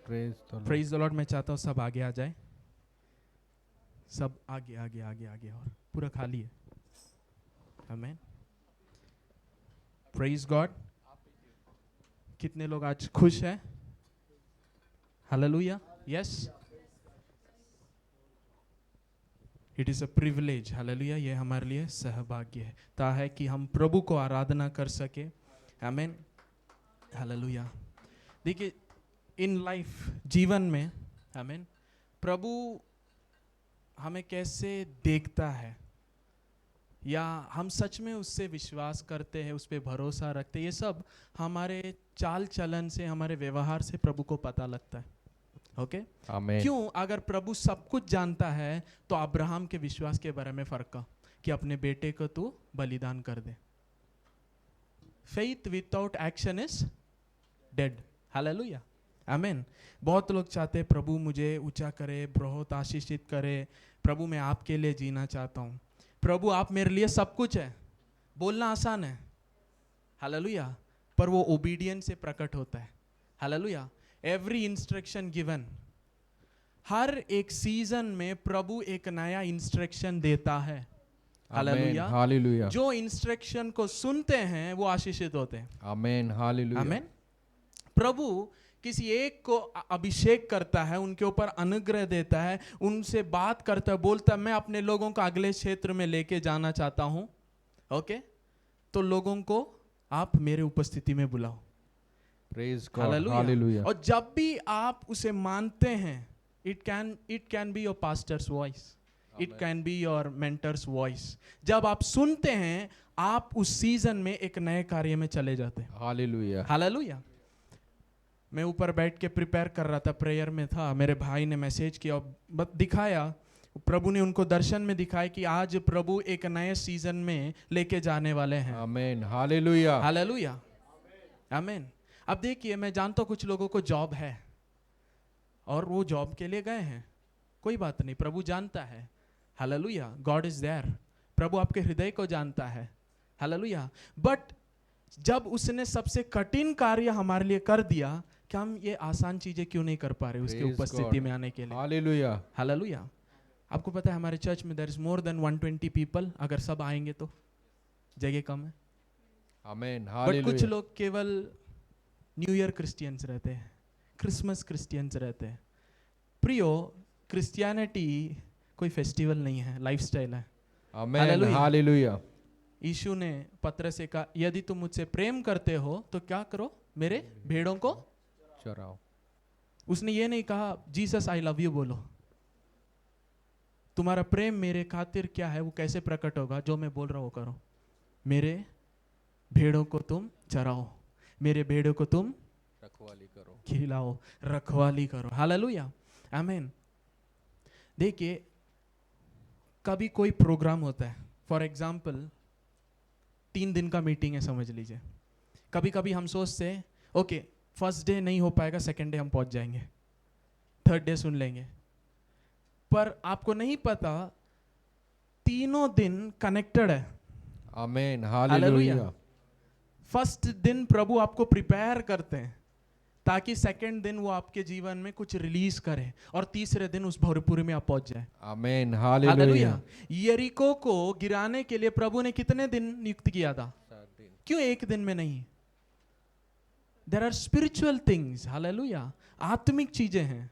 Praise the Lord. मैं चाहता हूँ सब आगे आ जाए, सब आगे आगे आगे आगे, और पूरा खाली है। आमीन। Praise God. कितने लोग आज खुश हैं? Hallelujah. Yes, it is a privilege. Hallelujah. ये हमारे लिए सहभाग्य है ता है कि हम प्रभु को आराधना कर सके। आमीन। हालेलुया। देखिए, इन लाइफ, जीवन में, आमीन, प्रभु हमें कैसे देखता है, या हम सच में उससे विश्वास करते हैं, उस पर भरोसा रखते हैं, ये सब हमारे चाल चलन से, हमारे व्यवहार से प्रभु को पता लगता है। ओके, क्यों? अगर प्रभु सब कुछ जानता है तो अब्राहम के विश्वास के बारे में फर्क का कि अपने बेटे को तू बलिदान कर दे। Faith without action is dead. Hallelujah. Amen. बहुत लोग चाहते हैं प्रभु मुझे ऊंचा करे, बहुत आशीषित करे, प्रभु मैं आपके लिए जीना चाहता हूँ, प्रभु आप मेरे लिए सब कुछ है। बोलना आसान है, हालेलुया, पर वो ओबीडियंस से प्रकट होता है। हालेलुया। एवरी इंस्ट्रक्शन गिवन, हर एक सीजन में प्रभु एक नया इंस्ट्रक्शन देता है। हालेलुया। हालेलुया। जो इंस्ट्रक्शन को सुनते हैं वो आशीषित होते हैं। आमीन। हालेलुया। आमीन। प्रभु किसी एक को अभिषेक करता है, उनके ऊपर अनुग्रह देता है, उनसे बात करता है, बोलता है मैं अपने लोगों को अगले क्षेत्र में लेके जाना चाहता हूं। ओके, तो लोगों को आप मेरे उपस्थिति में बुलाओ। Praise God. हालेलुया। हालेलुया। और जब भी आप उसे मानते हैं, it can be your pastors voice, it can be your mentors voice. जब आप सुनते हैं, आप उस सीजन में एक नए कार्य में चले जाते हैं। हालेलुया। हालेलुया। मैं ऊपर बैठ के प्रिपेयर कर रहा था, प्रेयर में था, मेरे भाई ने मैसेज किया और दिखाया, प्रभु ने उनको दर्शन में दिखाया कि आज प्रभु एक नए सीजन में लेके जाने वाले हैं। आमीन। हालेलुया। हालेलुया। आमीन। अब देखिए, मैं जानता हूं कुछ लोगों को जॉब है और वो जॉब के लिए गए हैं, कोई बात नहीं, प्रभु जानता है। हालेलुया। God is there. प्रभु आपके हृदय को जानता है। हालेलुया। बट जब उसने सबसे कठिन कार्य हमारे लिए कर दिया, क्या हम ये आसान चीजें क्यों नहीं कर पा रहे उसके Praise उपस्थिति God. में आने के लिए? हालेलुया। हालेलुया। आपको पता है हमारे चर्च में there is more than 120 people, अगर सब आएंगे तो जगह कम है। आमीन। But hallelujah. कुछ लोग केवल न्यू ईयर क्रिश्चियंस रहते हैं, क्रिसमस क्रिश्चियंस रहते हैं। प्रियो, क्रिश्चियनिटी कोई फेस्टिवल नहीं है, लाइफस्टाइल है। आमीन। हालेलुया। हालेलुया। यीशु ने पत्रस से कहा, यदि तुम मुझसे प्रेम करते हो तो क्या करो, मेरे भेड़ों को चराओ। उसने ये नहीं कहा जीसस आई लव यू बोलो। तुम्हारा प्रेम मेरे खातिर क्या है, वो कैसे प्रकट होगा? जो मैं बोल रहा हूँ वो करो। मेरे भेड़ों को तुम चराओ, मेरे भेड़ों को तुम रखवाली करो, खिलाओ, रखवाली करो। हालेलुया। आमीन। देखिए, कभी कोई प्रोग्राम होता है, फॉर एग्जाम्पल 3 दिन का मीटिंग है समझ लीजिए। कभी कभी हम सोचते हैं ओके, फर्स्ट डे नहीं हो पाएगा, सेकेंड डे हम पहुंच जाएंगे, थर्ड डे सुन लेंगे। पर आपको नहीं पता, तीनों दिन कनेक्टेड है। आमीन। हालेलुया। हालेलुया। फर्स्ट दिन प्रभु आपको प्रिपेयर करते हैं ताकि सेकेंड दिन वो आपके जीवन में कुछ रिलीज करे और तीसरे दिन उस भरपूरी में आप पहुंच जाए। आमीन। हालेलुया। हालेलुया। यरीको को गिराने के लिए प्रभु ने कितने दिन नियुक्त किया था? 7 दिन। क्यों एक दिन में नहीं? There are spiritual things. Hallelujah. आत्मिक चीजें हैं,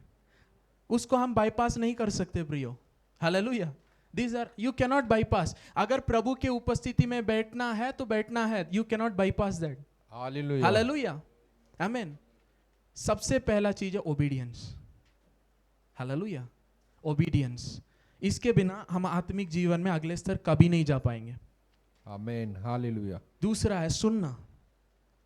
उसको हम बाईपास नहीं कर सकते प्रियो। Hallelujah. These are, you cannot bypass. अगर प्रभु के उपस्थिति में बैठना है तो बैठना है, you cannot bypass that. Hallelujah. Hallelujah. आमीन। सबसे पहला चीज है ओबीडियंस। हालेलुया। ओबीडियंस, इसके बिना हम आत्मिक जीवन में अगले स्तर कभी नहीं जा पाएंगे। आमीन। हालेलुया। दूसरा है सुनना।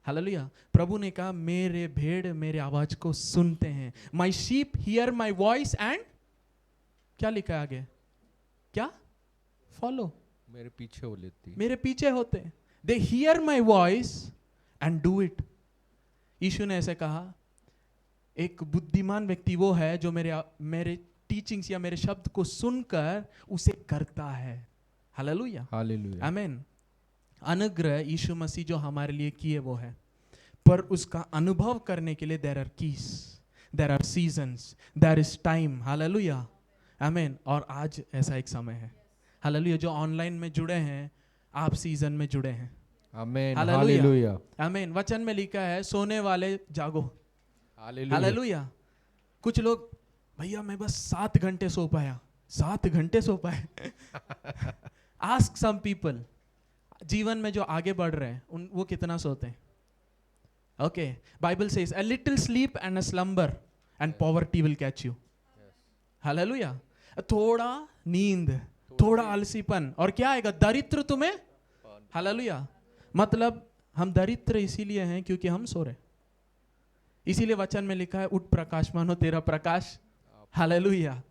हालेलुया। प्रभु ने कहा मेरे भेड़ मेरे आवाज को सुनते हैं। My sheep hear my voice and, क्या लिखा है आगे? क्या? फॉलो। मेरे पीछे हो लेती, मेरे पीछे होते हैं। They hear my voice and do it. यीशु ने ऐसे कहा, एक बुद्धिमान व्यक्ति वो है जो मेरे टीचिंग्स या मेरे शब्द को सुनकर उसे करता है। हालेलुया। हालेलुया। आमीन। अनुग्रह यीशु मसीह जो हमारे लिए किए वो है, पर उसका अनुभव करने के लिए there are keys, there are seasons, there is time, hallelujah, आमीन। और आज ऐसा एक समय है, हालेलुया। जो ऑनलाइन में जुड़े हैं, आप सीजन में जुड़े हैं, आमेन हालेलुया, हालेलुया आमीन। वचन में लिखा है, सोने वाले जागो, हालेलुया हालेलुया। कुछ लोग, भैया मैं बस 7 घंटे सो पाया, 7 घंटे सो पाए। आस्क सम पीपल, जीवन में जो आगे बढ़ रहे हैं उन वो कितना सोते हैं? Okay, Bible says a little sleep and a slumber and poverty will catch you, hallelujah. थोड़ा नींद, थोड़ा आलसीपन, और क्या आएगा? दरिद्र तुम्हें, हालेलुया। मतलब हम दरिद्र इसीलिए हैं क्योंकि हम सो रहे, इसीलिए वचन में लिखा है, उठ प्रकाशमान हो तेरा प्रकाश, hallelujah,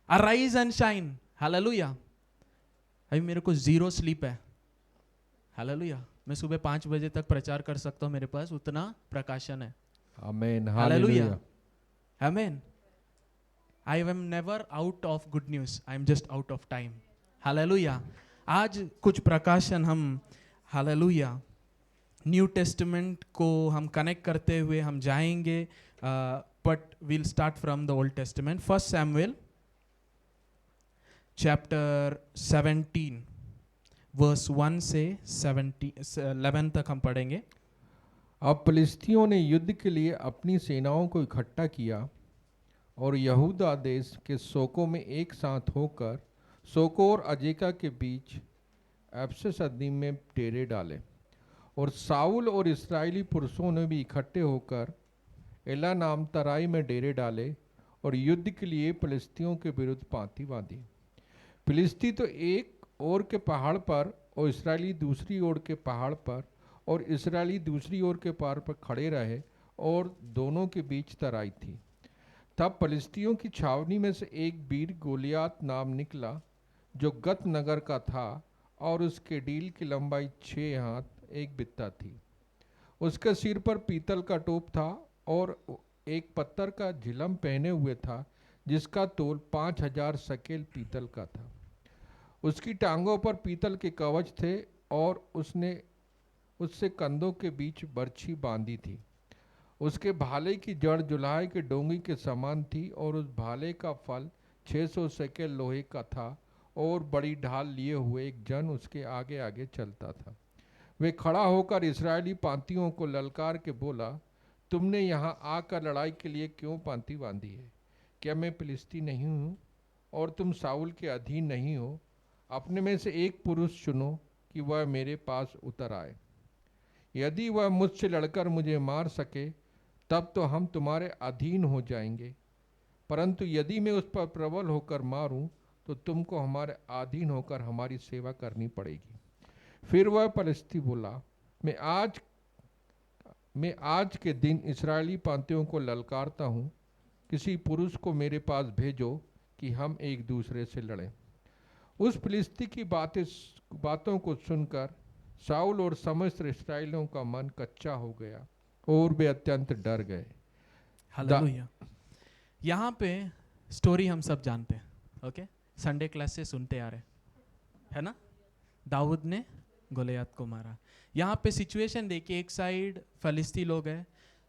arise and shine, hallelujah. अभी मेरे को 0 स्लीप है, हालेलुया। मैं सुबह 5 बजे तक प्रचार कर सकता हूँ, मेरे पास उतना प्रकाशन है, amen hallelujah, hallelujah amen. I am never out of good news, I am just out of time, hallelujah. आज कुछ प्रकाशन हम, हालेलुया, न्यू टेस्टमेंट को हम कनेक्ट करते हुए हम जाएंगे, but will start from the Old Testament. 1 Samuel chapter 17 verse 1 से 11 तक हम पढ़ेंगे। अब फिलिस्तियों ने युद्ध के लिए अपनी सेनाओं को इकट्ठा किया और यहूदा देश के सोको में एक साथ होकर सोको और अजेका के बीच एप्सस अदीम में डेरे डाले। और साउल और इस्राएली पुरुषों ने भी इकट्ठे होकर एला नाम तराई में डेरे डाले और युद्ध के लिए फिलिस्तियों के विरुद्ध पांति बांधी। फिलिस्ती तो एक ओर के पहाड़ पर और इस्राएली दूसरी ओर के पहाड़ पर और इस्राएली दूसरी ओर के पहाड़ पर खड़े रहे और दोनों के बीच तराई थी। तब फिलिस्तियों की छावनी में से एक वीर गोलियात नाम निकला, जो गत नगर का था, और उसके डील की लंबाई 6 हाथ 1 बित्ता थी। उसके सिर पर पीतल का टोप था और एक पत्थर का झिलम पहने हुए था, जिसका तोल 5000 शकेल पीतल का था। उसकी टांगों पर पीतल के कवच थे और उससे कंधों के बीच बर्छी बांधी थी। उसके भाले की जड़ जुलाहे के डोंगी के समान थी और उस भाले का फल 600 शकेल लोहे का था और बड़ी ढाल लिए हुए एक जन उसके आगे आगे चलता था। वे खड़ा होकर इस्राएली पांतियों को ललकार के बोला, तुमने यहाँ आकर लड़ाई के लिए क्यों पांति बांधी है? क्या मैं फिलिस्ती नहीं हूँ और तुम साउल के अधीन नहीं हो? अपने में से एक पुरुष चुनो कि वह मेरे पास उतर आए। यदि वह मुझसे लड़कर मुझे मार सके तब तो हम तुम्हारे अधीन हो जाएंगे, परंतु यदि मैं उस पर प्रबल होकर मारूं तो तुमको हमारे अधीन होकर हमारी सेवा करनी पड़ेगी। फिर वह फिलिस्ती बोला, मैं आज के दिन इस्राएली पांतियों को ललकारता हूँ, किसी पुरुष को मेरे पास भेजो कि हम एक दूसरे से लड़ें। उस फिलिस्ती की बातों को सुनकर साउल और समस्त इस्राएलियों का मन कच्चा हो गया और वे अत्यंत डर गए। हालेलुया। यहाँ पे स्टोरी हम सब जानते हैं, ओके, संडे क्लास से सुनते आ रहे है ना। दाऊद ने गोलियत को मारा। यहाँ पे सिचुएशन देखिए, एक साइड फलिस्ती लोग हैं,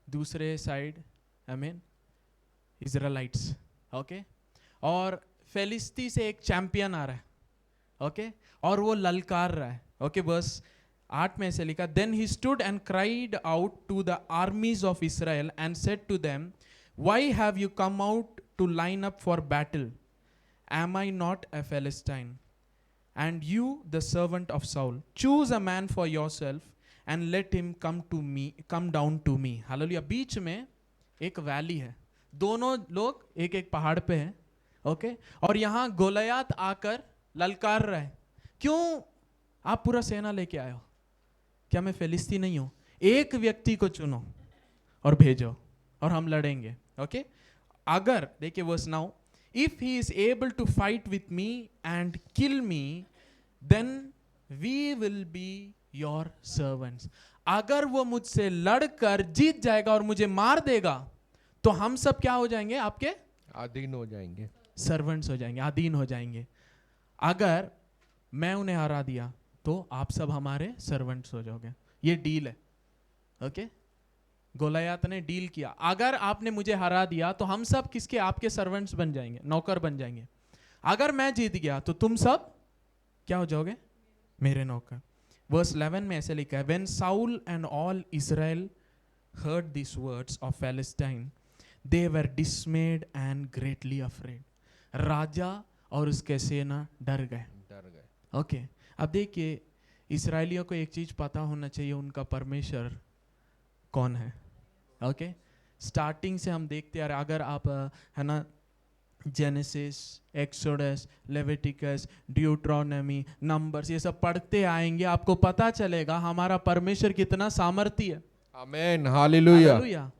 दूसरे साइड आमीन इजराइलाइट्स, ओके। और फिलिस्ती से एक चैंपियन आ रहा है, ओके, और वो ललकार रहा है, ओके। बस 8 में ऐसे लिखा, then he stood and cried out to the armies of Israel and said to them, why have you come out to line up for battle? Am I not a Philistine and you the servant of Saul? Choose a man for yourself and let him come down to me. Hallelujah. बीच में एक valley है, दोनों लोग एक एक पहाड़ पे हैं, ओके। और यहाँ गोलियत आकर ललकार रहा है, क्यों आप पूरा सेना लेके आए हो? क्या मैं फिलिस्ती नहीं हूं? एक व्यक्ति को चुनो और भेजो और हम लड़ेंगे, ओके। अगर देखिए verse now, if he is able to fight with me and kill me, then we will be your servants. अगर वो मुझसे लड़कर जीत जाएगा और मुझे मार देगा तो हम सब क्या हो जाएंगे? आपके अधीन हो जाएंगे, सर्वेंट्स हो जाएंगे, अधीन हो जाएंगे। अगर मैं उन्हें हरा दिया तो आप सब हमारे सर्वेंट्स हो जाओगे। ये डील है, ओके। गोलियत ने डील किया, अगर आपने मुझे हरा दिया तो हम सब किसके, आपके सर्वेंट्स बन जाएंगे, नौकर बन जाएंगे। अगर मैं जीत गया तो तुम सब क्या हो जाओगे, मेरे नौकर। वर्स 11 में ऐसे लिखा है, when Saul and all Israel heard these words of Palestine, they were dismayed and greatly afraid. राजा और उसके सेना डर गए। ओके अब देखिए, इस्राएलियों को एक चीज पता होना चाहिए, उनका परमेश्वर कौन है। ओके स्टार्टिंग से हम देखते आ रहे, अगर आप है ना जेनेसिस, एक्सोडस, लेविटिकस, ड्यूट्रोनॉमी, नंबर्स ये सब पढ़ते आएंगे, आपको पता चलेगा हमारा परमेश्वर कितना सामर्थी है। Amen, hallelujah. हालेलुया।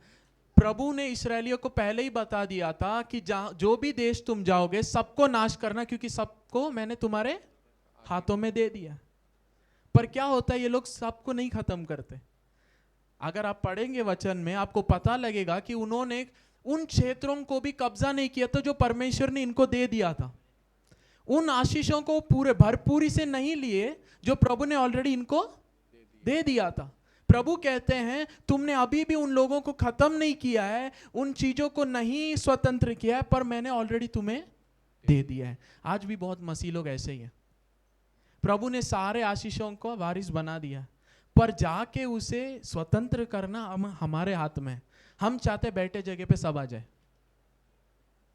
प्रभु ने इस्राएलियों को पहले ही बता दिया था कि जो भी देश तुम जाओगे सबको नाश करना, क्योंकि सबको मैंने तुम्हारे हाथों में दे दिया। पर क्या होता है, ये लोग सबको नहीं खत्म करते। अगर आप पढ़ेंगे वचन में आपको पता लगेगा कि उन्होंने उन क्षेत्रों को भी कब्जा नहीं किया था जो परमेश्वर ने इनको दे दिया था। उन आशीषों को पूरे भरपूरी से नहीं लिए जो प्रभु ने ऑलरेडी इनको दे दिया था। प्रभु कहते हैं तुमने अभी भी उन लोगों को खत्म नहीं किया है, उन चीजों को नहीं स्वतंत्र किया है, पर मैंने ऑलरेडी तुम्हें दे दिया है। आज भी बहुत मसीह लोग ऐसे ही हैं, प्रभु ने सारे आशीषों को वारिस बना दिया, पर जाके उसे स्वतंत्र करना हमारे हाथ में। हम चाहते बैठे जगह पे सब आ जाए,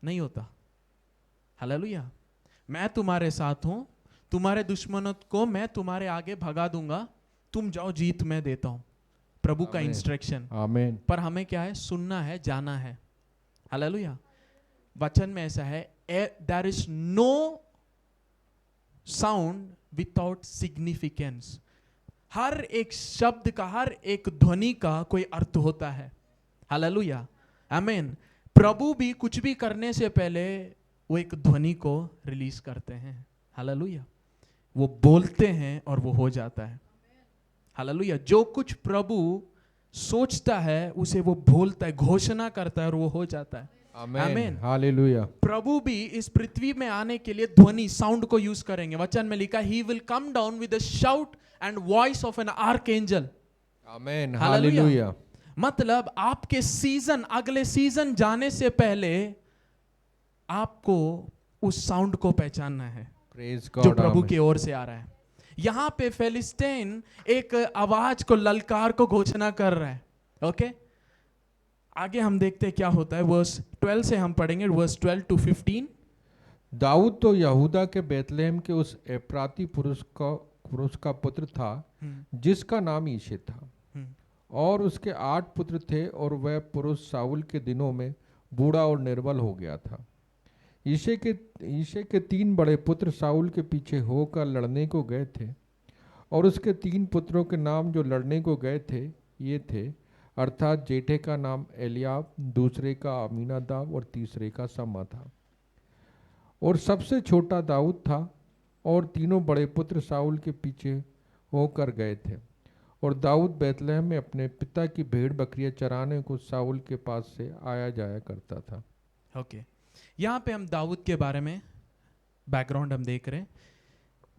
नहीं होता। हालेलुया। मैं तुम्हारे साथ हूं, तुम्हारे दुश्मनों को मैं तुम्हारे आगे भगा दूंगा, तुम जाओ, जीत मैं देता हूं। प्रभु का इंस्ट्रक्शन। आमीन। पर हमें क्या है, सुनना है, जाना है। हालेलुया। वचन में ऐसा है, there is no sound without significance. हर एक शब्द का, हर एक ध्वनि का कोई अर्थ होता है। हालेलुया, आमीन। प्रभु भी कुछ भी करने से पहले वो एक ध्वनि को रिलीज करते हैं। हालेलुया। वो बोलते हैं और वो हो जाता है। हालेलुया। जो कुछ प्रभु सोचता है उसे वो बोलता है, घोषणा करता है और वो हो जाता है। आमीन, हालेलुया। प्रभु भी इस पृथ्वी में आने के लिए ध्वनि, साउंड को यूज करेंगे। वचन में लिखा, he will come down with the shout and voice of an archangel. आमीन, हालेलुया। मतलब आपके सीजन, अगले सीजन जाने से पहले आपको उस साउंड को पहचानना है जो प्रभु की ओर से आ रहा है। यहां पे फिलिस्तीन एक आवाज को, ललकार को घोषणा कर रहा है। ओके आगे हम देखते हैं क्या होता है। वर्स 12 से हम पढ़ेंगे, वर्स 12 to 15। दाऊद तो यहूदा के बेतलेहम के उस एप्राती पुरुष का पुत्र था जिसका नाम यिशै था, और उसके 8 पुत्र थे, और वह पुरुष साउल के दिनों में बूढ़ा और निर्बल हो गया था। यिशै के 3 बड़े पुत्र साउल के पीछे होकर लड़ने को गए थे, और उसके 3 पुत्रों के नाम जो लड़ने को गए थे ये थे, अर्थात जेठे का नाम एलियाब, दूसरे का अमीनादाब और तीसरे का शम्मा था। और सबसे छोटा दाऊद था, और तीनों बड़े पुत्र साउल के पीछे होकर गए थे। और दाऊद बैतलहम में अपने पिता की भेड़ बकरियां चराने को साउल के पास से आया जाया करता था। ओके यहाँ पे हम दाऊद के बारे में बैकग्राउंड हम देख रहे हैं।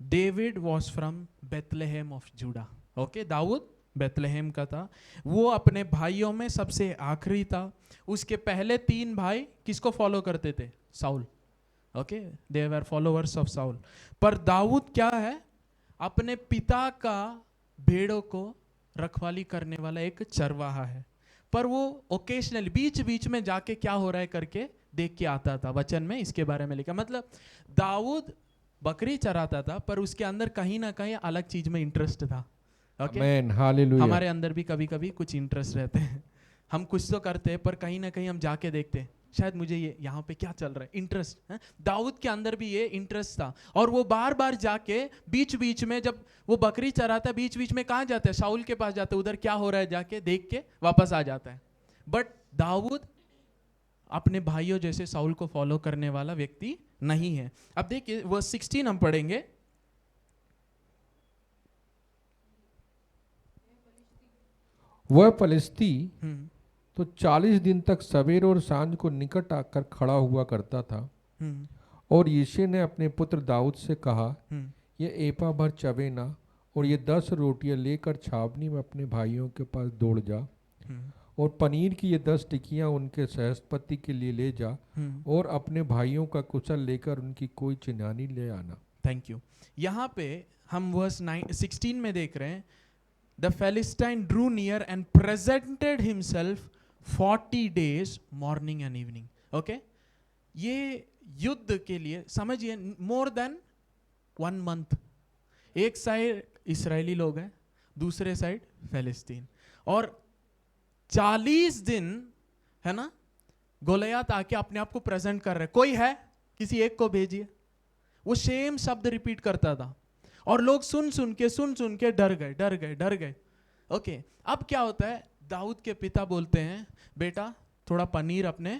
David was from Bethlehem of Judah. Okay दाऊद बेथलेहेम का था। वो अपने भाइयों में सबसे आखिरी था। उसके पहले 3 भाई किसको फॉलो करते थे? Saul. Okay they were followers of Saul. पर दाऊद क्या है? अपने पिता का भेड़ों को रखवाली करने वाला एक चरवाहा है। पर वो ओकेशनली बीच बीच में जाके क्या हो रहा है करके देख के आता था। वचन में इसके बारे में लिखा, मतलब दाऊद बकरी चराता था पर उसके अंदर कहीं ना कहीं अलग चीज में इंटरेस्ट था। ओके आमीन, हालेलुया। हमारे अंदर भी कभी कभी कुछ इंटरेस्ट रहते हैं। हम कुछ तो करते हैं पर कहीं ना कहीं हम जाके देखते हैं, शायद मुझे ये यहाँ पे क्या चल रहा है, इंटरेस्ट है। दाऊद के अंदर भी ये इंटरेस्ट था और वो बार बार जाके बीच बीच में, जब वो बकरी चराता है बीच बीच में कहाँ जाता है? शाऊल के पास जाता है, उधर क्या हो रहा है जाके देख के वापस आ जाता है। बट दाऊद अपने भाइयों जैसे साउल को फॉलो करने वाला व्यक्ति नहीं है। अब देखिए वर्स 16 हम पढ़ेंगे। वह फलिस्ती तो 40 दिन तक सवेर और सांझ को निकट आकर खड़ा हुआ करता था। और यिशै ने अपने पुत्र दाऊद से कहा, ये एपा भर चबेना और ये 10 रोटियां लेकर छावनी में अपने भाइयों के पास दौड़ जा और पनीर की ये 10 टिकियां उनके सहस्पति के लिए ले जा, और अपने भाइयों का कुशल लेकर उनकी कोई चिन्हानी ले आना। Thank you. यहाँ पे हम वर्स 16 में देख रहे हैं, the Philistine drew near and presented himself 40 days morning and evening. Okay, ये युद्ध के लिए समझिए मोर देन 1 month। एक साइड इसराइली लोग हैं, दूसरे साइड फेलिस्तीन, और 40 दिन है ना गोलियत आके अपने आप को प्रेजेंट कर रहे, कोई है किसी एक को भेजिए। वो सेम शब्द रिपीट करता था और लोग सुन सुन के डर गए। ओके, अब क्या होता है, दाऊद के पिता बोलते हैं बेटा थोड़ा पनीर अपने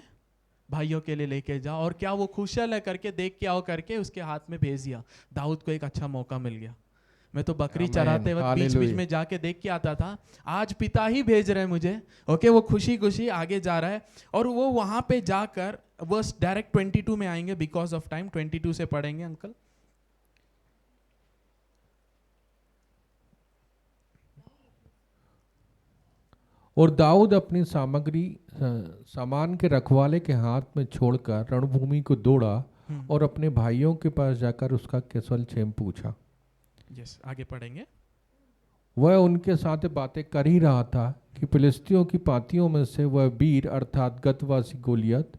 भाइयों के लिए लेके जा, और क्या वो कुशल है करके देख के आओ करके उसके हाथ में भेज दिया। दाऊद को एक अच्छा मौका मिल गया। मैं तो बकरी चराते वक्त बीच बीच में जाके देख के आता था, आज पिता ही भेज रहे हैं मुझे। ओके, वो खुशी खुशी आगे जा रहा है, और वो वहां पे जाकर वर्स डायरेक्ट 22 में आएंगे, बिकॉज ऑफ टाइम 22 से पढ़ेंगे अंकल। और दाऊद अपनी सामान के रखवाले के हाथ में छोड़कर रणभूमि को दौड़ा और अपने भाइयों के पास जाकर उसका कुशल क्षेम पूछा। यस, आगे पढ़ेंगे। वह उनके साथ बातें कर ही रहा था कि फिलिस्तियों की पातियों में से वह वीर अर्थात गतवासी गोलियत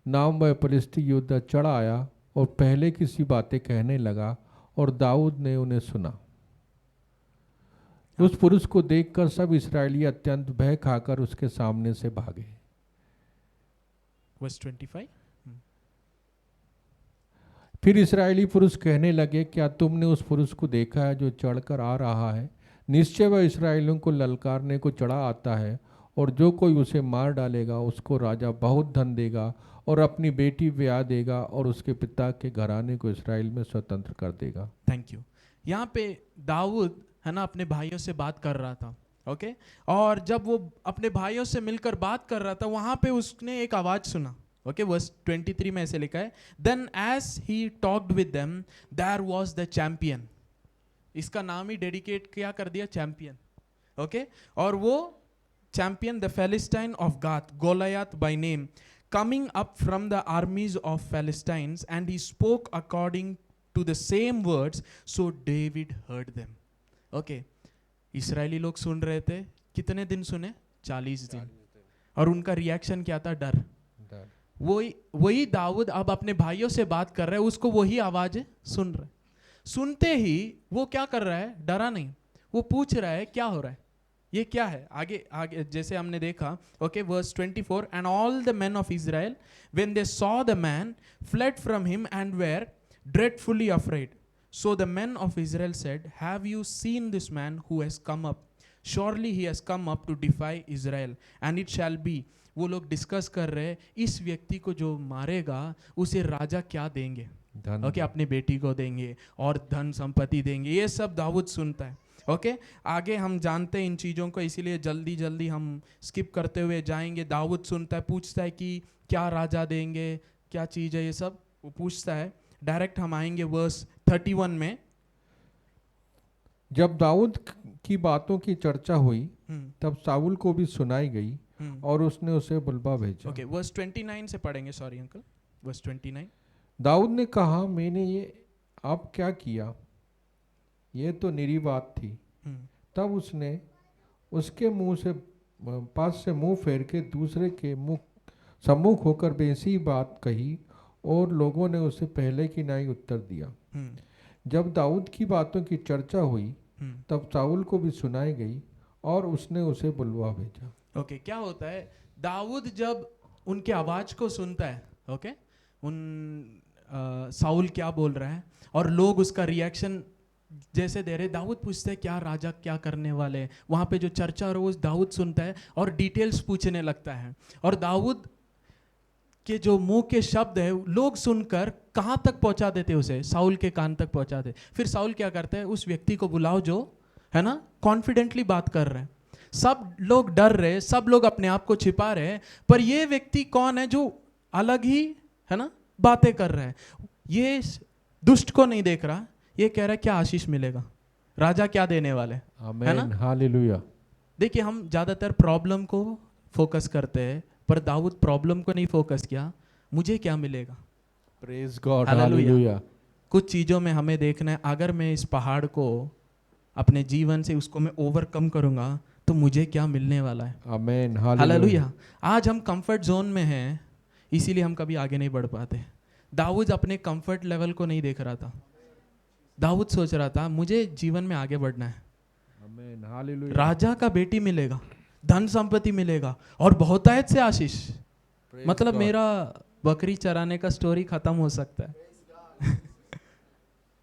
नाम वह फिलिस्ती योद्धा चढ़ आया और पहले की सी बातें कहने लगा, और दाऊद ने उन्हें सुना। उस पुरुष को देखकर सब इस्राएली अत्यंत भय खाकर उसके सामने से भागे। वर्स 25। फिर इस्राएली पुरुष कहने लगे, क्या तुमने उस पुरुष को देखा है जो चढ़कर आ रहा है? निश्चय वह इस्राएलियों को ललकारने को चढ़ा आता है, और जो कोई उसे मार डालेगा उसको राजा बहुत धन देगा और अपनी बेटी ब्याह देगा और उसके पिता के घराने को इस्राएल में स्वतंत्र कर देगा। Thank you. यहाँ पे दाऊद है ना अपने भाइयों से बात कर रहा था। ओके, और जब वो अपने भाइयों से मिलकर बात कर रहा था, वहां पे उसने एक आवाज सुना। ओके, वर्स 23 में ऐसे लिखा है, then as he talked with them there was the champion. इसका नाम ही डेडिकेट क्या कर दिया, चैंपियन। ओके, और वो चैंपियन द फेलिस्टाइन ऑफ गाथ, Goliath by name, coming up from the armies of Philistines, and he spoke according to the same words, so David heard them. Okay, इस्राएली लोग सुन रहे थे, कितने दिन सुने, 40 दिन, और उनका रिएक्शन क्या था, डर। वही दाऊद अब अपने भाइयों से बात कर रहा है, उसको वही आवाज सुन रहा है। सुनते ही वो क्या कर रहा है, डरा नहीं, वो पूछ रहा है क्या हो रहा है, ये क्या है। आगे जैसे हमने देखा। Okay, verse 24, and all the men of Israel when they saw the man fled from him and were dreadfully afraid. So the men of Israel said, have you seen this man who has come up? Surely he has come up to defy Israel, and it shall be. वो लोग discuss कर रहे हैं, इस व्यक्ति को जो मारेगा उसे राजा क्या देंगे। ओके, अपनी बेटी को देंगे और धन संपत्ति देंगे। ये सब दाऊद सुनता है। ओके, आगे हम जानते हैं इन चीज़ों को, इसीलिए जल्दी जल्दी हम स्किप करते हुए जाएंगे। दाऊद सुनता है, पूछता है कि क्या राजा देंगे, क्या चीज़ है, ये सब वो पूछता है। डायरेक्ट हम आएंगे वर्स 31 में। जब दाऊद की बातों की चर्चा हुई तब साउल को भी सुनाई गई और उसने उसे बुलवा भेजा। ओके, वर्स 29 से पढ़ेंगे। Sorry uncle, verse 29। दाऊद ने कहा, मैंने ये अब क्या किया, ये तो निरी बात थी। तब उसने उसके मुंह से पास से मुंह फेर के दूसरे के मुख सम्मुख होकर बेसी बात कही, और लोगों ने उसे पहले की नाई उत्तर दिया। जब दाऊद की बातों की चर्चा हुई तब साउल को भी सुनाई गई और उसने उसे बुलवा भेजा। ओके, क्या होता है, दाऊद जब उनके आवाज को सुनता है, ओके, साउल क्या बोल रहा है और लोग उसका रिएक्शन जैसे दे रहे, दाऊद पूछता है क्या राजा क्या करने वाले हैं। वहां पे जो चर्चा हो रोज दाऊद सुनता है और डिटेल्स पूछने लगता है, और दाऊद के जो मुंह के शब्द है लोग सुनकर कहां तक पहुंचा देते, उसे साउल के कान तक पहुंचा दे। फिर साउल क्या करता है, उस व्यक्ति को बुलाओ जो है ना कॉन्फिडेंटली बात कर रहे हैं। सब लोग डर रहे, सब लोग अपने आप को छिपा रहे हैं, पर ये व्यक्ति कौन है जो अलग ही है ना बातें कर रहा है। ये दुष्ट को नहीं देख रहा, ये कह रहा है क्या आशीष मिलेगा, राजा क्या देने वाले, है ना। हालेलुया। देखिए हम ज्यादातर प्रॉब्लम को फोकस करते हैं, पर दाऊद प्रॉब्लम को नहीं फोकस किया, मुझे क्या मिलेगा। Praise God, hallelujah. हालेलुया। कुछ चीज़ों में हमें देखना है, अगर मैं इस पहाड़ को अपने जीवन से उसको मैं ओवरकम करूंगा तो मुझे क्या मिलने वाला है। Amen, hallelujah. हालेलुया। आज हम कंफर्ट जोन में हैं, इसीलिए हम कभी आगे नहीं बढ़ पाते। दाऊद अपने कंफर्ट लेवल को नहीं देख रहा था। दाऊद सोच रहा था मुझे जीवन में आगे बढ़ना है, आमेन, हालेलुया। राजा का बेटी मिलेगा, धन संपत्ति मिलेगा और बहुतायत से आशीष। Praise मतलब God. मेरा बकरी चराने का स्टोरी खत्म हो सकता है।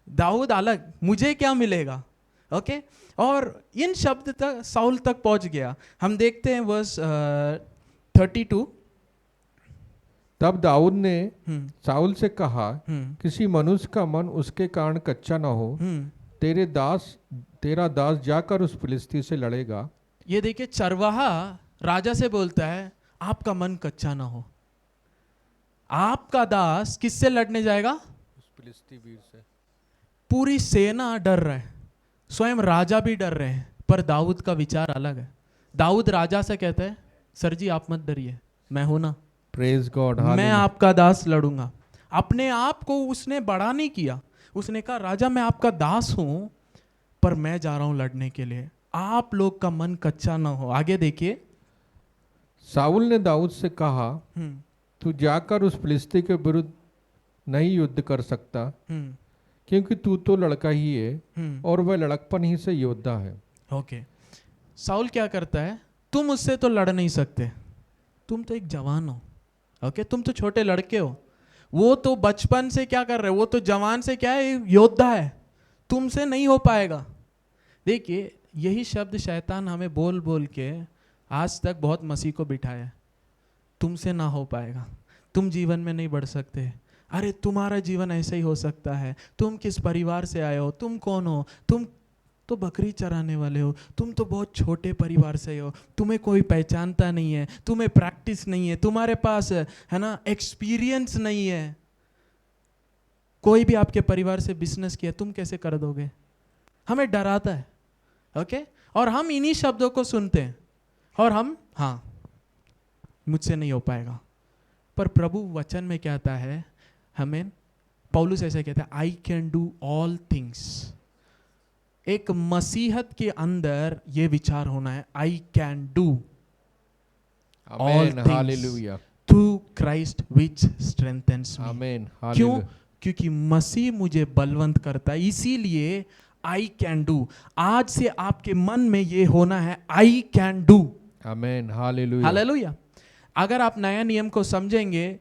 दाऊद अलग, मुझे क्या मिलेगा। ओके और इन शब्द तक साउल तक पहुंच गया। हम देखते हैं वर्स 32। तब दाऊद ने साउल से कहा, हम्म किसी मनुष्य का मन उसके कारण कच्चा न हो। हम्म तेरा दास जाकर उस फिलिस्ती से लड़ेगा। ये देखिए, चरवाहा राजा से बोलता है आपका मन कच्चा ना हो। आपका दास किससे लड़ने जाएगा। उस फिलिस्ती वीर से। पूरी सेना डर रहा है, स्वयं राजा भी डर रहे हैं, पर दाऊद का विचार अलग है। दाऊद राजा से कहता है सर जी आप मत डरिए, मैं हूं ना, प्रेज गॉड, मैं हालेलुया। आपका दास लड़ूंगा। अपने आप को उसने बड़ा नहीं किया, उसने कहा राजा मैं आपका दास हूं, पर मैं जा रहा हूं लड़ने के लिए, आप लोग का मन कच्चा ना हो। आगे देखिए। साउल ने दाऊद से कहा, हम्म तू जाकर उस फिलिस्ती के विरुद्ध नहीं युद्ध कर सकता, हम्म क्योंकि तू तो लड़का ही है हम्म और वह लड़कपन ही से योद्धा है। ओके। साउल क्या करता है, तुम उससे तो लड़ नहीं सकते, तुम तो एक जवान हो। ओके तुम तो छोटे लड़के हो, वो तो बचपन से क्या कर रहे हो, वो तो जवान से क्या है, योद्धा है, तुमसे नहीं हो पाएगा। देखिए यही शब्द शैतान हमें बोल बोल के आज तक बहुत मसीह को बिठाया है, तुमसे ना हो पाएगा, तुम जीवन में नहीं बढ़ सकते, अरे तुम्हारा जीवन ऐसे ही हो सकता है, तुम किस परिवार से आए हो, तुम कौन हो, तुम तो बकरी चराने वाले हो, तुम तो बहुत छोटे परिवार से हो, तुम्हें कोई पहचानता नहीं है, तुम्हें प्रैक्टिस नहीं है, तुम्हारे पास है ना एक्सपीरियंस नहीं है, कोई भी आपके परिवार से बिजनेस किया तुम कैसे कर दोगे। हमें डराता है। ओके और हम इन्हीं शब्दों को सुनते हैं और हम हाँ मुझसे नहीं हो पाएगा। पर प्रभु वचन में क्या आता है, हमें पौलुस ऐसे कहता है I can do all things. एक मसीहत के अंदर ये विचार होना है, I can do all amen, things hallelujah. Through Christ which strengthens me. Amen, क्यों, हालेलुया। क्योंकि मसीह मुझे बलवंत करता है, इसीलिए आई कैन डू। आज से आपके मन में ये होना है I can do. Amen, hallelujah. Hallelujah. अगर आप नया नियम को समझेंगे,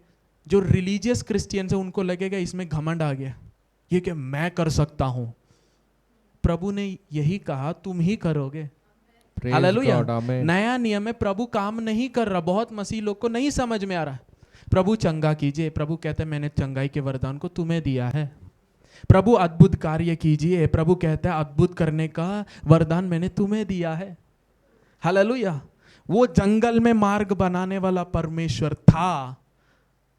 जो रिलीजियस क्रिश्चियंस है उनको लगेगा इसमें घमंड आ गया, ये कि मैं कर सकता हूं। प्रभु ने यही कहा तुम ही करोगे। Praise hallelujah. God, आमेन। नया नियम में प्रभु काम नहीं कर रहा, बहुत मसीह लोग को नहीं समझ में आ रहा है। प्रभु चंगा कीजिए, प्रभु कहते हैं मैंने चंगाई के वरदान को तुम्हें दिया है। प्रभु अद्भुत कार्य कीजिए, प्रभु कहता है अद्भुत करने का वरदान मैंने तुम्हें दिया है। हालेलुया। वो जंगल में मार्ग बनाने वाला परमेश्वर था,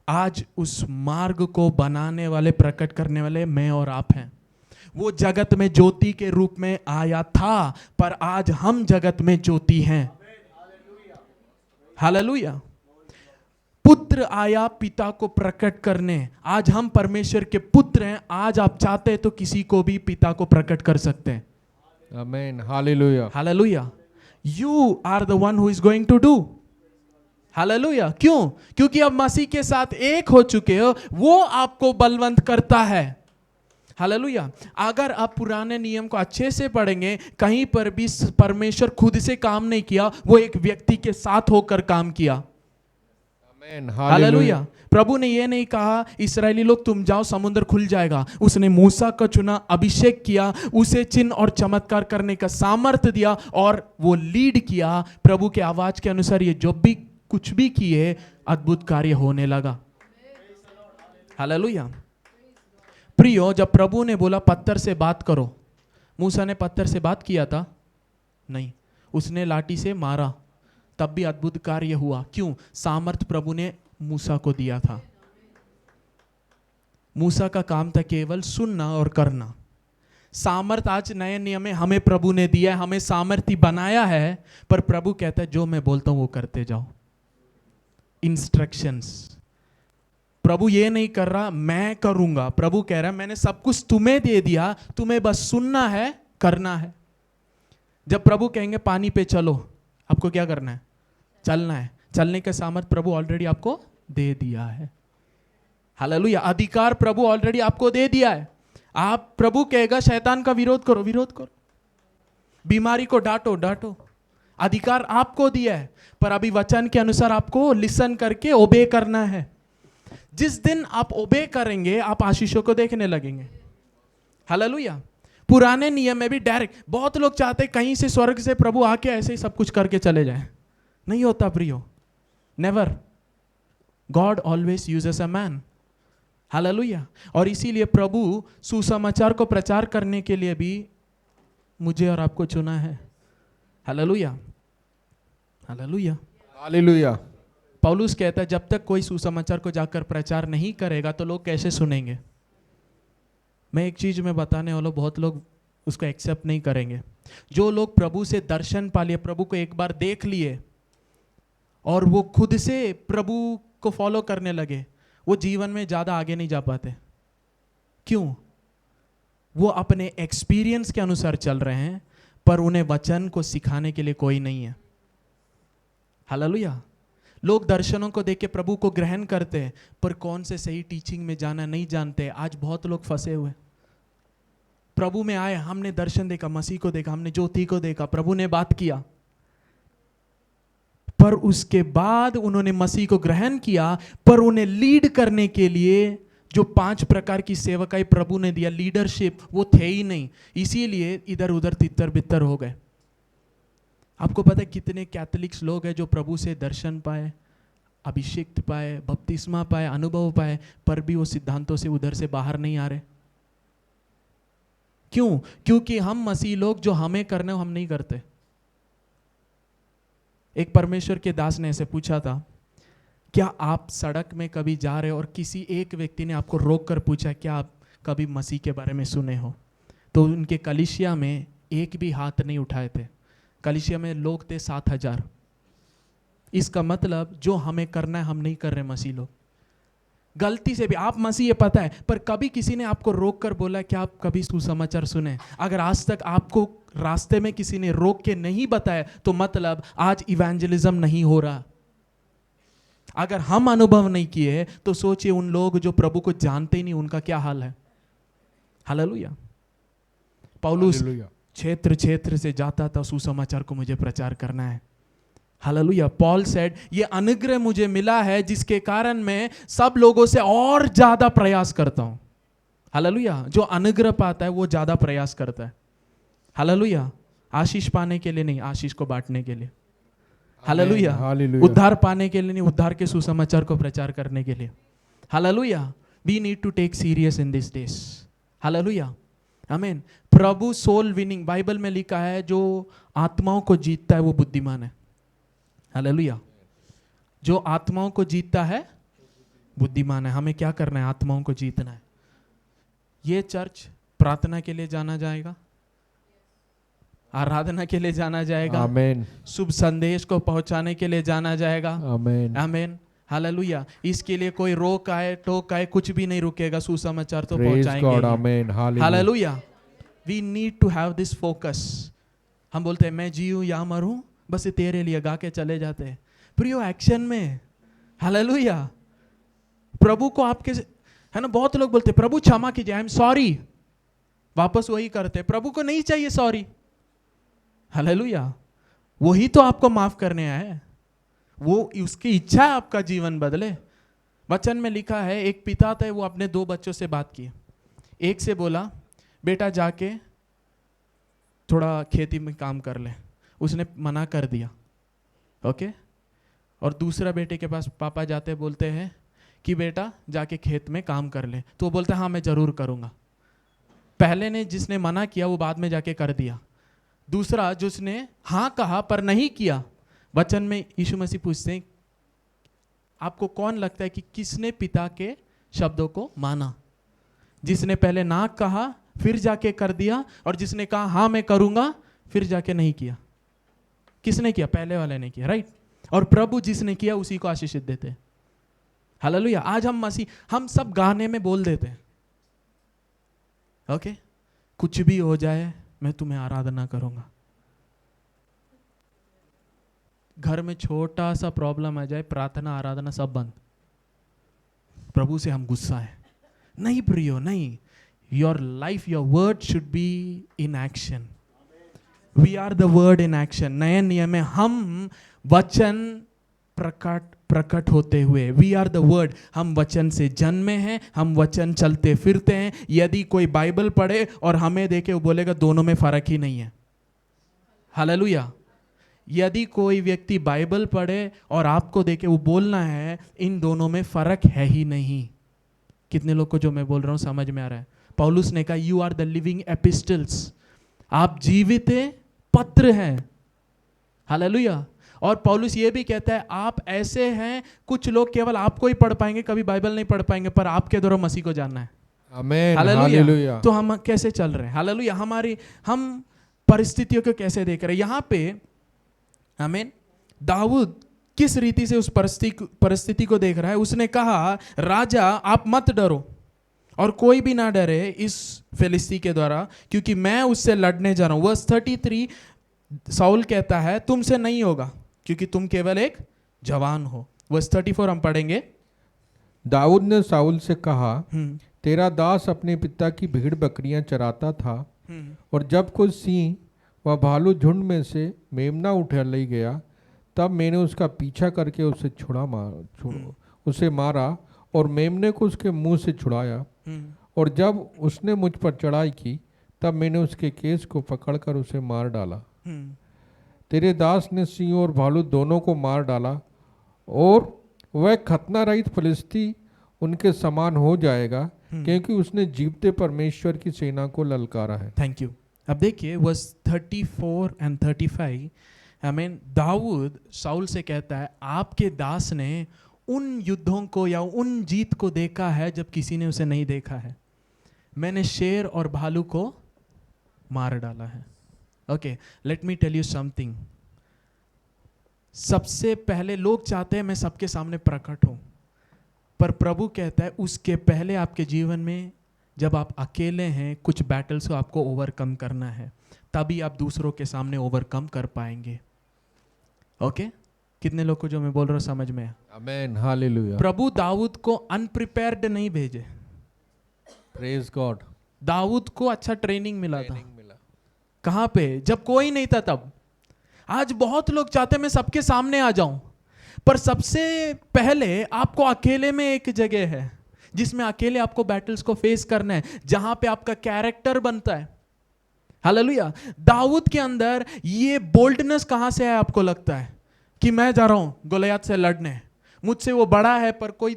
आज उस मार्ग को बनाने वाले प्रकट करने वाले मैं और आप हैं। वो जगत में ज्योति के रूप में आया था, पर आज हम जगत में ज्योति हैं। हालेलुया। पुत्र आया पिता को प्रकट करने, आज हम परमेश्वर के पुत्र हैं। आज आप चाहते हैं तो किसी को भी पिता को प्रकट कर सकते हैं। Amen, hallelujah. Hallelujah. You are the one who is going to do. Hallelujah. क्यों? क्योंकि अब मसीह के साथ एक हो चुके हो, वो आपको बलवंत करता है। हालेलुया। अगर आप पुराने नियम को अच्छे से पढ़ेंगे, कहीं पर भी परमेश्वर खुद से काम नहीं किया, वो एक व्यक्ति के साथ होकर काम किया। आमेन, हालेलुया। प्रभु ने ये नहीं कहा इस्राएली लोग तुम जाओ समुद्र खुल जाएगा। उसने मूसा का चुना, अभिषेक किया, उसे चिन्ह और चमत्कार करने का सामर्थ्य दिया और वो लीड किया। प्रभु के आवाज के अनुसार ये जो भी कुछ भी किए, अद्भुत कार्य होने लगा। हालेलुया। प्रियो, जब प्रभु ने बोला पत्थर से बात करो, मूसा ने पत्थर से बात किया था? नहीं, उसने लाठी से मारा, तब भी अद्भुत कार्य हुआ। क्यों? सामर्थ प्रभु ने मूसा को दिया था। मूसा का काम था केवल सुनना और करना। सामर्थ आज नए नियम में हमें प्रभु ने दिया है, हमें सामर्थी बनाया है, पर प्रभु कहता है जो मैं बोलता हूं वो करते जाओ। इंस्ट्रक्शंस। प्रभु ये नहीं कर रहा मैं करूंगा, प्रभु कह रहा है मैंने सब कुछ तुम्हें दे दिया, तुम्हें बस सुनना है, करना है। जब प्रभु कहेंगे पानी पे चलो, आपको क्या करना है? चलना है। चलने का सामर्थ प्रभु ऑलरेडी आपको दे दिया है। हालेलुया। अधिकार प्रभु ऑलरेडी आपको दे दिया है। आप, प्रभु कहेगा शैतान का विरोध करो, विरोध करो, बीमारी को डांटो, डांटो, अधिकार आपको दिया है। पर अभी वचन के अनुसार आपको लिसन करके ओबे करना है। जिस दिन आप ओबे करेंगे आप आशीषों को देखने लगेंगे। हालेलुया। पुराने नियम में भी डायरेक्ट, बहुत लोग चाहते कहीं से स्वर्ग से प्रभु आके ऐसे ही सब कुछ करके चले जाए, नहीं होता प्रियो, never. God always uses a man. Hallelujah. और इसीलिए प्रभु सुसमाचार को प्रचार करने के लिए भी मुझे और आपको चुना है। Hallelujah, hallelujah, hallelujah. पौलुस कहता है जब तक कोई सुसमाचार को जाकर प्रचार नहीं करेगा तो लोग कैसे सुनेंगे? मैं एक चीज में बताने वाला, बहुत लोग उसको एक्सेप्ट नहीं करेंगे। जो लोग प्रभु से दर्शन पा लिए, प्रभु को एक बार देख लिए और वो खुद से प्रभु को फॉलो करने लगे, वो जीवन में ज्यादा आगे नहीं जा पाते। क्यों? वो अपने एक्सपीरियंस के अनुसार चल रहे हैं, पर उन्हें वचन को सिखाने के लिए कोई नहीं है। हालेलुया। लोग दर्शनों को देख के प्रभु को ग्रहण करते हैं, पर कौन से सही टीचिंग में जाना नहीं जानते। आज बहुत लोग फंसे हुए। प्रभु में आए, हमने दर्शन देखा, मसीह को देखा, हमने ज्योति को देखा, प्रभु ने बात किया, पर उसके बाद उन्होंने मसीह को ग्रहण किया, पर उन्हें लीड करने के लिए जो 5 प्रकार की सेवकाई प्रभु ने दिया, लीडरशिप, वो थे ही नहीं। इसीलिए इधर उधर तितर बितर हो गए। आपको पता है कितने कैथोलिक्स लोग हैं जो प्रभु से दर्शन पाए, अभिषेक पाए, बपतिस्मा पाए, अनुभव पाए, पर भी वो सिद्धांतों से उधर से बाहर नहीं आ रहे। क्यों? क्योंकि हम मसीह लोग जो हमें करना है हम नहीं करते। एक परमेश्वर के दास ने ऐसे पूछा था, क्या आप सड़क में कभी जा रहे हो और किसी एक व्यक्ति ने आपको रोक कर पूछा क्या आप कभी मसीह के बारे में सुने हो? तो उनके कलीसिया में एक भी हाथ नहीं उठाए थे। कलीसिया में लोग थे 7000। इसका मतलब जो हमें करना है हम नहीं कर रहे मसीह लोग। गलती से भी आप मसीह ये पता है, पर कभी किसी ने आपको रोक कर बोला क्या आप कभी सुसमाचार सुने? अगर आज तक आपको रास्ते में किसी ने रोक के नहीं बताया तो मतलब आज इवेंजलिज्म नहीं हो रहा। अगर हम अनुभव नहीं किए तो सोचिए उन लोग जो प्रभु को जानते ही नहीं उनका क्या हाल है। हालेलुया। पौलुस क्षेत्र क्षेत्र से जाता था, सुसमाचार को मुझे प्रचार करना है। हालेलुया। पॉल सेड ये अनुग्रह मुझे मिला है जिसके कारण मैं सब लोगों से और ज्यादा प्रयास करता हूं। हालेलुया। जो अनुग्रह पाता है वो ज्यादा प्रयास करता है। हालेलुया। आशीष पाने के लिए नहीं, आशीष को बांटने के लिए। हालेलुया। उद्धार पाने के लिए नहीं, उद्धार के सुसमाचार को प्रचार करने के लिए। Hallelujah. We need to take serious in this days. Hallelujah. आमीन। प्रभु सोल विनिंग, बाइबल में लिखा है जो आत्माओं को जीतता है वो बुद्धिमान है। हालेलुया। जो आत्माओं को जीतता है बुद्धिमान है। हमें क्या करना है? आत्माओं को जीतना है। ये चर्च प्रार्थना के लिए जाना जाएगा, आराधना के लिए जाना जाएगा, आमीन, शुभ संदेश को पहुंचाने के लिए जाना जाएगा। आमीन, आमीन। हालेलुया। इसके लिए कोई रोक आए टोक आए कुछ भी नहीं रुकेगा, सुसमाचार तो Praise पहुंचाएंगे God, ही। आमीन, hallelujah. Hallelujah. We need to have this focus. हम बोलते हैं मैं जीऊं या मरूं बस तेरे लिए गा के चले जाते हैं। प्रियो एक्शन में। हालेलुया। प्रभु को आपके, है ना, बहुत लोग बोलते प्रभु क्षमा कीजिए, आई एम सॉरी, वापस वही करते। प्रभु को नहीं चाहिए सॉरी। हालेलुया। वही तो आपको माफ करने आया है, वो उसकी इच्छा है आपका जीवन बदले। वचन में लिखा है एक पिता था, वो अपने 2 बच्चों से बात की। एक से बोला बेटा जाके थोड़ा खेती में काम कर ले, उसने मना कर दिया। ओके। और दूसरा बेटे के पास पापा जाते बोलते हैं कि बेटा जाके खेत में काम कर ले, तो वो बोलता है हाँ मैं जरूर करूंगा। पहले ने जिसने मना किया वो बाद में जाके कर दिया। दूसरा जिसने हाँ कहा पर नहीं किया, वचन में यीशु मसीह पूछते हैं आपको कौन लगता है कि किसने पिता के शब्दों को माना? जिसने पहले ना कहा फिर जाके कर दिया, और जिसने कहा हाँ मैं करूंगा फिर जाके नहीं किया? किसने किया? पहले वाले ने किया, राइट। और प्रभु जिसने किया उसी को आशीषित देते हैं। हालेलुया। आज हम मसीह हम सब गाने में बोल देते हैं, ओके, कुछ भी हो जाए मैं तुम्हें आराधना करूंगा। घर में छोटा सा प्रॉब्लम आ जाए, प्रार्थना आराधना सब बंद, प्रभु से हम गुस्सा है। नहीं प्रियो, नहीं। Your life, your word should be in action. We are the word in action. नए नियम में हम वचन प्रकट होते हुए, वी आर द वर्ड, हम वचन से जन्मे हैं, हम वचन चलते फिरते हैं। यदि कोई बाइबल पढ़े और हमें देखे, वो बोलेगा दोनों में फर्क ही नहीं है। हालेलुया। यदि कोई व्यक्ति बाइबल पढ़े और आपको देखे, वो बोलना है इन दोनों में फर्क है ही नहीं। कितने लोग को जो मैं बोल रहा हूं समझ में आ रहा है? पौलुस ने कहा you are the living epistles, आप जीवित पत्र हैं। हालेलुया। और पौलुस ये भी कहता है आप ऐसे हैं, कुछ लोग केवल आपको ही पढ़ पाएंगे, कभी बाइबल नहीं पढ़ पाएंगे, पर आपके द्वारा मसीह को जानना है। आमीन, हालेलुया। हालेलुया। तो हम कैसे चल रहे हैं? हालेलुया। हम परिस्थितियों को कैसे देख रहे हैं? यहाँ पे आमीन, दाऊद किस रीति से उस परिस्थिति को देख रहा है? उसने कहा राजा आप मत डरो और कोई भी ना डरे इस फिलिस्ती के द्वारा, क्योंकि मैं उससे लड़ने जा रहा हूं। वर्स 33 साउल कहता है तुमसे नहीं होगा क्योंकि तुम केवल एक जवान हो। वर्स 34 हम पढ़ेंगे। दाऊद ने साउल से कहा तेरा दास अपने पिता की भेड़ बकरियां चराता था, और जब कोई सिंह व भालू झुंड में से मेमना उठा ले गया, तब मैंने उसका पीछा करके उसे मारा और मेमने को उसके मुंह से छुड़ाया। और जब उसने मुझ पर चढ़ाई की, तब मैंने उसके केस को पकड़कर उसे मार डाला। तेरे दास ने सिंह और भालू दोनों को मार डाला, और वह खतना रहित फिलिस्ती उनके समान हो जाएगा, क्योंकि उसने जीवते परमेश्वर की सेना को ललकारा है। Thank you. अब देखिए वर्स 34 एंड 35, आमीन, दाऊद साउल से कहता है आपके दास ने उन युद्धों को या उन जीत को देखा है जब किसी ने उसे नहीं देखा है। मैंने शेर और भालू को मार डाला है। Okay, let me tell you something. सबसे पहले लोग चाहते हैं मैं सबके सामने प्रकट हूं, पर प्रभु कहता है उसके पहले आपके जीवन में जब आप अकेले हैं, कुछ बैटल्स को आपको ओवरकम करना है, तभी आप दूसरों के सामने ओवरकम कर पाएंगे। ओके, कितने लोग को जो मैं बोल रहा हूं समझ में है? आमीन, हालेलुया। प्रभु दाऊद को अनप्रिपेयर्ड नहीं भेजे। Praise God. दाऊद को अच्छा ट्रेनिंग मिला था। कहां पे? जब कोई नहीं था तब। आज बहुत लोग चाहते हैं मैं सबके सामने आ जाऊं, पर सबसे पहले आपको अकेले में एक जगह है जिसमें अकेले आपको बैटल्स को फेस करना है, जहां पे आपका कैरेक्टर बनता है। हालेलुया। दाऊद के अंदर ये बोल्डनेस कहां से है आपको लगता है कि मैं जा रहा हूं गोलियत से लड़ने, मुझसे वो बड़ा है पर कोई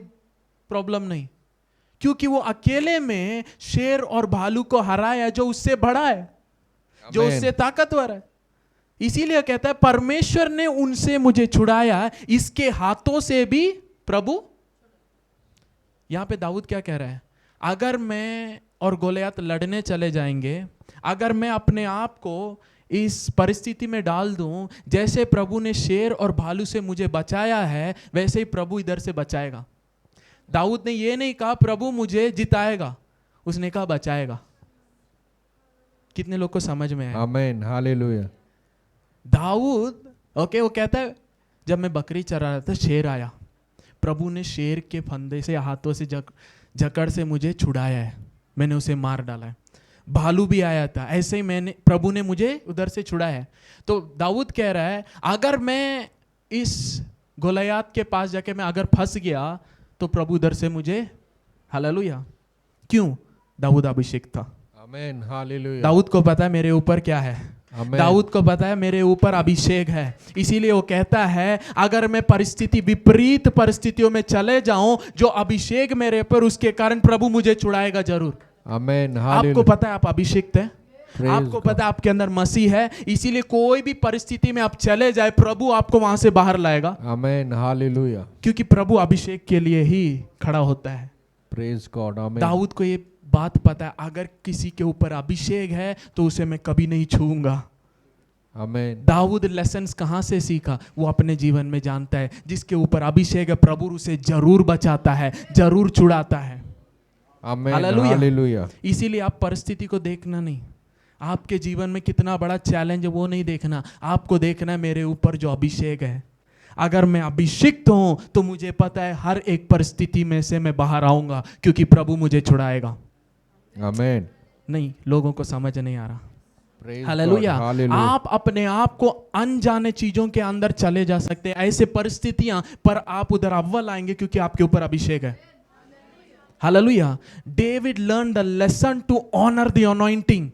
प्रॉब्लम नहीं, क्योंकि वो अकेले में शेर और भालू को हराया जो उससे बड़ा है, जो उससे ताकतवर है। इसीलिए कहता है परमेश्वर ने उनसे मुझे छुड़ाया, इसके हाथों से भी प्रभु। यहां पे दाऊद क्या कह रहा है? अगर मैं और गोलियत लड़ने चले जाएंगे, अगर मैं अपने आप को इस परिस्थिति में डाल दूं, जैसे प्रभु ने शेर और भालू से मुझे बचाया है, वैसे ही प्रभु इधर से बचाएगा। दाऊद ने ये नहीं कहा प्रभु मुझे जिताएगा, उसने कहा बचाएगा। कितने लोग को समझ में आया? आमीन, हालेलुया। दाऊद ओके, वो कहता है जब मैं बकरी चरा रहा था शेर आया, प्रभु ने शेर के फंदे से हाथों से जकड़ से मुझे छुड़ाया है, मैंने उसे मार डाला है। भालू भी आया था, ऐसे ही प्रभु ने मुझे उधर से छुड़ाया है। तो दाऊद कह रहा है अगर मैं इस गोलियत के पास जाके मैं अगर फंस गया तो प्रभु उधर से मुझे, हालेलुया। क्यों? दाऊद अभिषेक था। आमीन, हालेलुया। दाऊद को पता है मेरे ऊपर क्या है, दाऊद को पता है मेरे ऊपर अभिषेक है। इसीलिए वो कहता है अगर मैं विपरीत परिस्थितियों में चले जाऊं, जो अभिषेक मेरे पर, उसके कारण प्रभु मुझे छुड़ाएगा जरूर। आमीन, आपको पता है आप अभिषेक थे, आपको पता है आपके अंदर मसीह है, इसीलिए कोई भी परिस्थिति में आप चले जाए प्रभु आपको वहां से बाहर लाएगा। आमीन, हालेलुया। क्योंकि प्रभु अभिषेक के लिए ही खड़ा होता है। Praise God. आमीन। दाऊद को ये बात पता है अगर किसी के ऊपर अभिषेक है तो उसे मैं कभी नहीं छूऊंगा। आमेन। दाऊद लेसन्स कहाँ से सीखा? वो अपने जीवन में जानता है, जिसके ऊपर अभिषेक है प्रभु उसे जरूर बचाता है, जरूर छुड़ाता है। आमेन। हालेलुया। हालेलुया। इसीलिए आप परिस्थिति को देखना नहीं, आपके जीवन में कितना बड़ा चैलेंज है वो नहीं देखना, आपको देखना है मेरे ऊपर जो अभिषेक है। अगर मैं अभिषिक्त हूं तो मुझे पता है हर एक परिस्थिति में से मैं बाहर आऊंगा, क्योंकि प्रभु मुझे छुड़ाएगा। आमेन। नहीं, लोगों को समझ नहीं आ रहा। Praise hallelujah. God. हालेलुया। आप अपने आप को अनजाने चीजों के अंदर चले जा सकते हैं, ऐसे परिस्थितियां, पर आप उधर अव्वल आएंगे क्योंकि आपके ऊपर अभिषेक है। Hallelujah. David learn the lesson to honour the anointing.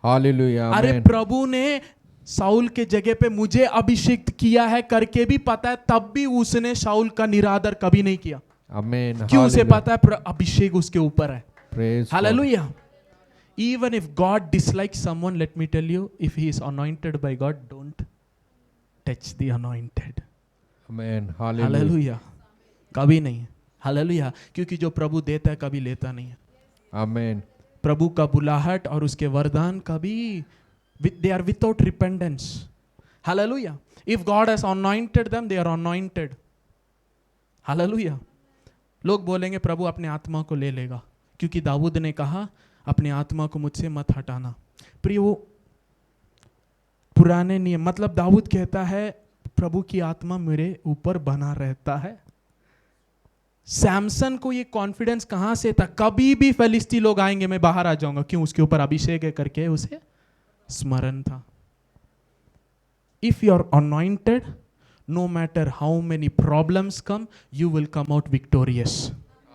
Hallelujah. अरे आमेन। प्रभु ने शाऊल के जगह पे मुझे अभिषिक्त किया है करके भी पता है, तब भी उसने शाऊल का निरादर कभी नहीं किया। आमेन। क्यों? उसे हालेलुया। पता है अभिषेक उसके ऊपर है। Praise God. Hallelujah. Even if God dislikes someone, let me tell you, if he is anointed by God, don't touch the anointed. Amen. Hallelujah. Hallelujah. कभी नहीं। Hallelujah. क्योंकि जो प्रभु देता है कभी लेता नहीं है। आमेन। प्रभु का बुलाहट और उसके वरदान कभी they are without repentance. Hallelujah. If God has anointed them, they are anointed. Hallelujah. लोग बोलेंगे प्रभु अपने आत्मा को ले लेगा, क्योंकि दाऊद ने कहा अपने आत्मा को मुझसे मत हटाना। प्रिय, वो पुराने नियम, मतलब दाऊद कहता है प्रभु की आत्मा मेरे ऊपर बना रहता है। सैमसन को ये कॉन्फिडेंस कहां से था? कभी भी फिलिस्ती लोग आएंगे मैं बाहर आ जाऊंगा, क्यों? उसके ऊपर अभिषेक है करके उसे स्मरण था। If you are anointed, no matter how many problems come, you will come out victorious.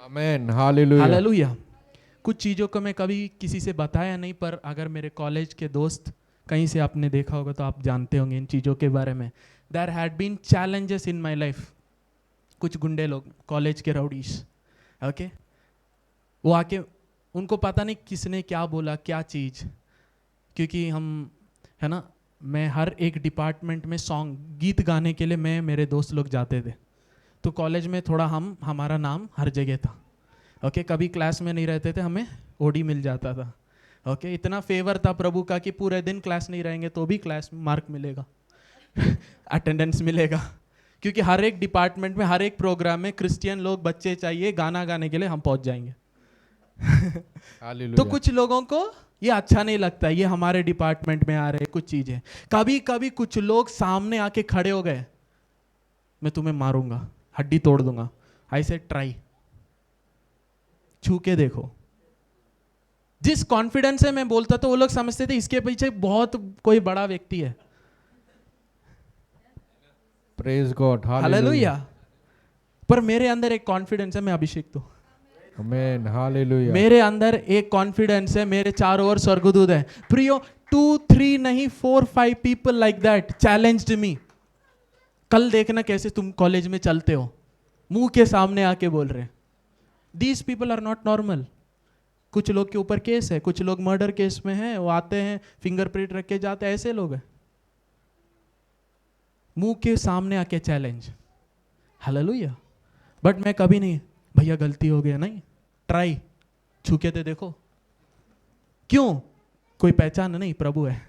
Amen. Hallelujah. Hallelujah. कुछ चीज़ों को मैं कभी किसी से बताया नहीं, पर अगर मेरे कॉलेज के दोस्त कहीं से आपने देखा होगा तो आप जानते होंगे इन चीज़ों के बारे में। There had been challenges in my life. कुछ गुंडे लोग, कॉलेज के राउडीज, ओके, वो आके, उनको पता नहीं किसने क्या बोला क्या चीज़, क्योंकि हम, है ना, मैं हर एक डिपार्टमेंट में सॉन्ग गीत गाने के लिए मैं मेरे दोस्त लोग जाते थे, तो कॉलेज में थोड़ा हमारा नाम हर जगह था। ओके, कभी क्लास में नहीं रहते थे, हमें ओडी मिल जाता था। ओके, इतना फेवर था प्रभु का कि पूरे दिन क्लास नहीं रहेंगे तो भी क्लास में मार्क मिलेगा अटेंडेंस मिलेगा, क्योंकि हर एक डिपार्टमेंट में हर एक प्रोग्राम में क्रिश्चियन लोग बच्चे चाहिए गाना गाने के लिए, हम पहुंच जाएंगे तो कुछ लोगों को ये अच्छा नहीं लगता, ये हमारे डिपार्टमेंट में आ रहे कुछ चीजें। कभी कभी कुछ लोग सामने आके खड़े हो गए, मैं तुम्हें मारूंगा, हड्डी तोड़ दूंगा। आई से ट्राई, छू के देखो। जिस कॉन्फिडेंस से मैं बोलता तो वो लोग समझते थे इसके पीछे बहुत कोई बड़ा व्यक्ति है। Praise God. हालेलुया। पर मेरे अंदर एक कॉन्फिडेंस है, मैं अभिषिक्त हूं। आमेन। हालेलुया। मेरे अंदर एक कॉन्फिडेंस है, मेरे चारों ओर स्वर्गदूत है। प्रियो, 2, 3 नहीं 4, 5 पीपल लाइक दैट चैलेंज्ड मी। कल देखना कैसे तुम कॉलेज में चलते हो, मुंह के सामने आके बोल रहे। These people are not normal. कुछ लोग के ऊपर केस है, कुछ लोग मर्डर केस में हैं, वो आते हैं फिंगरप्रिंट रख के जाते हैं, ऐसे लोग हैं। मुंह के सामने आके चैलेंज। हालेलुया। बट मैं कभी नहीं, भैया गलती हो गया, नहीं, ट्राई, छू के तो देखो। क्यों? कोई पहचान नहीं, प्रभु है।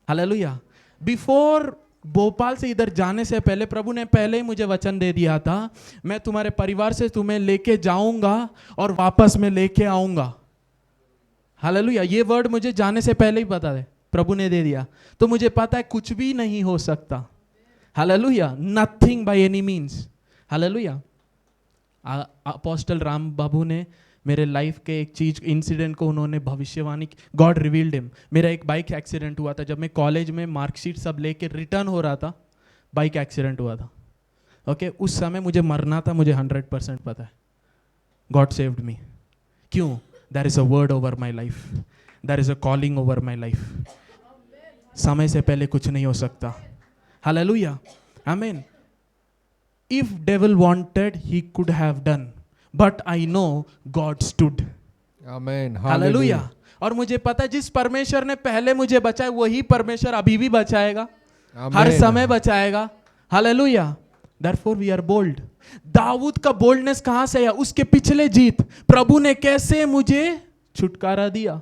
हालेलुया। बिफोर भोपाल से इधर जाने से पहले प्रभु ने पहले ही मुझे वचन दे दिया था, मैं तुम्हारे परिवार से तुम्हें लेके जाऊंगा और वापस में लेके आऊंगा। हालेलुया। ये वर्ड मुझे जाने से पहले ही पता है, प्रभु ने दे दिया, तो मुझे पता है कुछ भी नहीं हो सकता। Hallelujah. Nothing by any means. Hallelujah. Apostle Ram Babu ने मेरे लाइफ के एक चीज इंसिडेंट को उन्होंने भविष्यवाणी, गॉड रिवील्ड हिम। मेरा एक बाइक एक्सीडेंट हुआ था जब मैं कॉलेज में मार्कशीट सब लेके रिटर्न हो रहा था, बाइक एक्सीडेंट हुआ था। ओके, उस समय मुझे मरना था, मुझे 100% पता है। God saved me. क्यों? There is a word over my life, there is a calling over my life. समय से पहले कुछ नहीं हो सकता। हालेलुया। आमीन। If devil wanted, he could have done, but I know God stood. Amen. Hallelujah. और मुझे पता है जिस परमेश्वर ने पहले मुझे बचाया वही परमेश्वर अभी भी बचाएगा, हर समय बचाएगा। Hallelujah. Therefore we are bold. दाऊद का बोल्डनेस कहां से आया? उसके पिछले जीत। प्रभु ने कैसे मुझे छुटकारा दिया,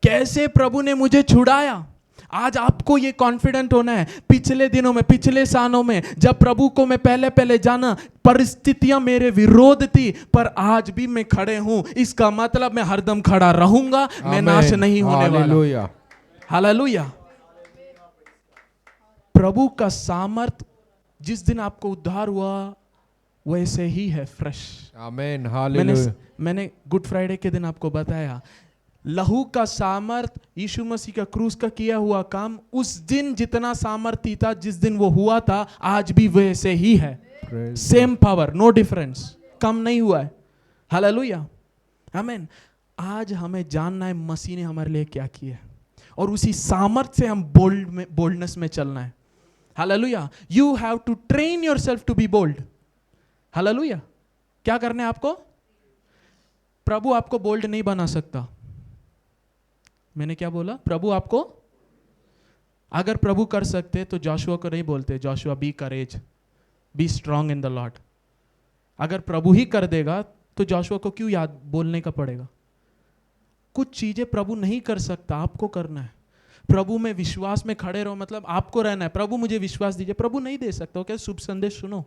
कैसे प्रभु ने मुझे छुड़ाया। आज आपको ये कॉन्फिडेंट होना है। पिछले दिनों में, पिछले सालों में जब प्रभु को मैं पहले पहले जाना, परिस्थितियां मेरे विरोध थी, पर आज भी मैं खड़े हूं। इसका मतलब मैं हरदम खड़ा रहूंगा, मैं नाश नहीं होने वाला। हालेलुया। हालेलुया। प्रभु का सामर्थ जिस दिन आपको उद्धार हुआ वैसे ही है, फ्रेश। आमीन। हालेलुया। मैंने गुड फ्राइडे के दिन आपको बताया, लहू का सामर्थ, यीशु मसीह का क्रूस का किया हुआ काम उस दिन जितना सामर्थी था जिस दिन वो हुआ था, आज भी वैसे ही है। सेम पावर, नो डिफरेंस, कम नहीं हुआ है। हालेलुया, आमीन। आज हमें जानना है मसीह ने हमारे लिए क्या किया है, और उसी सामर्थ से हम बोल्डनेस में चलना है। Hallelujah. You have to train yourself to be bold. Hallelujah. क्या करना है आपको? प्रभु आपको बोल्ड नहीं बना सकता। मैंने क्या बोला? प्रभु आपको, अगर प्रभु कर सकते तो जोशुआ को नहीं बोलते Joshua be courage, be strong in the Lord. अगर प्रभु ही कर देगा तो जोशुआ को क्यों याद बोलने का पड़ेगा? कुछ चीजें प्रभु नहीं कर सकता, आपको करना है। प्रभु में विश्वास में खड़े रहो, मतलब आपको रहना है। प्रभु मुझे विश्वास दीजिए, प्रभु नहीं दे सकता। क्या? शुभ संदेश सुनो,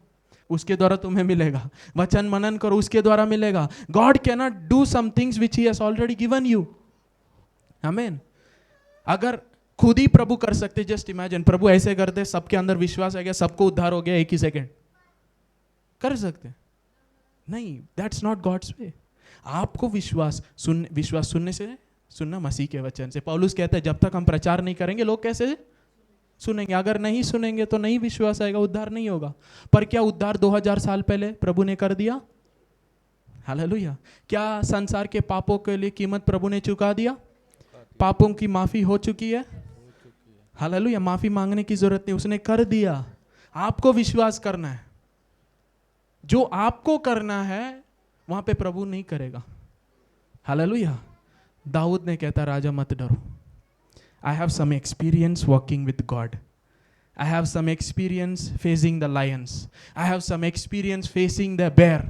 उसके द्वारा तुम्हें मिलेगा। वचन मनन करो, उसके द्वारा मिलेगा। God can not do some things which he has already given you. आमीन। अगर खुद ही प्रभु कर सकते, जस्ट इमेजिन प्रभु ऐसे करते, सबके अंदर विश्वास आ गया, सबको उद्धार हो गया एक ही सेकंड, कर सकते? नहीं, दैट्स नॉट गॉड्स वे। आपको विश्वास सुनने से, सुनना मसीह के वचन से। पौलुस कहता है जब तक हम प्रचार नहीं करेंगे लोग कैसे सुनेंगे? अगर नहीं सुनेंगे तो नहीं विश्वास आएगा, उद्धार नहीं होगा। पर क्या उद्धार 2000 साल पहले प्रभु ने कर दिया? हालेलुया। क्या संसार के पापों के लिए कीमत प्रभु ने चुका दिया? पापों की माफी हो चुकी है। हालेलुया। माफी मांगने की जरूरत नहीं, उसने कर दिया। आपको विश्वास करना है। जो आपको करना है वहां पे प्रभु नहीं करेगा। हालेलुया। दाऊद ने कहता, राजा मत डरो, I have some experience walking with God. I have some experience facing the lions. I have some experience facing the bear.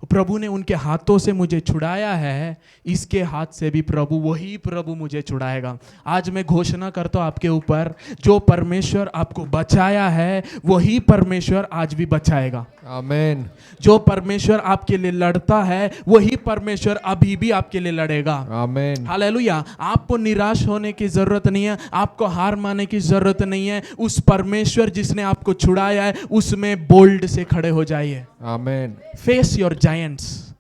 प्रभु ने उनके हाथों से मुझे छुड़ाया है, इसके हाथ से भी वही प्रभु मुझे छुड़ाएगा। आज मैं घोषणा करता हूं आपके ऊपर, जो परमेश्वर आपको बचाया है वही परमेश्वर आज भी बचाएगा। आमीन। जो परमेश्वर आपके लिए लड़ता है वही परमेश्वर अभी भी आपके लिए लड़ेगा। आमीन। हालेलुया। आपको निराश होने की जरूरत नहीं है, आपको हार मानने की जरूरत नहीं है। उस परमेश्वर जिसने आपको छुड़ाया है उसमें बोल्ड से खड़े हो जाइए। आमीन। Face your giants.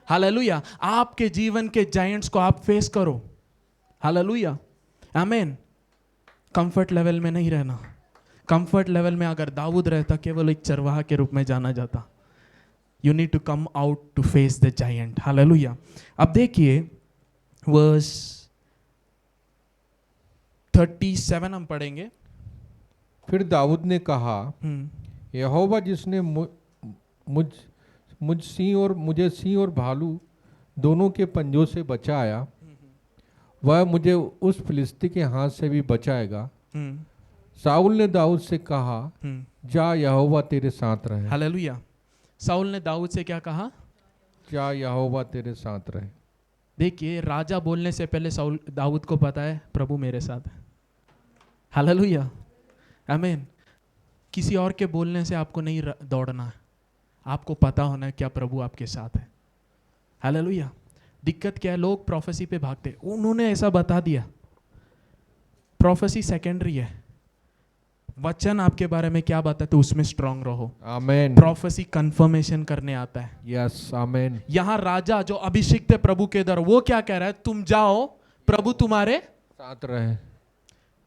हालेलुया। आपके जीवन के जायंट्स को आप फेस करो। हालेलुया, आमीन। कंफर्ट लेवल में नहीं रहना। कंफर्ट लेवल में अगर दाऊद रहता केवल एक चरवाहा के रूप में जाना जाता। You need to come out to face the giant. Hallelujah. अब देखिए वर्स 37 हम पढ़ेंगे। फिर दाऊद ने कहा, यहोवा जिसने मुझे सिंह और भालू दोनों के पंजों से बचाया, वह मुझे उस फिलिस्ती के हाथ से भी बचाएगा। शाऊल ने दाऊद से कहा, जा यहोवा तेरे साथ रहे। हालेलुया। शाऊल ने दाऊद से क्या कहा? जा यहोवा तेरे साथ रहे। देखिए, राजा बोलने से पहले दाऊद को पता है प्रभु मेरे साथ है। हालेलुया, आमीन। किसी और के बोलने से आपको नहीं दौड़ना है, आपको पता होना है क्या प्रभु आपके साथ है। हालेलुया। दिक्कत क्या है? लोग प्रोफेसी पे भागते, उन्होंने ऐसा बता दिया। प्रोफेसी सेकेंडरी है, वचन आपके बारे में क्या बताते उसमें स्ट्रांग रहो। आमीन। प्रोफेसी कंफर्मेशन करने आता है। यस, आमीन। यहां राजा जो अभिषिक्त है प्रभु के द्वारा, वो क्या कह रहा है? तुम जाओ, प्रभु तुम्हारे साथ रहे।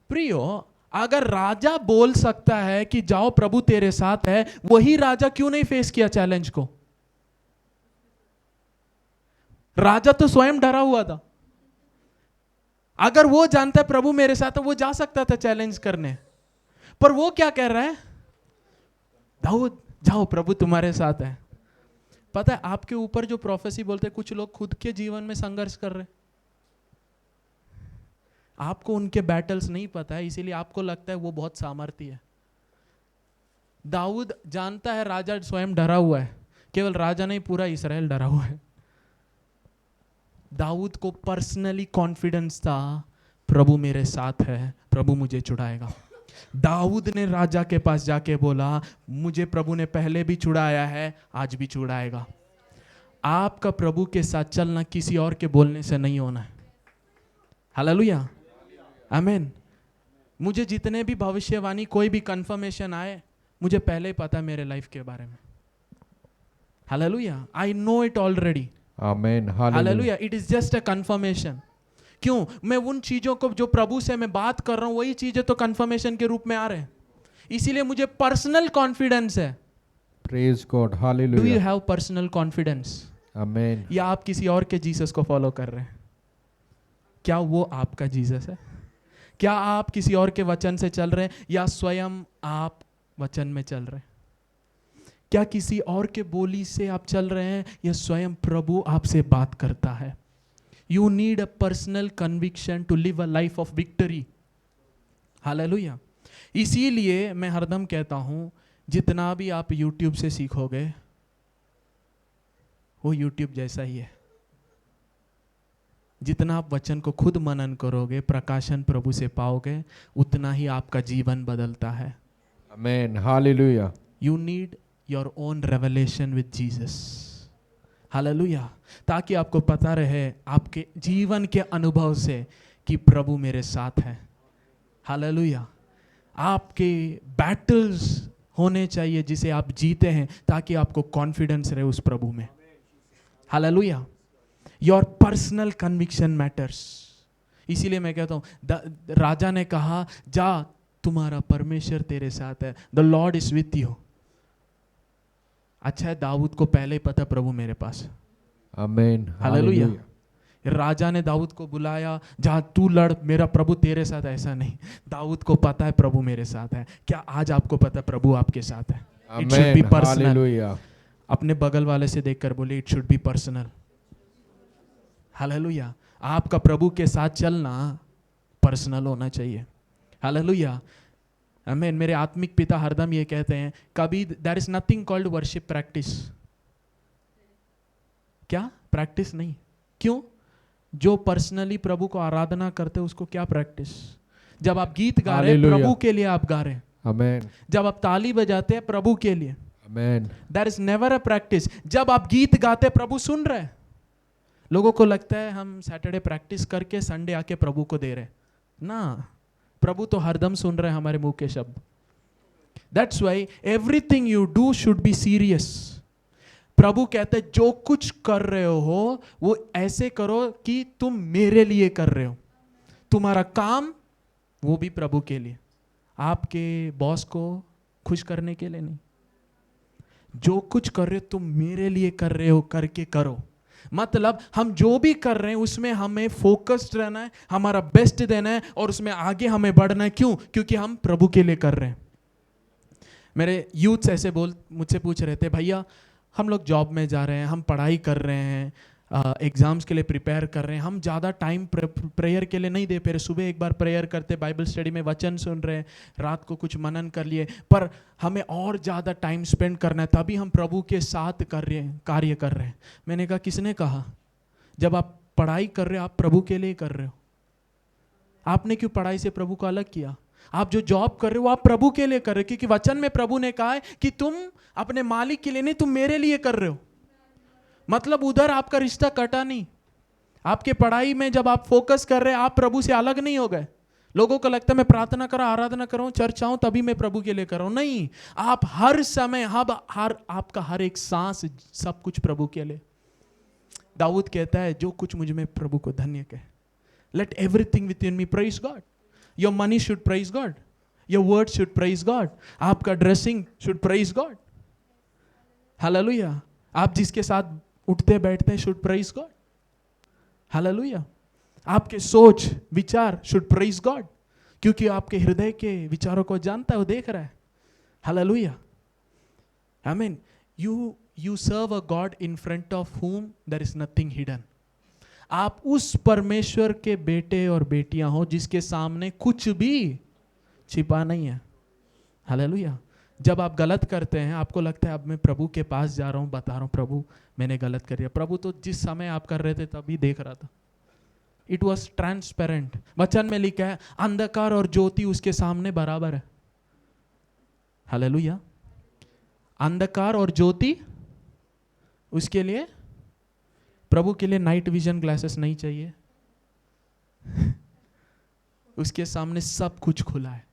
प्रियो, अगर राजा बोल सकता है कि जाओ प्रभु तेरे साथ है, वही राजा क्यों नहीं फेस किया चैलेंज को? राजा तो स्वयं डरा हुआ था। अगर वो जानता है प्रभु मेरे साथ है, वो जा सकता था चैलेंज करने। पर वो क्या कह रहा है? दाऊद जाओ, प्रभु तुम्हारे साथ है। पता है आपके ऊपर जो प्रोफेसी बोलते हैं, कुछ लोग खुद के जीवन में संघर्ष कर रहे, आपको उनके बैटल्स नहीं पता है, इसीलिए आपको लगता है वो बहुत सामर्थी है। दाऊद जानता है राजा स्वयं डरा हुआ है, केवल राजा नहीं पूरा इस्राएल डरा हुआ है। दाऊद को पर्सनली कॉन्फिडेंस था प्रभु मेरे साथ है, प्रभु मुझे छुड़ाएगा। दाऊद ने राजा के पास जाके बोला, मुझे प्रभु ने पहले भी छुड़ाया है, आज भी छुड़ाएगा। आपका प्रभु के साथ चलना किसी और के बोलने से नहीं होना है। हालेलुया, आमीन। मुझे जितने भी भविष्यवाणी, कोई भी कंफर्मेशन आए, मुझे पहले ही पता है मेरे लाइफ के बारे में। Hallelujah, I no it already. Amen, hallelujah, it is just a confirmation. क्यों? मैं उन चीजों को जो प्रभु से मैं बात कर रहा हूं, वही चीजें तो कंफर्मेशन के रूप में आ रहे हैं। इसीलिए मुझे पर्सनल कॉन्फिडेंस है। Praise God, do you hallelujah, have personal confidence? Amen, या आप किसी और के जीसस को फॉलो कर रहे हैं? क्या वो आपका जीसस है? क्या आप किसी और के वचन से चल रहे हैं, या स्वयं आप वचन में चल रहे हैं? क्या किसी और के बोली से आप चल रहे हैं, या स्वयं प्रभु आपसे बात करता है? You need a personal conviction to live a life of victory. Hallelujah. इसीलिए मैं हरदम कहता हूं, जितना भी आप YouTube से सीखोगे वो YouTube जैसा ही है। जितना आप वचन को खुद मनन करोगे, प्रकाशन प्रभु से पाओगे, उतना ही आपका जीवन बदलता है। Amen, hallelujah, You need your own revelation with Jesus. Hallelujah, ताकि आपको पता रहे आपके जीवन के अनुभव से कि प्रभु मेरे साथ है। हालेलुया, आपके बैटल्स होने चाहिए जिसे आप जीते हैं, ताकि आपको कॉन्फिडेंस रहे उस प्रभु में। Hallelujah, your personal conviction matters. इसीलिए मैं कहता हूं, राजा ने कहा, जा, तुम्हारा परमेश्वर तेरे साथ है, the Lord is with you. अच्छा है, दाऊद को पहले ही पता प्रभु मेरे पास। आमेन, हालेलुया। राजा ने दाऊद को बुलाया, जहां तू लड़, मेरा प्रभु तेरे साथ। ऐसा नहीं, दाऊद को पता है प्रभु मेरे साथ है। क्या आज आपको पता है प्रभु आपके साथ है? It should be personal. Hallelujah, अपने बगल वाले से देखकर बोले, it should be personal. Hallelujah, आपका प्रभु के साथ चलना पर्सनल होना चाहिए। हालेलुया, आमीन। मेरे आत्मिक पिता हरदम ये कहते हैं, कभी there is nothing called worship practice. क्या प्रैक्टिस नहीं? क्यों? जो पर्सनली प्रभु को आराधना करते हैं उसको क्या प्रैक्टिस? जब आप गीत गा रहे हैं, प्रभु के लिए आप गा रहे हैं। आमेन, जब आप ताली बजाते हैं, प्रभु के लिए। Amen, there is never a practice. जब आप गीत गाते, प्रभु सुन रहे हैं। लोगों को लगता है हम सैटरडे प्रैक्टिस करके संडे आके प्रभु को दे रहे ना। प्रभु तो हरदम सुन रहे हैं हमारे मुंह के शब्द। That's why everything you do should be serious. प्रभु कहते हैं, जो कुछ कर रहे हो वो ऐसे करो कि तुम मेरे लिए कर रहे हो। तुम्हारा काम वो भी प्रभु के लिए, आपके बॉस को खुश करने के लिए नहीं। जो कुछ कर रहे हो तुम मेरे लिए कर रहे हो, करके करो। मतलब हम जो भी कर रहे हैं उसमें हमें फोकस्ड रहना है, हमारा बेस्ट देना है, और उसमें आगे हमें बढ़ना है। क्यों? क्योंकि हम प्रभु के लिए कर रहे हैं। मेरे यूथ ऐसे मुझसे पूछ रहे थे, भैया हम लोग जॉब में जा रहे हैं, हम पढ़ाई कर रहे हैं, एग्जाम्स के लिए प्रिपेयर कर रहे हैं, हम ज़्यादा टाइम प्रेयर के लिए नहीं दे पा रहे। सुबह एक बार प्रेयर करते, बाइबल स्टडी में वचन सुन रहे हैं, रात को कुछ मनन कर लिए, पर हमें और ज़्यादा टाइम स्पेंड करना है, तभी हम प्रभु के साथ कार्य कर रहे हैं। मैंने कहा, किसने कहा? जब आप पढ़ाई कर रहे हो आप प्रभु के लिए कर रहे हो। आपने क्यों पढ़ाई से प्रभु को अलग किया? आप जो जॉब कर रहे हो आप प्रभु के लिए कर रहे हो, क्योंकि वचन में प्रभु ने कहा है कि तुम अपने मालिक के लिए नहीं, तुम मेरे लिए कर रहे हो। मतलब उधर आपका रिश्ता कटा नहीं। आपके पढ़ाई में जब आप फोकस कर रहे हैं, आप प्रभु से अलग नहीं हो गए। लोगों को लगता है मैं प्रार्थना करूं, आराधना करूं, चर्च आऊं, तभी मैं प्रभु के लिए कर रहा हूं। नहीं, आप हर समय, आपका हर एक सांस, सब कुछ प्रभु के लिए। दाऊद कहता है, जो कुछ मुझ में प्रभु को धन्य कहे। Let everything within me praise God. Your money should praise God, your word should praise God, आपका dressing should praise God. Hallelujah, आप जिसके साथ उठते बैठते हैं शुड प्रेज गॉड। हालेलुया, आपके सोच विचार शुड प्रेज गॉड, क्योंकि आपके हृदय के विचारों को जानता है, वो देख रहा है। हालेलुया, आमीन। You serve a God in front of whom there is nothing hidden। आप उस परमेश्वर के बेटे और बेटियां हो जिसके सामने कुछ भी छिपा नहीं है। हालेलुया। जब आप गलत करते हैं, आपको लगता है अब मैं प्रभु के पास जा रहा हूं, बता रहा हूं प्रभु मैंने गलत कर दिया। प्रभु तो जिस समय आप कर रहे थे तभी देख रहा था। It was transparent. वचन में लिखा है अंधकार और ज्योति उसके सामने बराबर है। हालेलुया। अंधकार और ज्योति उसके लिए, प्रभु के लिए नाइट विजन ग्लासेस नहीं चाहिए। उसके सामने सब कुछ खुला है।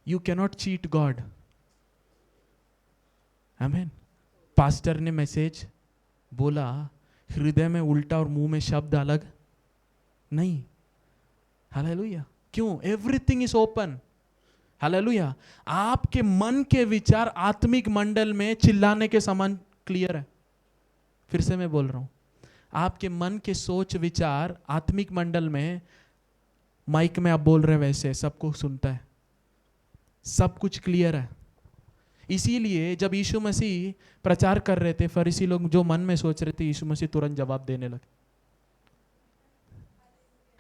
You cannot cheat God. आमीन। पास्टर ने मैसेज बोला, हृदय में उल्टा और मुंह में शब्द अलग नहीं। हालेलुया। क्यों? Everything is open. हालेलुया। आपके मन के विचार आत्मिक मंडल में चिल्लाने के समान क्लियर है। फिर से मैं बोल रहा हूं, आपके मन के सोच विचार आत्मिक मंडल में, माइक में आप बोल रहे वैसे सबको सुनता है, सब कुछ क्लियर है। इसीलिए जब यीशु मसीह प्रचार कर रहे थे, फरीसी लोग जो मन में सोच रहे थे, यीशु मसीह तुरंत जवाब देने लगे।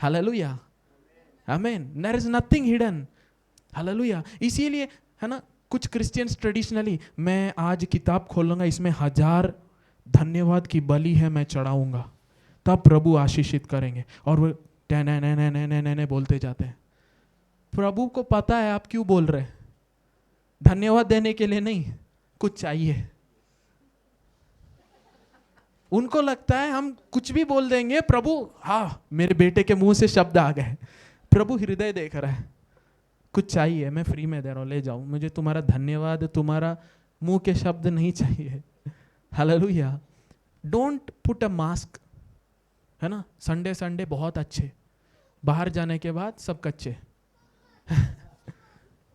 हालेलुया। आमीन। There is nothing hidden. Hallelujah. इसीलिए है ना, कुछ क्रिश्चियंस ट्रेडिशनली, मैं आज किताब खोलूंगा, इसमें 1000 धन्यवाद की बलि है, मैं चढ़ाऊंगा, तब प्रभु आशीषित करेंगे, और वो ने बोलते जाते हैं। प्रभु को पता है आप क्यों बोल रहे हैं। धन्यवाद देने के लिए नहीं, कुछ चाहिए। उनको लगता है हम कुछ भी बोल देंगे, प्रभु हाँ मेरे बेटे के मुंह से शब्द आ गए। प्रभु हृदय देख रहा है, कुछ चाहिए, मैं फ्री में दे रहा हूं, ले जाऊं, मुझे तुम्हारा धन्यवाद, तुम्हारा मुंह के शब्द नहीं चाहिए। Hallelujah. Don't put a mask, है ना। संडे संडे बहुत अच्छे, बाहर जाने के बाद सब कच्चे।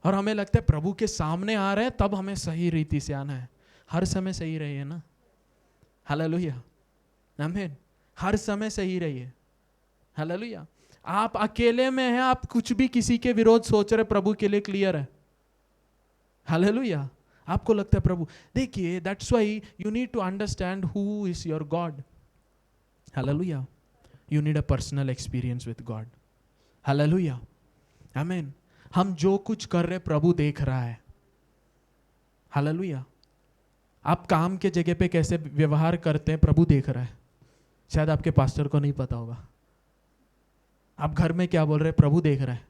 और हमें लगता है प्रभु के सामने आ रहे हैं तब हमें सही रीति से आना है। हर समय सही रहिए ना। हालेलुया। आमीन। हर समय सही रहिए। हालेलुया। आप अकेले में हैं, आप कुछ भी किसी के विरोध सोच रहे, प्रभु के लिए क्लियर है। हालेलुया। आपको लगता है प्रभु, देखिए that's why you need to understand who is your God. Hallelujah. You need a personal experience with God. Hallelujah. आमीन। हम जो कुछ कर रहे प्रभु देख रहा है। हालेलुया। आप काम के जगह पे कैसे व्यवहार करते हैं प्रभु देख रहा है। शायद आपके पास्टर को नहीं पता होगा। आप घर में क्या बोल रहे हैं प्रभु देख रहा है।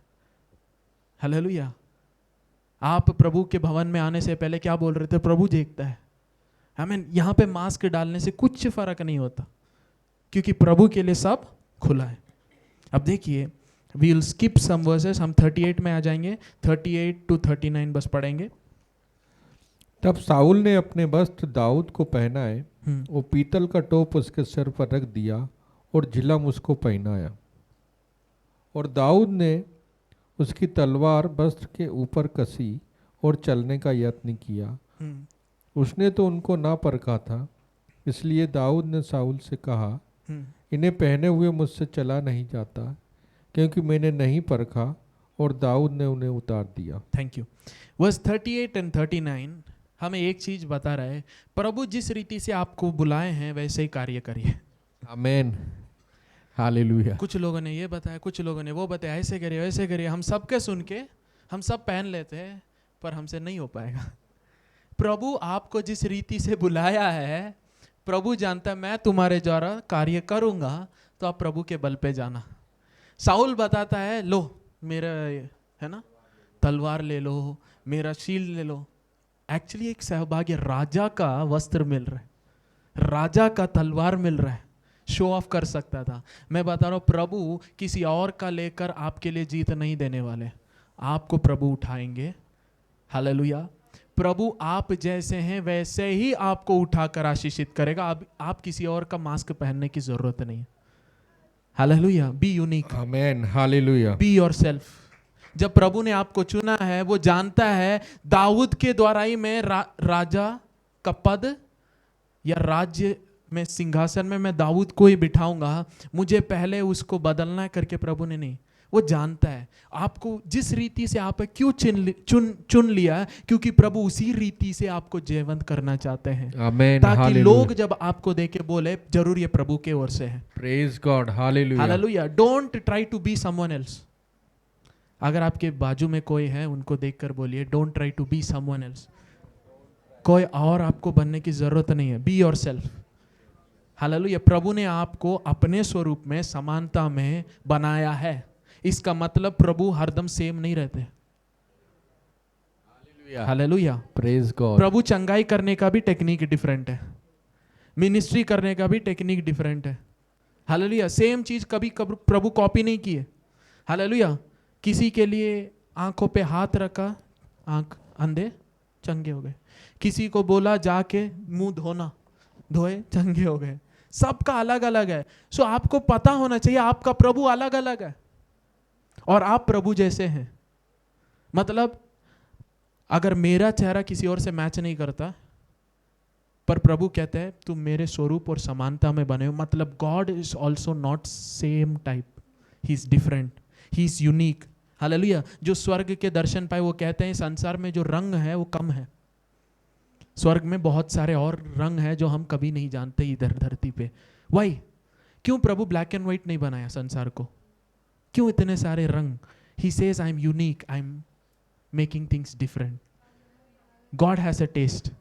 हालेलुया। आप प्रभु के भवन में आने से पहले क्या बोल रहे थे प्रभु देखता है। आमीन। यहां पे मास्क डालने से कुछ फर्क नहीं होता, क्योंकि प्रभु के लिए सब खुला है। अब देखिए, we will skip some verses, हम 38 में आ जाएंगे, 38 to 39 बस पढ़ेंगे। तब साउल ने अपने वस्त्र दाऊद को पहनाए, वो पीतल का टोप उसके सिर पर रख दिया और झिलम उसको पहनाया, और दाऊद ने उसकी तलवार वस्त्र के ऊपर कसी और चलने का यत्न किया। उसने तो उनको ना परखा था, इसलिए दाऊद ने साउल से कहा, इन्हें पहने हुए मुझसे चला नहीं जाता, क्योंकि मैंने नहीं परखा, और दाऊद ने उन्हें उतार दिया। Thank you. वर्स 38 and 39 हमें एक चीज बता रहा है, प्रभु जिस रीति से आपको बुलाए हैं वैसे ही कार्य करिए। आमीन। हालेलुया। कुछ लोगों ने ये बताया, कुछ लोगों ने वो बताया, ऐसे करिए वैसे करिए, हम सबके सुन के हम सब पहन लेते हैं, पर हमसे नहीं हो पाएगा। प्रभु आपको जिस रीति से बुलाया है, प्रभु जानता है मैं तुम्हारे द्वारा कार्य करूंगा, तो आप प्रभु के बल पे जाना। साउल बताता है, लो मेरा है ना तलवार ले लो, मेरा शील्ड ले लो। एक्चुअली एक सहभागी राजा का वस्त्र मिल रहा है, राजा का तलवार मिल रहा है, शो ऑफ कर सकता था। मैं बता रहा हूं, प्रभु किसी और का लेकर आपके लिए जीत नहीं देने वाले, आपको प्रभु उठाएंगे। हालेलुया। प्रभु आप जैसे हैं वैसे ही आपको उठाकर आशीषित करेगा। आप किसी और का मास्क पहनने की जरूरत नहीं है। हालेलुया। Be unique. आमीन। हालेलुया। Be yourself. जब प्रभु ने आपको चुना है, वो जानता है दाऊद के द्वारा ही मैं राजा का पद या राज्य में सिंहासन में मैं दाऊद को ही बिठाऊंगा, मुझे पहले उसको बदलना है करके प्रभु ने नहीं। वो जानता है आपको जिस रीति से आप क्यों चुन लिया, क्योंकि प्रभु उसी रीति से आपको जीवंत करना चाहते हैं। आमीन। ताकि लोग जब आपको देखे बोले जरूर ये प्रभु के ओर से है। Praise God. Hallelujah. Hallelujah. Don't try to be someone else. अगर आपके बाजू में कोई है उनको देखकर बोलिए, don't try to be someone else. कोई और आपको बनने की जरूरत नहीं है। Be yourself. हालेलुया। प्रभु ने आपको अपने स्वरूप में समानता में बनाया है। इसका मतलब प्रभु हरदम सेम नहीं रहते। हालेलुया। Praise God. प्रभु चंगाई करने का भी टेक्निक डिफरेंट है, मिनिस्ट्री करने का भी टेक्निक डिफरेंट है। हालेलुया। सेम चीज कभी कभी प्रभु कॉपी नहीं किए। हालेलुया। किसी के लिए आंखों पे हाथ रखा, आंख अंधे चंगे हो गए। किसी को बोला जाके मुंह धोना, धोए चंगे हो गए। सबका अलग अलग है। सो आपको पता होना चाहिए आपका प्रभु अलग अलग है और आप प्रभु जैसे हैं। मतलब अगर मेरा चेहरा किसी और से मैच नहीं करता, पर प्रभु कहते हैं तुम मेरे स्वरूप और समानता में बने हो, मतलब God is also not same type, he is different, he is unique. Hallelujah. जो स्वर्ग के दर्शन पाए वो कहते हैं संसार में जो रंग है वो कम है, स्वर्ग में बहुत सारे और रंग है जो हम कभी नहीं जानते इधर धरती पे। वाई? क्यों प्रभु ब्लैक एंड व्हाइट नहीं बनाया संसार को? क्यों इतने सारे रंग? He says I am unique, I am making things different. God has a taste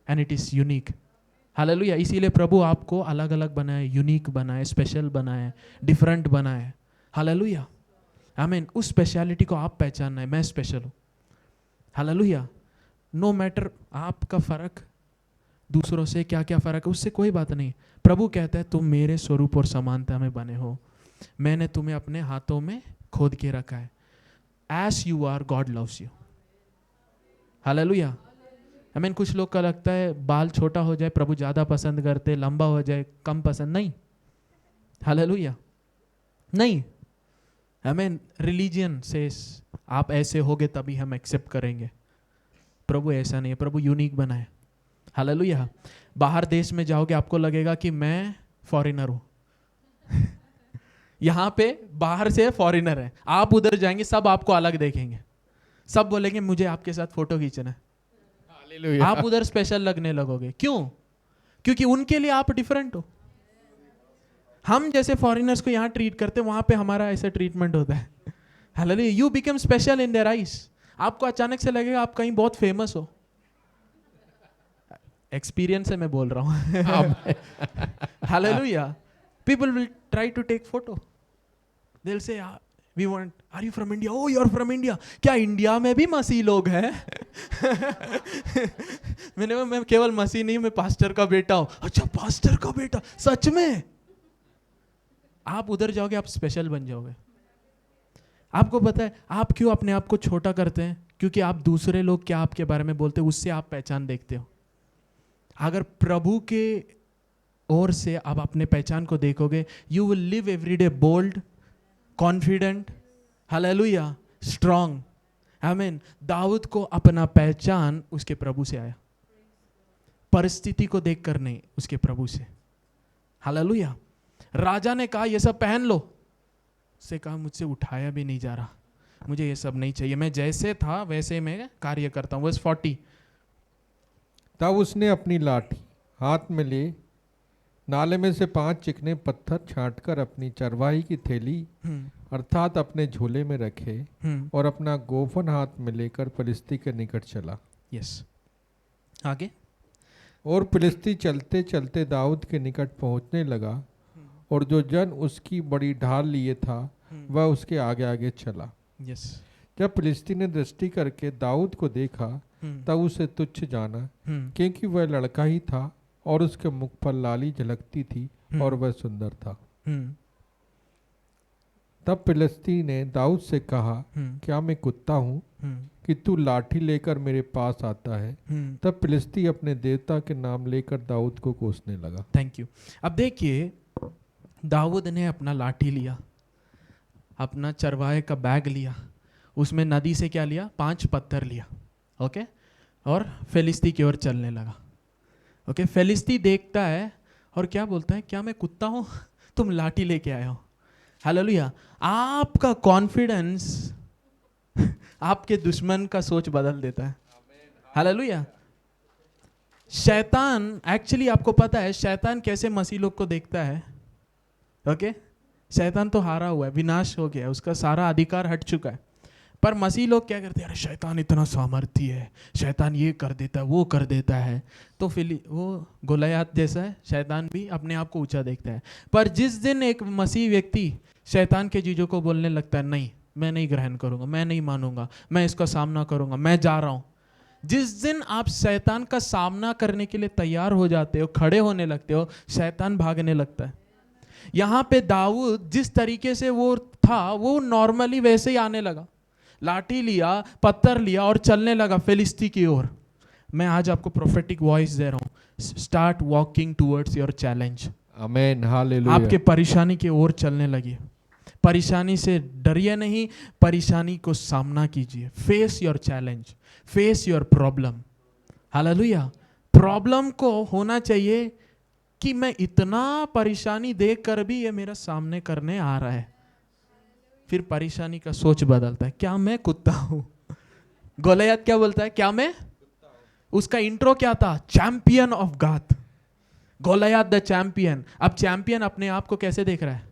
and it is unique. Hallelujah. इसीलिए प्रभु आपको अलग अलग बनाए, यूनिक बनाए, स्पेशल बनाए, डिफरेंट बनाए। हालेलुया। आमीन। उस स्पेशलिटी को आप पहचानना है, मैं स्पेशल हूं। हालेलुया। नो मैटर आपका फर्क दूसरों से क्या क्या फर्क है, उससे कोई बात नहीं। प्रभु कहता है तुम मेरे स्वरूप और समानता में बने हो, मैंने तुम्हें अपने हाथों में खोद के रखा है। As you are God loves you. Hallelujah. आमीन। कुछ लोग का लगता है बाल छोटा हो जाए प्रभु ज्यादा पसंद करते, लंबा हो जाए कम पसंद। नहीं। हालेलुया। नहीं। आमीन। रिलीजियन से आप ऐसे होगे तभी हम एक्सेप्ट करेंगे। प्रभु ऐसा नहीं है, प्रभु यूनिक बनाए। हालेलुया। बाहर देश में जाओगे आपको लगेगा कि मैं फॉरेनर हूं यहां पे बाहर से फॉरेनर है, आप उधर जाएंगे सब आपको अलग देखेंगे, सब बोलेंगे मुझे आपके साथ फोटो खींचना है। हालेलुया। आप उधर स्पेशल लगने लगोगे। क्यों? क्योंकि उनके लिए आप डिफरेंट हो। हम जैसे फॉरेनर्स को यहाँ ट्रीट करते वहां पे हमारा ऐसा ट्रीटमेंट होता है। Hallelujah. You become special in their eyes. आपको अचानक से लगेगा आप कहीं बहुत फेमस हो। एक्सपीरियंस से मैं बोल रहा हूं hallelujah. People will try to take photo, they will say we want, are you from India? Oh you are from India. क्या इंडिया में भी मसीह लोग हैं? मैं केवल मसीह नहीं, मैं पास्टर का बेटा हूं। अच्छा पास्टर का बेटा, सच में? आप उधर जाओगे आप स्पेशल बन जाओगे। आपको पता है आप क्यों अपने आप को छोटा करते हैं? क्योंकि आप दूसरे लोग क्या आपके बारे में बोलते हैं उससे आप पहचान देखते हो। अगर प्रभु के ओर से आप अपने पहचान को देखोगे, you will live every day bold, confident, hallelujah, strong. आमीन। दाऊद को अपना पहचान उसके प्रभु से आया, परिस्थिति को देखकर नहीं, उसके प्रभु से। हालेलुया। राजा ने कहा ये सब पहन लो, उससे कहा मुझसे उठाया भी नहीं जा रहा, मुझे ये सब नहीं चाहिए, मैं जैसे था वैसे मैं कार्य करता हूं। वर्स 40। तब उसने अपनी लाठी हाथ में ले नाले में से 5 चिकने पत्थर छांटकर अपनी चरवाही की थैली अर्थात अपने झोले में रखे और अपना गोफन हाथ में लेकर फिलिस्ती के निकट चला। यस। आगे। और फिलिस्ती चलते चलते दाऊद के निकट पहुंचने लगा और जो जन उसकी बड़ी ढाल लिए था वह उसके आगे आगे चला। यस। जब फिलिस्ती ने दृष्टि करके दाऊद को देखा तब उसे तुच्छ जाना, क्योंकि वह लड़का ही था और उसके मुख पर लाली झलकती थी और वह सुंदर था। तब फिलिस्ती ने दाऊद से कहा, क्या मैं कुत्ता हूँ कि तू लाठी लेकर मेरे पास आता है? तब फिलिस्ती अपने देवता के नाम लेकर दाऊद को कोसने लगा। Thank you. अब देखिए दाऊद ने अपना लाठी लिया, अपना चरवाहे का बैग लिया, उसमें नदी से क्या लिया? 5 पत्थर लिया। ओके। और फिलिस्ती की ओर चलने लगा। ओके। फिलिस्ती देखता है और क्या बोलता है? क्या मैं कुत्ता हूं तुम लाठी लेके आए हो? हालेलुया। आपका कॉन्फिडेंस आपके दुश्मन का सोच बदल देता है। हालेलुया। शैतान, एक्चुअली आपको पता है शैतान कैसे मसीह लोग को देखता है? ओके। शैतान तो हारा हुआ है, विनाश हो गया, उसका सारा अधिकार हट चुका है। पर मसीह लोग क्या करते हैं, अरे शैतान इतना सामर्थी है, शैतान ये कर देता है, वो कर देता है। तो फिर वो गोलियत जैसा है, शैतान भी अपने आप को ऊंचा देखता है। पर जिस दिन एक मसीह व्यक्ति शैतान के चीज़ों को बोलने लगता है, नहीं मैं नहीं ग्रहण करूंगा, मैं नहीं मानूंगा, मैं इसका सामना करूंगा, मैं जा रहा हूं, जिस दिन आप शैतान का सामना करने के लिए तैयार हो जाते हो, खड़े होने लगते हो, शैतान भागने लगता है। यहाँ पे दाऊद जिस तरीके से वो था, वो नॉर्मली वैसे ही आने लगा, लाठी लिया, पत्थर लिया और चलने लगा फिलिस्ती की ओर। मैं आज आपको प्रोफेटिक वॉइस दे रहा हूँ, start walking towards your challenge. Amen, hallelujah. आपके परेशानी की ओर चलने लगी। परेशानी से डरिए नहीं, परेशानी को सामना कीजिए। Face your challenge, face your problem. Hallelujah. Problem को होना चाहिए कि मैं इतना परेशानी देख कर भी ये मेरा सामने करने आ रहा है। फिर परेशानी का सोच बदलता है, क्या मैं कुत्ता हूं? गोलियत क्या बोलता है, क्या मैं? उसका इंट्रो क्या था? Champion of God, Goliath the champion. अब चैंपियन अपने आप को कैसे देख रहा है?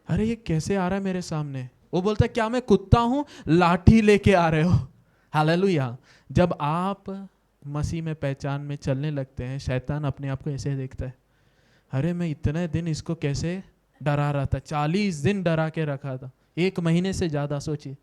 अरे ये कैसे आ रहा है मेरे सामने? वो बोलता है, क्या मैं कुत्ता हूं, लाठी लेके आ रहे हो? हालेलुया। जब आप मसीह में पहचान में चलने लगते हैं, शैतान अपने आप को ऐसे देखता है, अरे मैं इतने दिन इसको कैसे डरा रहा था, 40 दिन डरा के रखा था, 1 महीने से ज़्यादा। सोचिए,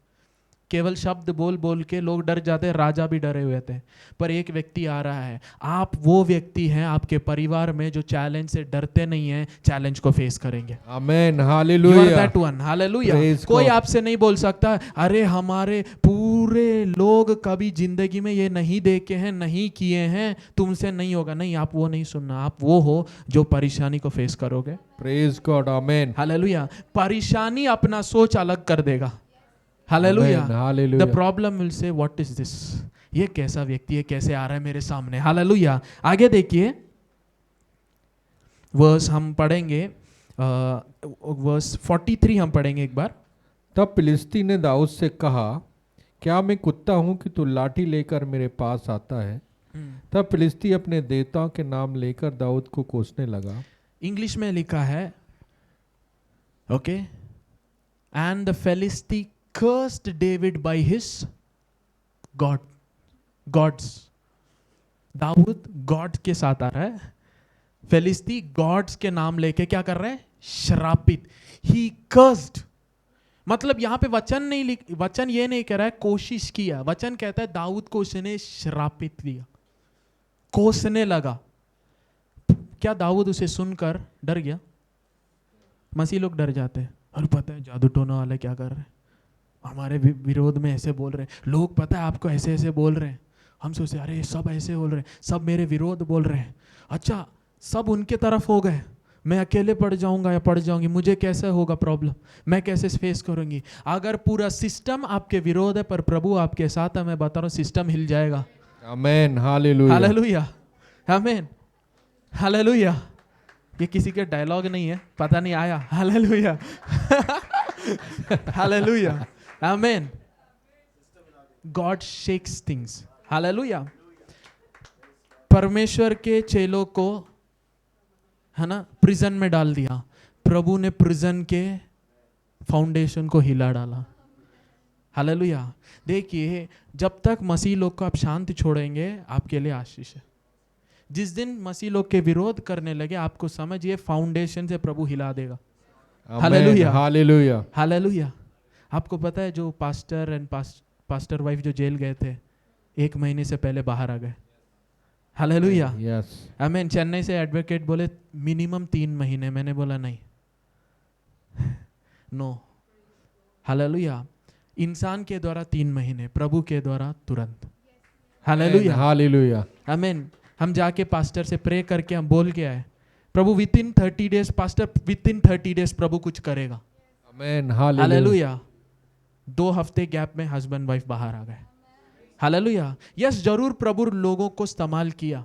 केवल शब्द बोल बोल के लोग डर जाते हैं, राजा भी डरे हुए थे। पर एक व्यक्ति आ रहा है, आप वो व्यक्ति हैं आपके परिवार में जो चैलेंज से डरते नहीं हैं, चैलेंज को फेस करेंगे। आमेन, You are hallelujah. that one. Hallelujah. Praise कोई God. आपसे नहीं बोल सकता, अरे हमारे पूरे लोग कभी जिंदगी में ये नहीं देखे हैं, नहीं किए हैं, तुमसे नहीं होगा। नहीं, आप वो नहीं सुनना, आप वो हो जो परेशानी को फेस करोगे। Praise God, amen, hallelujah. परेशानी अपना सोच अलग कर देगा। Hallelujah. Amen, hallelujah. The problem will say what is this, ये कैसा व्यक्ति है, कैसे आ रहा है मेरे सामने। हालेलुया। आगे देखिए, वर्स हम पढ़ेंगे, वर्स 43 हम पढ़ेंगे एक बार। तब फिलिस्ती ने दाऊद से कहा, क्या मैं कुत्ता हूं कि तू लाठी लेकर मेरे पास आता है? तब फिलिस्ती अपने देवताओं के नाम लेकर दाऊद को कोसने लगा। इंग्लिश में लिखा है, okay, and the Philistine cursed David by his gods। दाऊद गॉड के साथ आ रहा है, फिलिस्ती गॉड्स के नाम लेके क्या कर रहे हैं? श्रापित। ही cursed, मतलब यहां पे वचन नहीं वचन ये नहीं कह रहा है कोशिश किया, वचन कहता है दाऊद को उसने श्रापित किया, कोसने लगा। क्या दाऊद उसे सुनकर डर गया? मसीह लोग डर जाते हैं, और पता है जादू टोना वाले क्या कर रहे हैं, हमारे विरोध में ऐसे बोल रहे हैं, लोग पता है आपको ऐसे ऐसे बोल रहे हैं। हम सोचते अरे सब ऐसे बोल रहे हैं, सब मेरे विरोध बोल रहे हैं, अच्छा सब उनके तरफ हो गए, मैं अकेले पड़ जाऊंगा या पड़ जाऊंगी, मुझे कैसे होगा प्रॉब्लम, मैं कैसे फेस करूंगी? अगर पूरा सिस्टम आपके विरोध है पर प्रभु आपके साथ है, मैं बता रहा हूँ सिस्टम हिल जाएगा। Amen, hallelujah. Hallelujah, amen, hallelujah. ये किसी के डायलॉग नहीं है, पता नहीं आया। Hallelujah, hallelujah, amen. God shakes things. Hallelujah. परमेश्वर के चेलों को, है ना, प्रिजन में डाल दिया, प्रभु ने प्रिजन के फाउंडेशन को हिला डाला। हालेलुया। देखिए, जब तक मसीह लोग को आप शांत छोड़ेंगे, आपके लिए आशीष है। जिस दिन मसीह लोग के विरोध करने लगे, आपको समझिए फाउंडेशन से प्रभु हिला देगा। Hallelujah, hallelujah, hallelujah. आपको पता है जो पास्टर एंड पास्टर वाइफ जो जेल गए थे, 1 महीने से पहले बाहर आ गए। हालेलुया, यस, आमीन। चेन्नई से एडवोकेट बोले मिनिमम 3 महीने, मैंने बोला नहीं, नो। हालेलुया। इंसान के द्वारा 3 महीने, प्रभु के द्वारा तुरंत। हालेलुया, हालेलुया, आमीन। हम जाके पास्टर से प्रे करके हम बोल के आए, प्रभु within 30 days, pastor within 30 days प्रभु कुछ करेगा। आमेन, हालेलुया। हालेलुया। 2 हफ्ते गैप में हस्बैंड वाइफ बाहर आ गए। हालेलुया। यस, जरूर प्रभु लोगों को इस्तेमाल किया,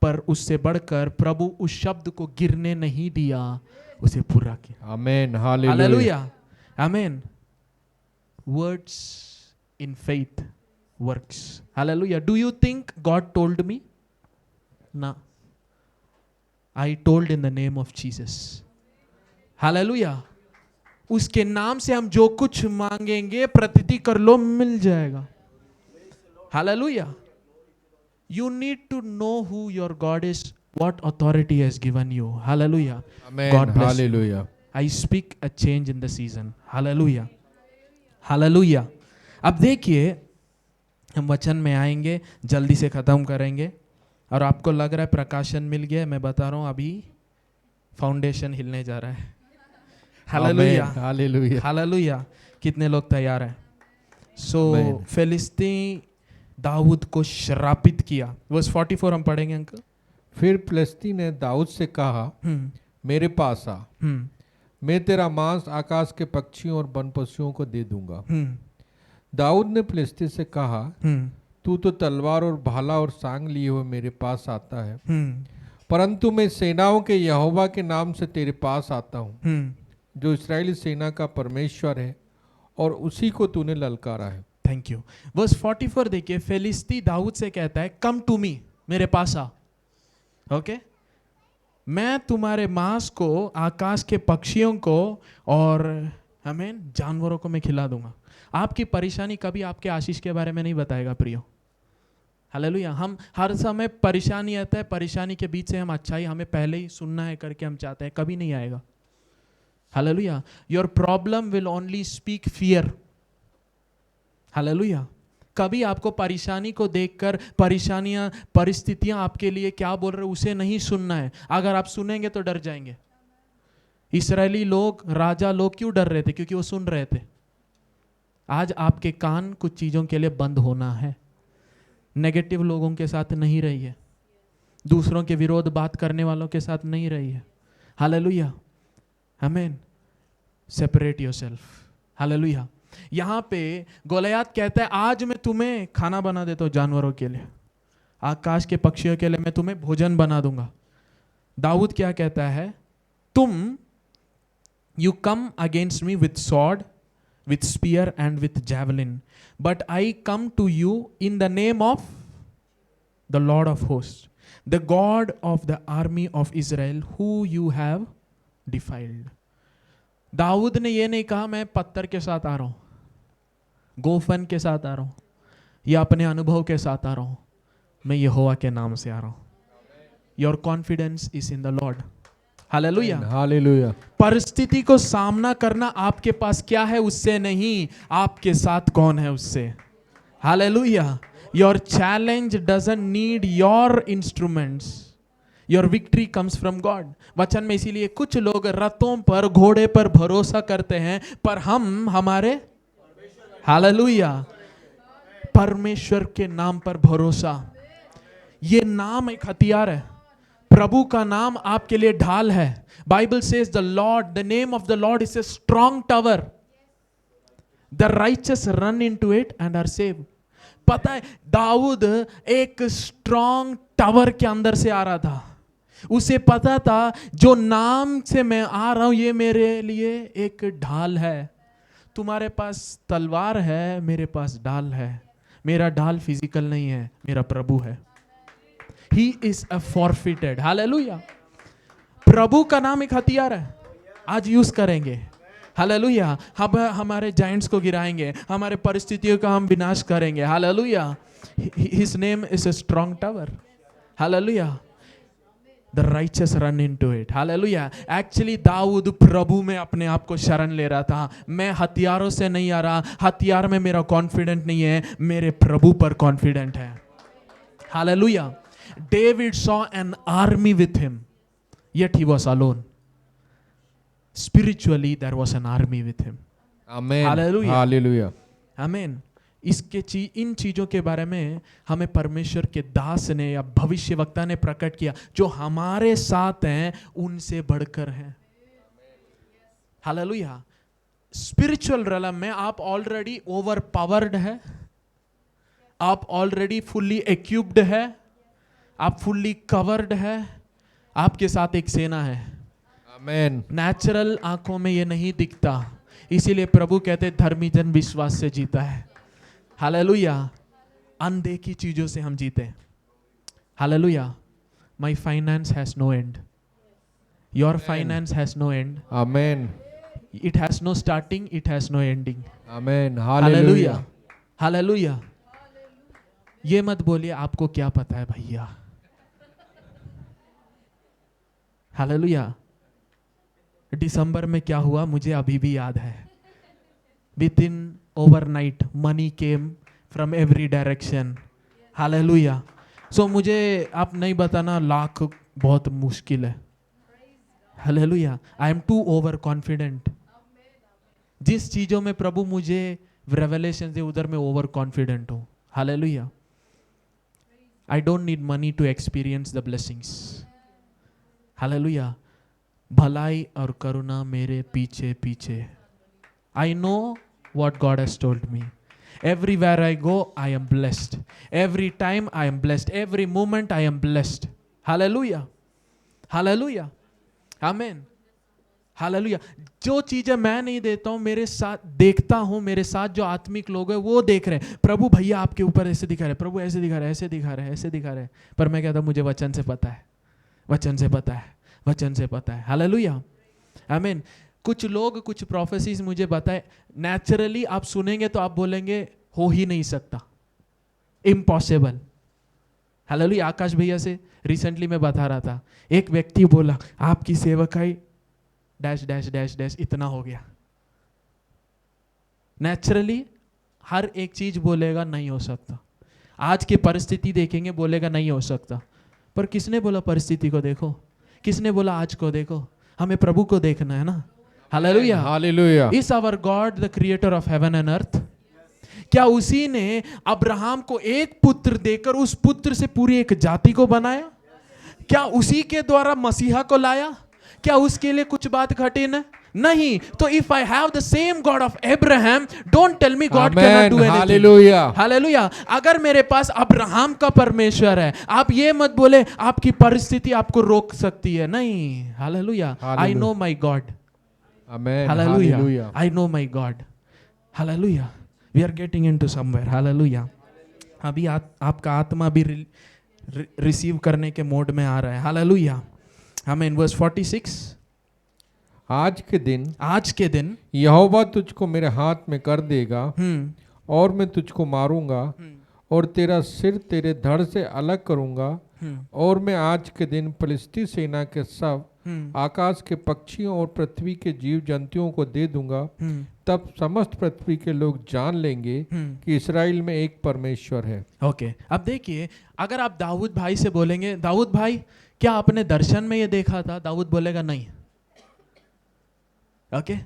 पर उससे बढ़कर प्रभु उस शब्द को गिरने नहीं दिया, उसे पूरा किया। आमेन, हालेलुया। हालेलुया, आमीन। Words in faith works. Hallelujah. Do you think God told me? ना, I told in the name of Jesus. Hallelujah. उसके नाम से हम जो कुछ मांगेंगे प्रतिति कर लो, मिल जाएगा। Hallelujah. You need to know who your God is, what authority has given you. Hallelujah. Amen. God bless you. Hallelujah. I speak a change in the season. Hallelujah. Hallelujah. अब देखिए, हम वचन में आएंगे, जल्दी से खत्म करेंगे। और आपको लग रहा है प्रकाशन मिल गया, मैं बता रहा हूं अभी फाउंडेशन हिलने जा रहा है। हालेलुया। Amen. Hallelujah. हालेलुया। कितने लोग तैयार हैं? सो Amen. फिलिस्तीन दाऊद को श्रापित किया। वर्स 44 हम पढ़ेंगे अंकल। फिर फिलिस्ती ने दाऊद से कहा, मेरे पास आ, मैं तेरा मांस आकाश के पक्षियों और वन पशुओं को दे दूंगा। दाऊद ने फिलिस्ती से कहा, तू तो तलवार और भाला और सांग लिए हुए मेरे पास आता है, परंतु मैं सेनाओं के यहोवा के नाम से तेरे पास आता हूँ, जो इस्राएली सेना का परमेश्वर है, और उसी को तूने ललकारा है। Thank you. वर्स 44 देखिए, फिलिस्ती दाऊद से कहता है, कम टू मी, मेरे पास आ। ओके, मैं तुम्हारे मांस को, आकाश के पक्षियों को और आमीन जानवरों को मैं खिला दूंगा। आपकी परेशानी कभी आपके आशीष के बारे में नहीं बताएगा प्रियो। हालेलुया। हम हर समय परेशानी आता है, परेशानी के बीच से हम अच्छाई हमें पहले ही सुनना है करके हम चाहते हैं, कभी नहीं आएगा। Hallelujah. Your problem will only speak fear. Hallelujah. कभी आपको परेशानी को देखकर, परेशानियां, परिस्थितियां आपके लिए क्या बोल रहे उसे नहीं सुनना है। अगर आप सुनेंगे तो डर जाएंगे। इस्राएली लोग, राजा लोग क्यों डर रहे थे? क्योंकि वो सुन रहे थे। आज आपके कान कुछ चीजों के लिए बंद होना है। नेगेटिव लोगों के साथ नहीं रहिए, दूसरों के विरोध बात करने वालों के साथ नहीं रहिए। हालेलुया। आमीन। Separate yourself. हालेलुया। यहां पे गोलियत कहता है, आज मैं तुम्हें खाना बना देता हूं जानवरों के लिए, आकाश के पक्षियों के लिए मैं तुम्हें भोजन बना दूंगा। दाऊद क्या कहता है? तुम, you come against me with sword, with spear and with javelin, but I come to you in the name of the Lord of hosts, the God of the army of Israel, who you have defiled. दाऊद ने ये नहीं कहा मैं पत्थर के साथ आ रहा हूं, गोफन के साथ आ रहा हूं, या अपने अनुभव के साथ आ रहा हूं, मैं यहोवा के नाम से आ रहा हूं। Your confidence is in the Lord. Hallelujah. Hallelujah. परिस्थिति को सामना करना आपके पास क्या है उससे नहीं, आपके साथ कौन है उससे। Hallelujah. Your challenge doesn't need your instruments, your victory comes from God. वचन में इसीलिए कुछ लोग रथों पर, घोड़े पर भरोसा करते हैं, पर हम हमारे, हालेलुया, परमेश्वर के नाम पर भरोसा। ये नाम एक हथियार है। प्रभु का नाम आपके लिए ढाल है। Bible says the Lord, the name of the Lord is a strong tower, the righteous run into it and are saved. पता है, दाऊद एक स्ट्रॉन्ग टावर के अंदर से आ रहा था। उसे पता था जो नाम से मैं आ रहा हूं ये मेरे लिए एक ढाल है। तुम्हारे पास तलवार है, मेरे पास ढाल है। मेरा ढाल फिजिकल नहीं है, मेरा प्रभु है। He is a forfeited. Hallelujah. प्रभु का नाम एक हथियार है, आज यूज करेंगे। हालेलुया। हम हमारे जाइंट्स को गिराएंगे, हमारे परिस्थितियों का हम विनाश करेंगे। Hallelujah. His name is a strong tower. Hallelujah. The righteous run into it. Hallelujah. Actually दाऊद प्रभु में अपने आप को शरण ले रहा था। मैं हथियारों से नहीं आ रहा, हथियार में मेरा कॉन्फिडेंट नहीं है, मेरे प्रभु पर कॉन्फिडेंट है। Hallelujah. David saw an army with him, yet he was alone. Spiritually, there was an army with him. Amen. Hallelujah. Hallelujah. Amen. इन चीजों के बारे में हमें परमेश्वर के दास ने या भविष्यवक्ता ने प्रकट किया, जो हमारे साथ हैं उनसे बढ़कर हैं। हालेलुया। स्पिरिचुअल realm में आप ऑलरेडी ओवर पावर्ड है, आप ऑलरेडी फुल्ली इक्विप्ड है, आप फुल्ली कवर्ड है, आपके साथ एक सेना है। आमेन। नेचुरल आंखों में ये नहीं दिखता, इसीलिए प्रभु कहते धर्मी जन विश्वास से जीता है। हालेलुया। अनदेखी चीजों से हम जीते हैं। Hallelujah. My finance has no end, your finance has no end. Amen. It has no starting, it has no ending. Amen, hallelujah, hallelujah. Hallelujah. ये मत बोलिए आपको क्या पता है भैया। हालेलुया। दिसंबर में क्या हुआ मुझे अभी भी याद है। Within overnight money came from every direction. Hallelujah. So मुझे आप नहीं बताना लाख बहुत मुश्किल है। Hallelujah. I am too over confident. जिस चीजों में प्रभु मुझे रेवलेशन दे उधर मैं ओवर कॉन्फिडेंट हूँ। Hallelujah. I don't need money to experience the blessings. Hallelujah. भलाई और करुणा मेरे पीछे पीछे। I know what God has told me. Everywhere I go, I am blessed. Every time I am blessed. Every moment I am blessed. Hallelujah. Hallelujah. Amen. Hallelujah. जो चीजें मैं नहीं देता हूं मेरे साथ देखता हूं, मेरे साथ जो आत्मिक लोग हैं वो देख रहे हैं। प्रभु भैया आपके ऊपर ऐसे दिखा रहे, प्रभु ऐसे दिखा रहे, ऐसे दिखा रहे, ऐसे दिखा रहे। पर मैं कहता मुझे वचन से पता है, वचन से पता है, वचन से पता है। हालेलुया। आमीन। कुछ लोग कुछ प्रोफेसीज मुझे बताए, नेचुरली आप सुनेंगे तो आप बोलेंगे हो ही नहीं सकता, इम्पॉसिबल। हालेलुया। आकाश भैया से रिसेंटली मैं बता रहा था, एक व्यक्ति बोला आपकी सेवकाई डैश डैश डैश डैश इतना हो गया। नेचुरली हर एक चीज बोलेगा नहीं हो सकता। आज की परिस्थिति देखेंगे बोलेगा नहीं हो सकता। पर किसने बोला परिस्थिति को देखो, किसने बोला आज को देखो? हमें प्रभु को देखना है ना। Hallelujah, hallelujah. Is our God the creator of heaven and earth? क्या उसी ने अब्राहम को एक पुत्र देकर उस पुत्र से पूरी एक जाति को बनाया? क्या उसी के द्वारा मसीहा को लाया? क्या उसके लिए कुछ बात कठिन? नहीं। तो if I have the same God of Abraham, don't tell me God can not do anything. Hallelujah, hallelujah. अगर मेरे पास अब्राहम का परमेश्वर है, आप ये मत बोले आपकी परिस्थिति आपको रोक सकती है। नहीं। Hallelujah. I know my God. Amen, hallelujah. Hallelujah. I know my God. Hallelujah. We are getting into somewhere. Hallelujah. अभी आपका आत्मा भी रिसीव करने के मोड में आ रहा है। हालेलुया। आमीन। वर्स 46। आज के दिन यहोवा तुझको मेरे हाथ में कर देगा और मैं तुझको मारूंगा और तेरा सिर तेरे धड़ से अलग करूंगा और मैं आज के दिन फलिस्ती सेना के सब आकाश के पक्षियों और पृथ्वी के जीव जंतुओं को दे दूंगा। तब समस्त पृथ्वी के लोग जान लेंगे कि इस्राएल में एक परमेश्वर है। ओके। अब देखिए, अगर आप दाऊद भाई से बोलेंगे दाऊद भाई क्या आपने दर्शन में ये देखा था? दाऊद बोलेगा नहीं। ओके।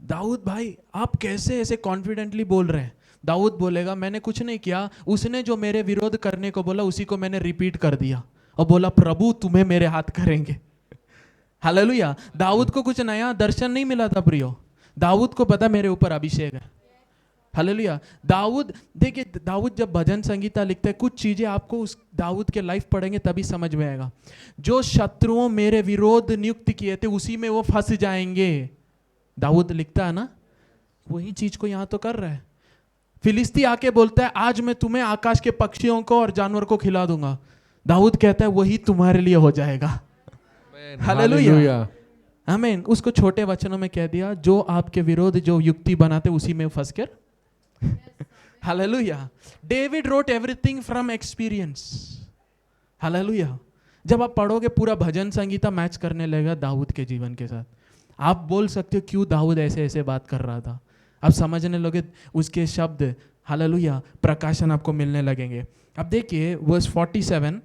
दाऊद भाई आप कैसे ऐसे कॉन्फिडेंटली बोल रहे हैं? दाऊद बोलेगा मैंने कुछ नहीं किया, उसने जो मेरे विरोध करने को बोला उसी को मैंने रिपीट कर दिया और बोला प्रभु तुम्हें मेरे हाथ करेंगे। हालेलुया। दाऊद को कुछ नया दर्शन नहीं मिला था प्रियो। दाऊद को पता मेरे ऊपर अभिषेक है। हालेलुया। दाऊद, देखिए दाऊद जब भजन संगीता लिखते हैं, कुछ चीजें आपको उस दाऊद के लाइफ पढ़ेंगे तभी समझ में आएगा। जो शत्रुओं मेरे विरोध नियुक्त किए थे उसी में वो फंस जाएंगे। दाऊद लिखता है ना, वही चीज को यहां तो कर रहा है। फिलिस्ती आके बोलता है आज मैं तुम्हें आकाश के पक्षियों को और जानवर को खिला दूंगा। दाऊद कहता है वही तुम्हारे लिए हो जाएगा। हालेलुया। आमीन। उसको छोटे वचनों में कह दिया, जो आपके विरोध जो युक्ति बनाते उसी में फंस कर। Hallelujah. David wrote everything from experience. Hallelujah. जब आप पढ़ोगे पूरा भजन संगीता मैच करने लगेगा दाऊद के जीवन के साथ। आप बोल सकते हो क्यों दाऊद ऐसे ऐसे बात कर रहा था, आप समझने लगे उसके शब्द। हालेलुया। प्रकाशन आपको मिलने लगेंगे। अब देखिए वर्स 47।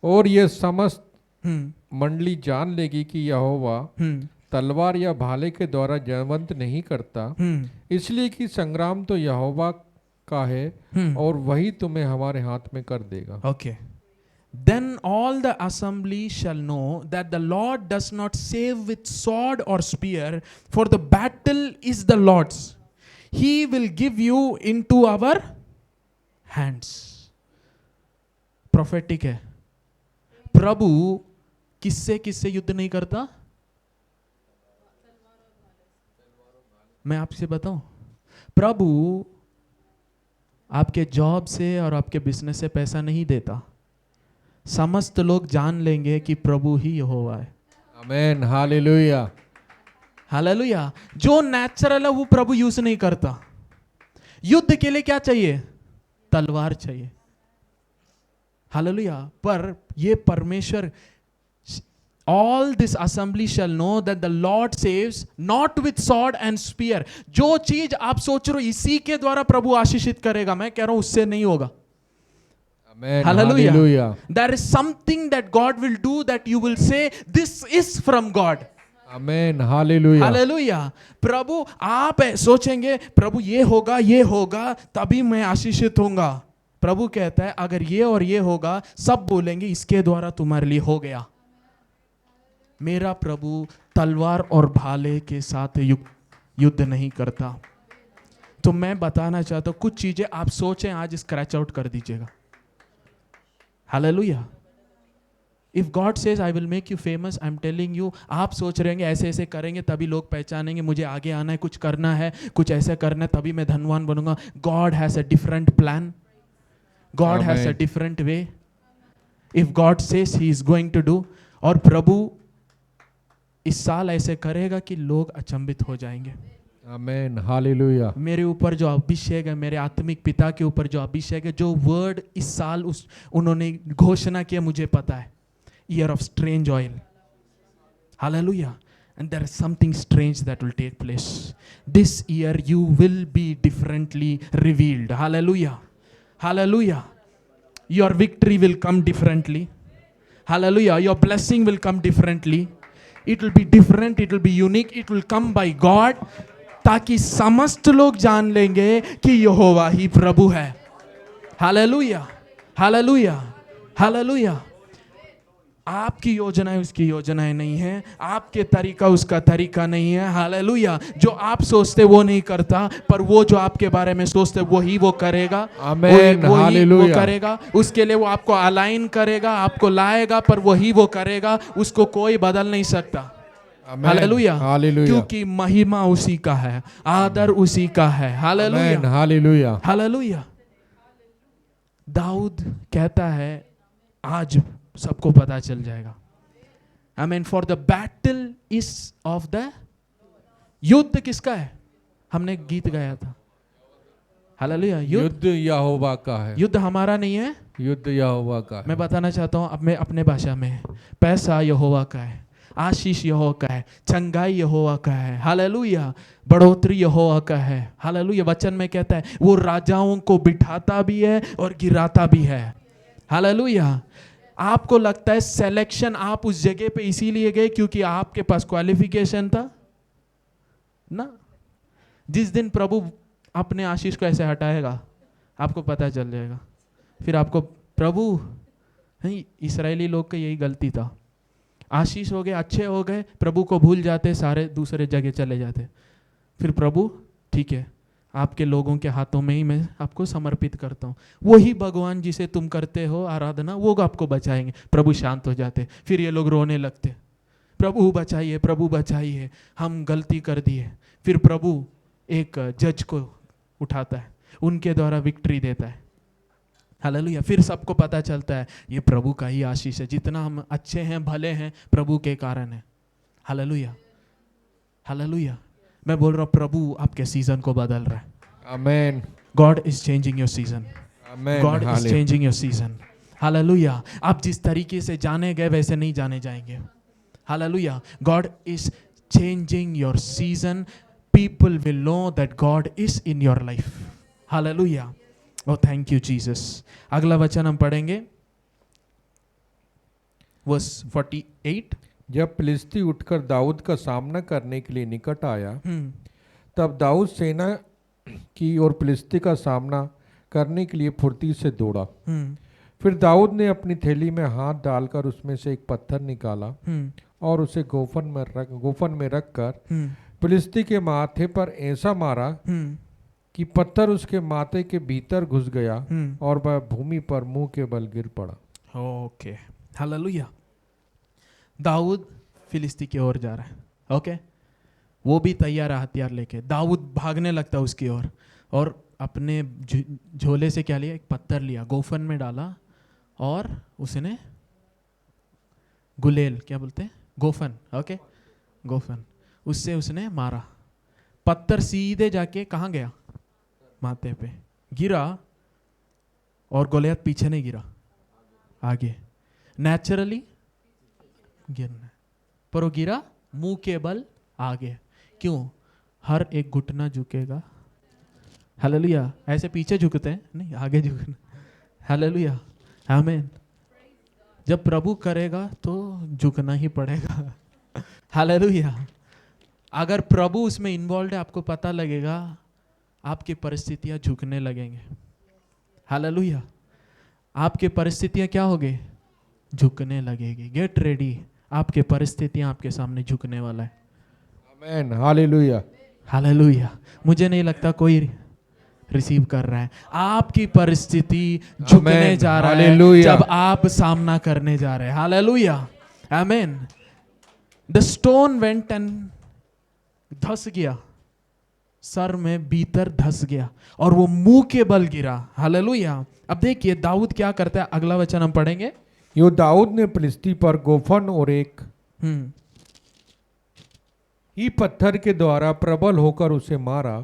और ये समस्त मंडली जान लेगी कि यहोवा तलवार या भाले के द्वारा जयवंत नहीं करता, इसलिए कि संग्राम तो यहोवा का है और वही तुम्हें हमारे हाथ में कर देगा। Okay. Then all the assembly shall know that the Lord does not save with sword or spear, for the battle is the Lord's. He will give you into our hands. Prophetic है। प्रभु किससे किससे युद्ध नहीं करता? मैं आपसे बताऊं, प्रभु आपके जॉब से और आपके बिजनेस से पैसा नहीं देता। समस्त लोग जान लेंगे कि प्रभु ही यहोवा है। Amen, hallelujah. हालेलुया। जो नेचुरल है वो प्रभु यूज नहीं करता। युद्ध के लिए क्या चाहिए? तलवार चाहिए। हालेलुया। पर ये परमेश्वर, all this assembly shall know that the Lord saves not with sword and spear। जो चीज आप सोच रहे हो इसी के द्वारा प्रभु आशीषित करेगा, मैं कह रहा हूं उससे नहीं होगा। Amen. Hallelujah. Hallelujah. There is something that God will do that you will say this is from God। Amen. Hallelujah. Hallelujah. प्रभु आप सोचेंगे प्रभु ये होगा तभी मैं आशीषित होऊंगा। प्रभु कहता है अगर ये और ये होगा, सब बोलेंगे इसके द्वारा तुम्हारे लिए हो गया। मेरा प्रभु तलवार और भाले के साथ युद्ध नहीं करता। तो मैं बताना चाहता हूं कुछ चीजें आप सोचें आज स्क्रैच आउट कर दीजिएगा। Hallelujah. If God says I will make you famous, I am telling you, आप सोच रहे हैं ऐसे ऐसे करेंगे तभी लोग पहचानेंगे, मुझे आगे आना है, कुछ करना है, कुछ ऐसे करना है तभी मैं धनवान बनूंगा। God has a different plan, God has a different way. If God says he is going to do, और प्रभु इस साल ऐसे करेगा कि लोग अचंभित हो जाएंगे। Amen. Hallelujah. मेरे ऊपर जो अभिषेक है, मेरे आत्मिक पिता के ऊपर जो अभिषेक है, जो वर्ड इस साल उन्होंने घोषणा किया, मुझे पता है, year of strange oil. Hallelujah. And there is something strange that will take place. This year you will be differently revealed. Hallelujah. Hallelujah. Your victory will come differently. Hallelujah. Your blessing will come differently. It will be different, it will be unique, it will come by God, ताकि समस्त लोग जान लेंगे कि यहोवा ही प्रभु है। Hallelujah. Hallelujah. Hallelujah. आपकी योजनाएं उसकी योजनाएं नहीं है, आपके तरीका उसका तरीका नहीं है। हालेलुया। जो आप सोचते वो नहीं करता, पर वो जो आपके बारे में सोचते वही वो करेगा। Amen. वो Hallelujah. करेगा, उसके लिए वो आपको अलाइन करेगा, आपको लाएगा, पर वही वो करेगा, उसको कोई बदल नहीं सकता। Amen. हालेलुया। Hallelujah. क्योंकि महिमा उसी का है, आदर उसी का है। Amen. Hallelujah. Hallelujah. Hallelujah. Dawood कहता है आज सबको पता चल जाएगा। I mean for the battle is of the, युद्ध किसका है? हमने गीत गाया था। हालेलुया। युद्ध यहोवा का है। युद्ध हमारा नहीं है, युद्ध यहोवा का है। मैं बताना चाहता हूं अब मैं अपने भाषा में, पैसा यहोवा का है, आशीष यहोवा का है, चंगाई यहोवा का है। हालेलुया। बढ़ोतरी यहोवा का है। हालेलुया। वचन में कहता है वो राजाओं को बिठाता भी है और गिराता भी है। हालेलुया। आपको लगता है सिलेक्शन आप उस जगह पे इसीलिए गए क्योंकि आपके पास क्वालिफिकेशन था ना? जिस दिन प्रभु अपने आशीष को ऐसे हटाएगा आपको पता चल जाएगा। फिर आपको प्रभु, नहीं, इस्राएली लोग का यही गलती था, आशीष हो गए, अच्छे हो गए, प्रभु को भूल जाते, सारे दूसरे जगह चले जाते। फिर प्रभु ठीक है आपके लोगों के हाथों में ही मैं आपको समर्पित करता हूँ, वही भगवान जिसे तुम करते हो आराधना वो आपको बचाएंगे। प्रभु शांत हो जाते, फिर ये लोग रोने लगते, प्रभु बचाइए, प्रभु बचाइए, हम गलती कर दिए। फिर प्रभु एक जज को उठाता है, उनके द्वारा विक्ट्री देता है। हालेलुया। फिर सबको पता चलता है ये प्रभु का ही आशीष है, जितना हम अच्छे हैं भले हैं प्रभु के कारण है। हालेलुया। हालेलुया। मैं बोल रहा हूँ प्रभु आपके सीजन को बदल रहा है। Amen. God is changing your season. Amen. God is Hallelujah. Changing your season. Hallelujah. आप जिस तरीके से जाने गए वैसे नहीं जाने जाएंगे। Hallelujah. God is changing your season. People will know that God is in your life. Hallelujah. Oh thank you Jesus. अगला वचन हम पढ़ेंगे वर्स 48। जब फिलिस्ती उठकर दाऊद का सामना करने के लिए निकट आया, तब दाऊद सेना की और फिलिस्ती का सामना करने के लिए फुर्ती से दौड़ा। फिर दाऊद ने अपनी थैली में हाथ डालकर उसमें से एक पत्थर निकाला और उसे गोफन में रखकर फिलिस्ती के माथे पर ऐसा मारा कि पत्थर उसके माथे के भीतर घुस गया और वह भूमि पर मुंह के बल गिर पड़ा। ओके। हालेलुया। दाऊद फिलिस्ती की ओर जा रहा है। ओके। वो भी तैयार है हथियार लेके। दाऊद भागने लगता है उसकी ओर और अपने झोले से क्या लिया? एक पत्थर लिया, गोफन में डाला और उसने गुलेल, क्या बोलते हैं, गोफन, ओके, गोफन, उससे उसने मारा। पत्थर सीधे जाके कहाँ गया? माथे पे गिरा, और गोलियत पीछे नहीं गिरा, आगे। नेचुरली गिरना है, पर वो गिरा मुंह के बल आगे। क्यों? हर एक घुटना झुकेगा। हालेलुया। ऐसे पीछे झुकते हैं नहीं, आगे झुकना। हालेलुया, आमीन। जब प्रभु करेगा तो झुकना ही पड़ेगा। हालेलुया। अगर प्रभु उसमें इन्वॉल्व है, आपको पता लगेगा, आपकी परिस्थितियां झुकने लगेंगे। हालेलुया। आपकी परिस्थितियां क्या हो गई? झुकने लगेगी। गेट रेडी, आपके परिस्थितियां आपके सामने झुकने वाला है। Amen, hallelujah. हालेलुया। मुझे नहीं लगता कोई रिसीव कर रहा है। आपकी परिस्थिति झुकने आमेन, जा रहा है हालेलुया। जब आप सामना करने जा रहे हैं। हालेलुया, आमीन। द स्टोन वेंट एंड धस गया, सर में भीतर धस गया, और वो मुंह के बल गिरा। हालेलुया। अब देखिए दाऊद क्या करता है, अगला वचन हम पढ़ेंगे। यो दाऊद ने फिलिस्ती पर गोफन और एक ही पत्थर के द्वारा प्रबल होकर उसे मारा,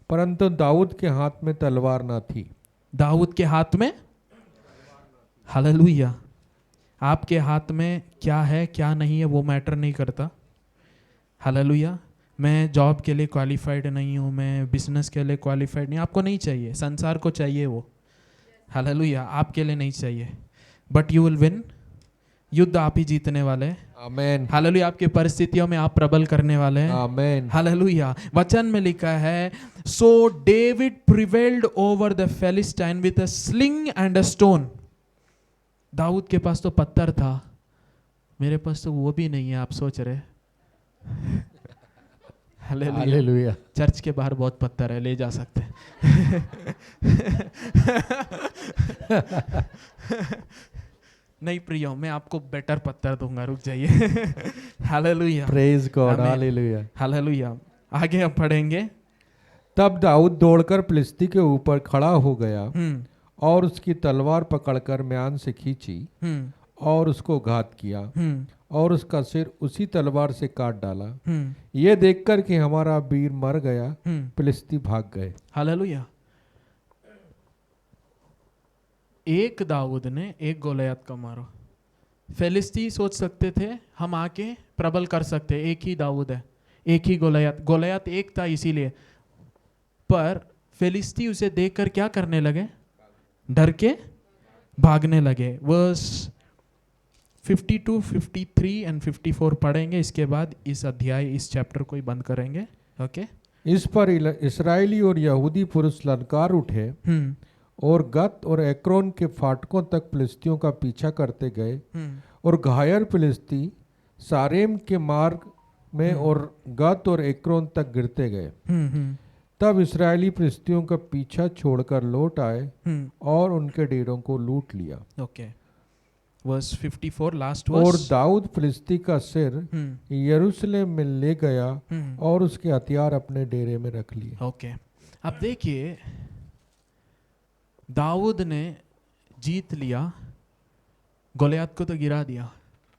परंतु दाऊद के हाथ में तलवार न थी। दाऊद के हाथ में, हालेलुया। आपके हाथ में क्या है क्या नहीं है वो मैटर नहीं करता। हालेलुया। मैं जॉब के लिए क्वालिफाइड नहीं हूँ, मैं बिजनेस के लिए क्वालिफाइड नहीं, आपको नहीं चाहिए, संसार को चाहिए वो। हालेलुया, आपके लिए नहीं चाहिए। बट यू विल विन, युद्ध आप ही जीतने वाले हैं। Amen, hallelujah. आपकी परिस्थितियों में आप प्रबल करने वाले हैं। आमेन। हालेलुया। वचन में लिखा है, so David prevailed over the Philistine with a sling and a stone. दाऊद के पास तो पत्थर था, मेरे पास तो वो भी नहीं है, आप सोच रहे। हालेलुया। हालेलुया। चर्च के बाहर बहुत पत्थर है, ले जा सकते हैं। नहीं प्रियो, मैं आपको बेटर पत्थर दूंगा, रुक जाइए। हालेलुया, प्रेज गॉड, आमीन। हालेलुया। हालेलुया। आगे हम पढ़ेंगे। तब दाऊद दौड़कर फिलिस्ती के ऊपर खड़ा हो गया और उसकी तलवार पकड़कर म्यान से खींची और उसको घात किया और उसका सिर उसी तलवार से काट डाला। ये देखकर कि हमारा वीर मर गया, फिलिस्ती भाग गए। हालेलुया। एक दाऊद ने एक गोलियत को मारो। फिलिस्ती सोच सकते थे हम आके प्रबल कर सकते, एक ही दाऊद है, एक ही गोलियत, गोलियत एक था इसीलिए। पर फिलिस्ती उसे देखकर क्या करने लगे? डर के भागने लगे। वर्स 52, 53 एंड 54 पढ़ेंगे, इसके बाद इस अध्याय, इस चैप्टर को ही बंद करेंगे। ओके। इस पर इस्राएली और यहूदी पुरुष ललकार उठे और गत और एक्रोन के फाटकों तक फिलिस्तियों का पीछा करते गए और घायल फिलिस्ती सारेम के मार्ग में और गत और एक्रोन तक गिरते गए। तब इस्राएली फिलिस्तियों का पीछा छोड़कर लौट आए और उनके डेरों को लूट लिया। ओके। Verse 54 last verse. और दाऊद फिलिस्ती का सिर यरूशलेम में ले गया और उसके हथियार अपने डेरे में रख लिए। ओके। अब देखिए दाऊद ने जीत लिया, गोलियत को तो गिरा दिया,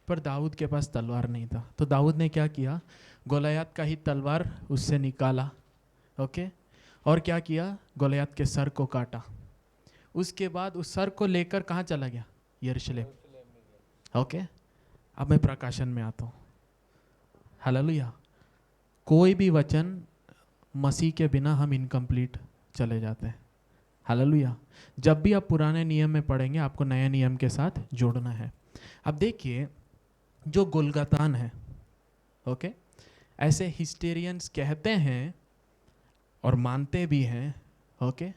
पर दाऊद के पास तलवार नहीं था। तो दाऊद ने क्या किया? गोलियत का ही तलवार उससे निकाला। ओके। और क्या किया? गोलियत के सर को काटा। उसके बाद उस सर को लेकर कहाँ चला गया? यरूशलेम। ओके। अब मैं प्रकाशन में आता हूँ। हालेलुया। कोई भी वचन मसीह के बिना हम इनकम्प्लीट चले जाते हैं। हालेलुया। जब भी आप पुराने नियम में पढ़ेंगे, आपको नए नियम के साथ जोड़ना है। अब देखिए जो गुलगतान है, ओके, ऐसे हिस्टेरियंस कहते हैं और मानते भी हैं, ओके,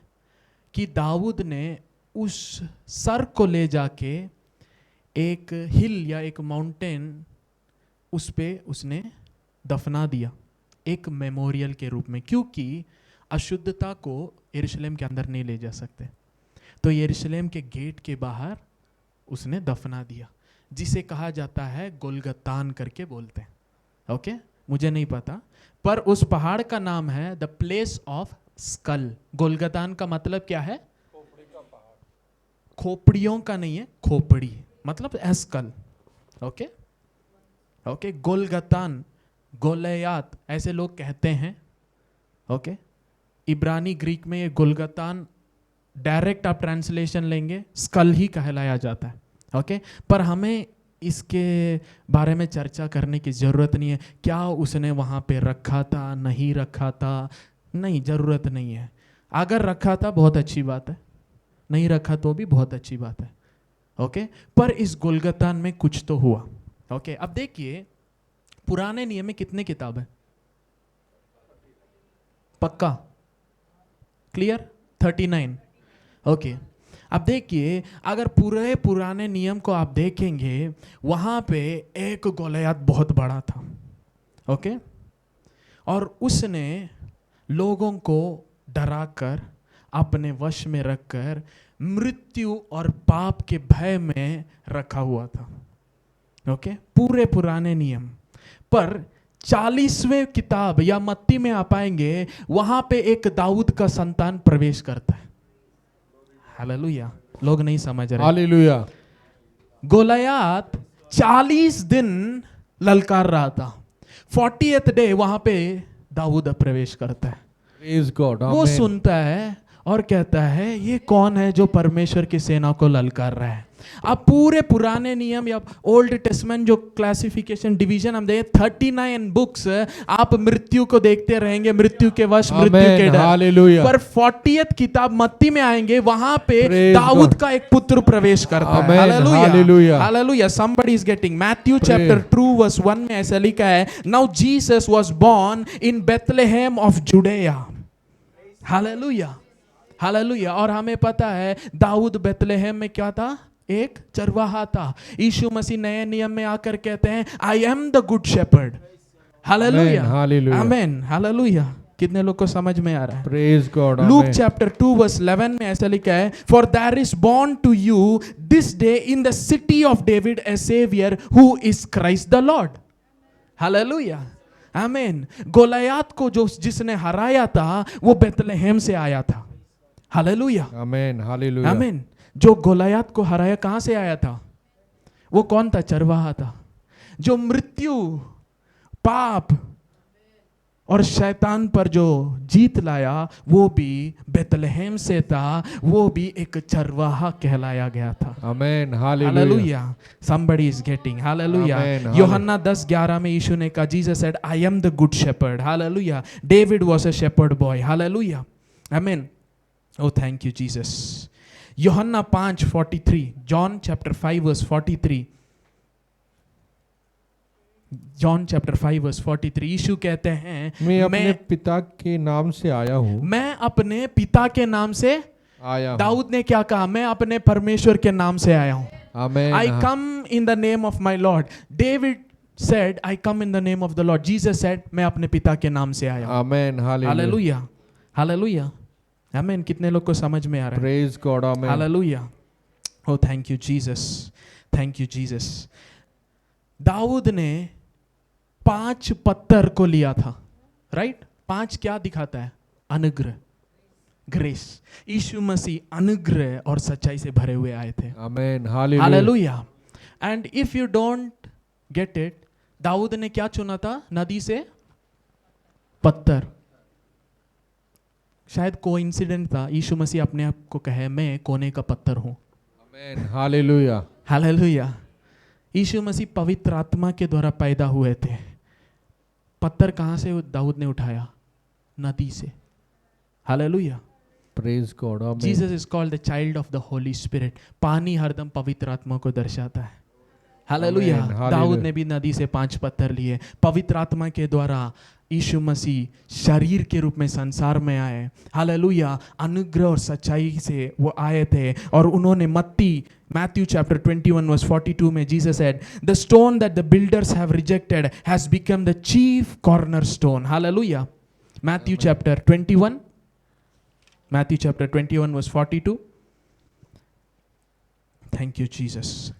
कि दाऊद ने उस सर को ले जाके एक हिल या एक माउंटेन, उस पे उसने दफना दिया एक मेमोरियल के रूप में, क्योंकि अशुद्धता को यरूशलेम के अंदर नहीं ले जा सकते। तो यरूशलेम के गेट के बाहर उसने दफना दिया, जिसे कहा जाता है गोलगतान करके बोलते हैं। ओके। मुझे नहीं पता, पर उस पहाड़ का नाम है द प्लेस ऑफ स्कल। गोलगतान का मतलब क्या है? खोपड़ियों का नहीं है, खोपड़ी मतलब स्कल। ओके। ओके। गोलगतान गोलियात ऐसे लोग कहते हैं, ओके। इब्रानी ग्रीक में ये गुलगतान डायरेक्ट आप ट्रांसलेशन लेंगे स्कल ही कहलाया जाता है, ओके। पर हमें इसके बारे में चर्चा करने की ज़रूरत नहीं है, क्या उसने वहाँ पे रखा था नहीं रखा था, नहीं, ज़रूरत नहीं है। अगर रखा था बहुत अच्छी बात है, नहीं रखा तो भी बहुत अच्छी बात है, ओके। पर इस गुलगतान में कुछ तो हुआ, ओके। अब देखिए पुराने नियम में कितने किताब है? पक्का? क्लियर? 39, ओके। अब देखिए अगर पूरे पुराने नियम को आप देखेंगे, वहां पे एक गोलियत बहुत बड़ा था, ओके। और उसने लोगों को डराकर अपने वश में रखकर मृत्यु और पाप के भय में रखा हुआ था, ओके। पूरे पुराने नियम पर 40वें किताब या मत्ती में आप आएंगे, वहां पे एक दाऊद का संतान प्रवेश करता है। हालेलुया, लोग नहीं समझ रहे। हालेलुया। गोलियत 40 दिन ललकार रहा था, 40th डे वहां पे दाऊद प्रवेश करता है। Praise God. वो सुनता है और कहता है ये कौन है जो परमेश्वर की सेना को ललकार रहा है। अब पूरे पुराने नियम या ओल्ड टेस्टमेंट जो क्लासिफिकेशन डिवीजन हम देखें, 39 बुक्स आप मृत्यु को देखते रहेंगे, मृत्यु के वश, मृत्यु के डर। हालेलुया। पर 40th किताब मत्ती में आएंगे, वहां पे Praise दाऊद God. का एक पुत्र प्रवेश करता है। Amen. Hallelujah, Hallelujah. Hallelujah. somebody is getting Matthew chapter 2 verse 1 में ऐसा लिखा है, now Jesus was born in Bethlehem of Judea। Hallelujah, hallelujah. और हमें पता है दाऊद बेतलेहम में क्या था? एक चरवाहा था। यीशु मसीह नए नियम में आकर कहते हैं I am the good shepherd. Hallelujah, hallelujah. Amen, hallelujah. कितने लोग को समझ में आ रहा है? Praise God. Luke chapter 2 verse 11 में ऐसा लिखा है, for there is born to you this day in the city of David a saviour who is Christ the Lord. Hallelujah, amen. गोलियत को जो जिसने हराया था वो बेतलेहम से आया था। Hallelujah, amen, hallelujah. आमेन। जो गोलियत को हराया कहां से आया था? वो कौन था? चरवाहा था। जो मृत्यु, पाप और शैतान पर जो जीत लाया वो भी बेतलेहम से था, वो भी एक चरवाहा कहलाया गया था। Amen, hallelujah. Hallelujah, somebody is getting, hallelujah. Amen, यूहन्ना 10:11 में यीशु ने कहा, Jesus said I am the good shepherd। Hallelujah. David was a shepherd boy। Hallelujah, amen. Oh thank you Jesus। यूहन्ना 5:43, John chapter 5 verse 43, John chapter 5 verse 43, यीशु कहते हैं मैं अपने पिता के नाम से आया हूँ। मैं अपने पिता के नाम से आया हूँ। दाऊद ने क्या कहा? मैं अपने परमेश्वर के नाम से आया हूँ। आमेन। I come in the name of my Lord। David said I come in the name of the Lord। Jesus said मैं अपने पिता के नाम से आया हूँ। Amen, hallelujah, hallelujah, amen. कितने लोग को समझ में आ रहा है? Praise God. Amen, hallelujah. Oh thank you Jesus, thank you Jesus। दाऊद ने 5 पत्थर को लिया था, राइट? 5 क्या दिखाता है? अनुग्रह, ग्रेस। यीशु मसीह अनुग्रह और सच्चाई से भरे हुए आए थे। Amen, hallelujah. Hallelujah. And if you don't get it, दाऊद ने क्या चुना था? नदी से पत्थर। शायद कोइंसिडेंट था, यीशु मसीह अपने आप को कहे मैं कोने का पत्थर हूं। आमेन, हालेलुया। हालेलुया। यीशु मसीह पवित्र आत्मा के द्वारा पैदा हुए थे। पत्थर कहां से दाऊद ने उठाया? नदी से। Hallelujah. Praise God. Amen. Jesus is called the child of the Holi spirit. पानी हरदम पवित्र आत्मा को दर्शाता है। हालेलुया। Amen, hallelujah। दाऊद ने भी नदी से 5 पत्थर लिए। पवित्र आत्मा के द्वारा यीशु मसीह शरीर के रूप में संसार में आए। हालेलुया। अनुग्रह और सच्चाई से वो आए थे और उन्होंने Matthew chapter 21 verse 42 में Jesus said, the stone that the builders have rejected has become the chief cornerstone। Hallelujah. Matthew chapter 21 verse 42। Thank you Jesus।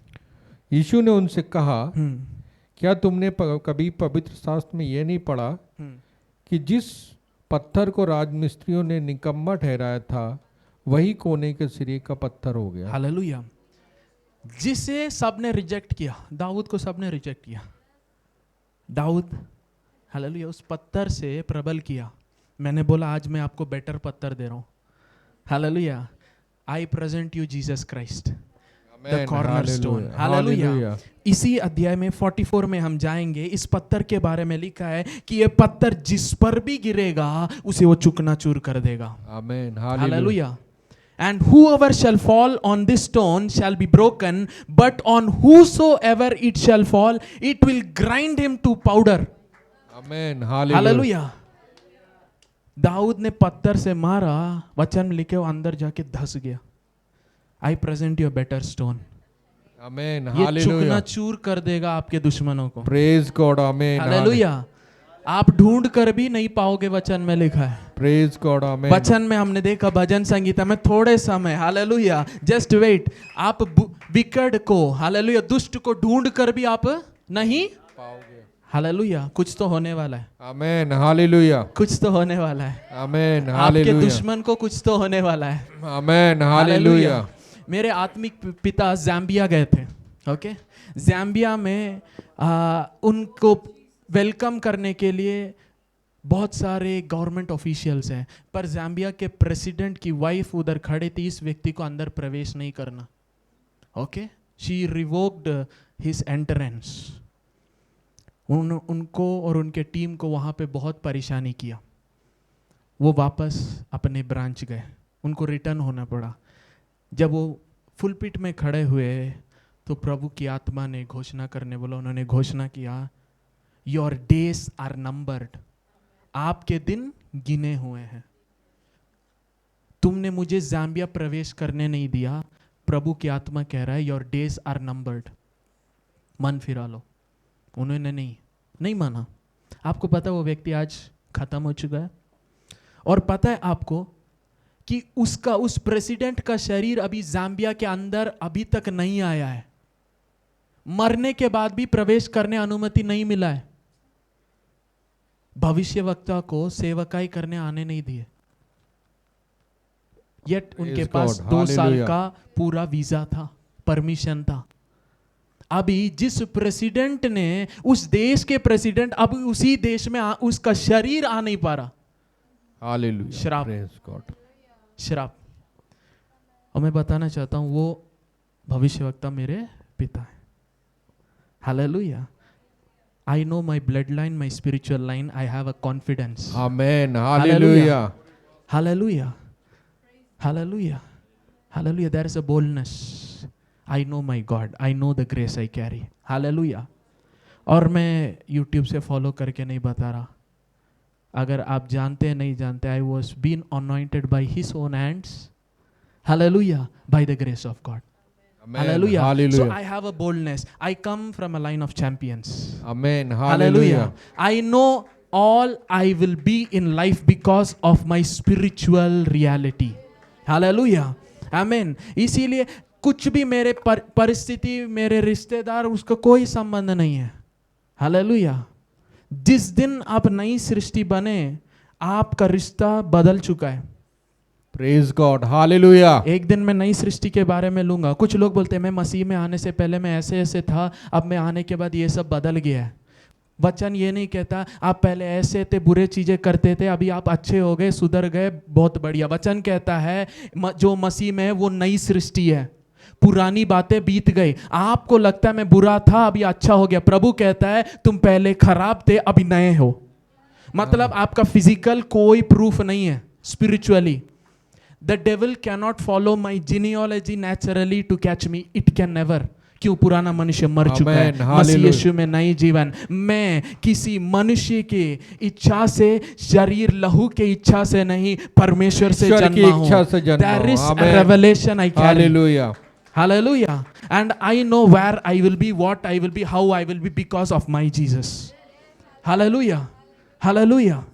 यीशु ने उनसे कहा, क्या तुमने कभी पवित्र शास्त्र में यह नहीं पढ़ा कि जिस पत्थर को राजमिस्त्रियों ने निकम्मा ठहराया था वही कोने के सिरे का पत्थर हो गया। हालेलुया। जिसे सबने रिजेक्ट किया, दाऊद को सबने रिजेक्ट किया। दाऊद, हालेलुया, उस पत्थर से प्रबल किया। मैंने बोला आज मैं आपको बेटर पत्थर दे रहा हूँ। Hallelujah, I present you Jesus Christ the Amen. Cornerstone. Hallelujah. Hallelujah. Hallelujah. इसी अध्याय में 44 में हम जाएंगे, इस पत्थर के बारे में लिखा है कि ये पत्थर जिस पर भी गिरेगा उसे वो चूर कर देगा। Amen. Hallelujah. Hallelujah. And whoever shall fall on this stone shall be broken, but on whosoever it shall fall, it will grind him to powder. Amen. Hallelujah. Hallelujah. Dawood ने पत्थर से मारा, वचन में लिखे वो अंदर जाके धस गया। I present you a better stone. Amen. ये चुकना Hallelujah. चूर कर देगा आपके दुश्मनों को। Praise God. Amen. हालेलुया। आप ढूंढ कर भी नहीं पाओगे, वचन में लिखा है। Praise God. Amen. वचन में हमने देखा भजन संगीता में थोड़े समय, हालेलुया, जस्ट वेट, आप विकट को, हालेलुया, दुष्ट को ढूंढ कर भी आप नहीं पाओगे। हालेलुया। कुछ तो होने वाला है, Amen. Hallelujah. कुछ तो होने वाला है। Amen. आपके Hallelujah. दुश्मन को कुछ तो होने वाला है। Amen. Hallelujah. मेरे आत्मिक पिता ज़ाम्बिया गए थे। ओके, ज़ाम्बिया में उनको वेलकम करने के लिए बहुत सारे गवर्नमेंट ऑफिशियल्स हैं, पर ज़ाम्बिया के प्रेसिडेंट की वाइफ उधर खड़े थी, इस व्यक्ति को अंदर प्रवेश नहीं करना। Okay, she revoked his entrance. उनको और उनके टीम को वहाँ पे बहुत परेशानी किया। वो वापस अपने ब्रांच गए, उनको रिटर्न होना पड़ा। जब वो फुलपिट में खड़े हुए तो प्रभु की आत्मा ने घोषणा करने बोला, उन्होंने घोषणा किया, योर डेज आर नंबर्ड, आपके दिन गिने हुए हैं। तुमने मुझे ज़ाम्बिया प्रवेश करने नहीं दिया, प्रभु की आत्मा कह रहा है योर डेज आर नंबर्ड, मन फिरा लो। उन्होंने नहीं माना। आपको पता वो व्यक्ति आज खत्म हो चुका है। और पता है आपको कि उसका, उस प्रेसिडेंट का शरीर अभी ज़ाम्बिया के अंदर अभी तक नहीं आया है। मरने के बाद भी प्रवेश करने अनुमति नहीं मिला है। भविष्यवक्ता को सेवकाई करने आने नहीं दिए। येट उनके पास 2 साल का पूरा वीजा था, परमिशन था। अभी जिस प्रेसिडेंट ने, उस देश के प्रेसिडेंट, अब उसी देश में उसका शरीर आ नहीं पा रहा। Hallelujah. श्राप। Praise God. श्राप। और मैं बताना चाहता हूं वो भविष्यवक्ता मेरे पिता है। Hallelujah. I know my bloodline, my spiritual line. I have a confidence. Amen. Hallelujah. Hallelujah. Hallelujah. Hallelujah. There is a boldness. I know my God. I know the grace I carry. Hallelujah. और मैं YouTube से follow करके नहीं बता रहा। अगर आप जानते हैं नहीं जानते, I was been anointed by His own hands. Hallelujah. By the grace of God. Amen. Hallelujah. Hallelujah. So I have a boldness. I come from a line of champions. Amen. Hallelujah. Hallelujah. I know all I will be in life because of my spiritual reality. Hallelujah. Amen. इसीलिए कुछ भी मेरे परिस्थिति, मेरे रिश्तेदार, उसका कोई संबंध नहीं है। हालेलुया। जिस दिन आप नई सृष्टि बने, आपका रिश्ता बदल चुका है। Praise God. Hallelujah. एक दिन मैं नई सृष्टि के बारे में लूंगा। कुछ लोग बोलते हैं मैं मसीह में आने से पहले मैं ऐसे ऐसे था, अब मैं आने के बाद ये सब बदल गया है। वचन ये नहीं कहता आप पहले ऐसे थे, बुरे चीजें करते थे, अभी आप अच्छे हो गए, सुधर गए, बहुत बढ़िया। वचन कहता है जो मसीह में है वो नई सृष्टि है, पुरानी बातें बीत गई। आपको लगता है मैं बुरा था अभी अच्छा हो गया, प्रभु कहता है तुम पहले खराब थे अभी नए हो। मतलब आपका फिजिकल कोई प्रूफ नहीं है। Spiritually the devil cannot follow my genealogy naturally to catch me, it can never. क्यों? पुराना मनुष्य मर चुका है, मसीह यीशु में नई जीवन। मैं किसी मनुष्य की इच्छा से, शरीर लहू के इच्छा से नहीं, परमेश्वर से जन्मा हूं। There is a revelation I carry. Hallelujah. Hallelujah. And I know where I will be, what I will be, how I will be because of my Jesus. Hallelujah. Hallelujah.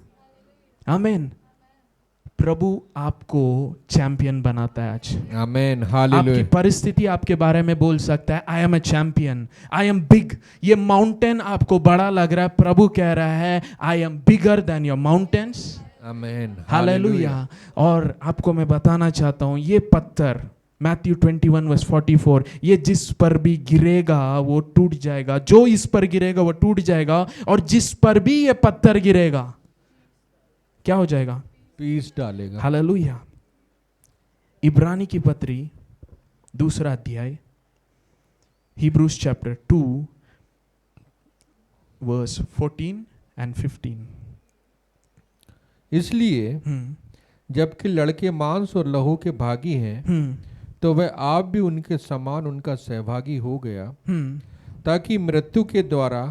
Amen. प्रभु आपको चैंपियन बनाता है आज। Amen. आपकी Hallelujah. परिस्थिति आपके बारे में बोल सकता है I am a champion, I am big. ये माउंटेन आपको बड़ा लग रहा है, प्रभु कह रहा है I am bigger than your mountains. Amen. Hallelujah. और आपको मैं बताना चाहता हूँ ये पत्थर मैथ्यू 21:44, ये जिस पर भी गिरेगा वो टूट जाएगा, जो इस पर गिरेगा वो टूट जाएगा, और जिस पर भी ये पत्थर गिरेगा क्या हो जाएगा? पीस डालेगा। हालेलुया। इब्रानी की पत्री 2 अध्याय, Hebrews chapter 2 verse 14 and 15। इसलिए जबकि लड़के मांस और लहू के भागी हैं, तो वह आप भी उनके समान उनका सहभागी हो गया, ताकि मृत्यु के द्वारा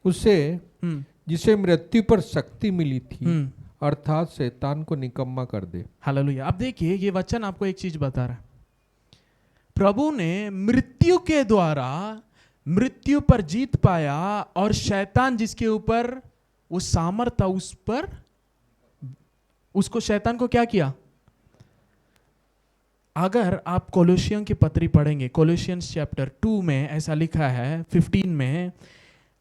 उसे जिसे मृत्यु पर शक्ति मिली थी, अर्थात शैतान को निकम्मा कर दे। हालेलुया। अब देखिए ये वचन आपको एक चीज बता रहा है, प्रभु ने मृत्यु के द्वारा मृत्यु पर जीत पाया, और शैतान जिसके ऊपर वो सामर्थ था उस पर, उसको शैतान को क्या किया? अगर आप कोलोसियन की पत्री पढ़ेंगे, कोलोसियंस चैप्टर 2 में ऐसा लिखा है 15 में,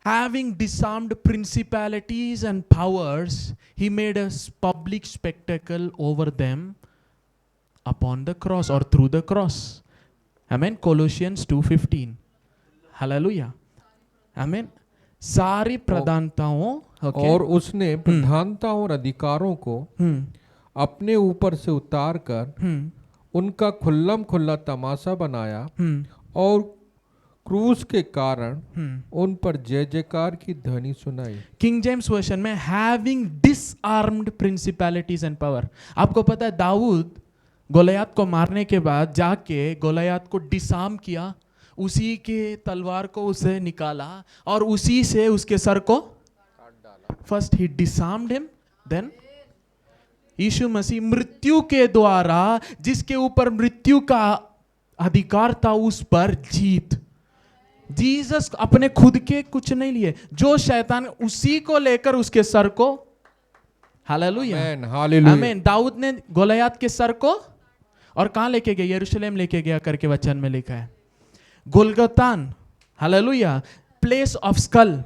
having disarmed principalities and powers, he made a public spectacle over them upon the cross or through the cross. Amen. Colossians 2:15. Hallelujah. Amen. सारी प्रधानताओं और उसने प्रधानताओं और अधिकारों को अपने ऊपर से उतार कर उनका खुल्लम खुल्ला तमाशा बनाया, और क्रूस के कारण उन पर जय जयकार की ध्वनि सुनाई। किंग जेम्स वर्जन में having disarmed principalities and power. आपको पता है दाऊद गोलियत को मारने के बाद जाके गोलियत को डिसआर्म किया, उसी के तलवार को उसे निकाला और उसी से उसके सर को काट डाला। फर्स्ट ही डिसआर्म्ड हिम, देन यीशु मसीह मृत्यु के द्वारा जिसके ऊपर मृत्यु का अधिकार था उस पर जीत। जीसस अपने खुद के कुछ नहीं लिए, जो शैतान उसी को लेकर उसके सर को, हालेलुया आमीन। दाऊद ने गोलियत के सर को और कहां लेके गया? यरूशलेम लेके गया करके वचन में लिखा है। गोलगतान, hallelujah, place of skull,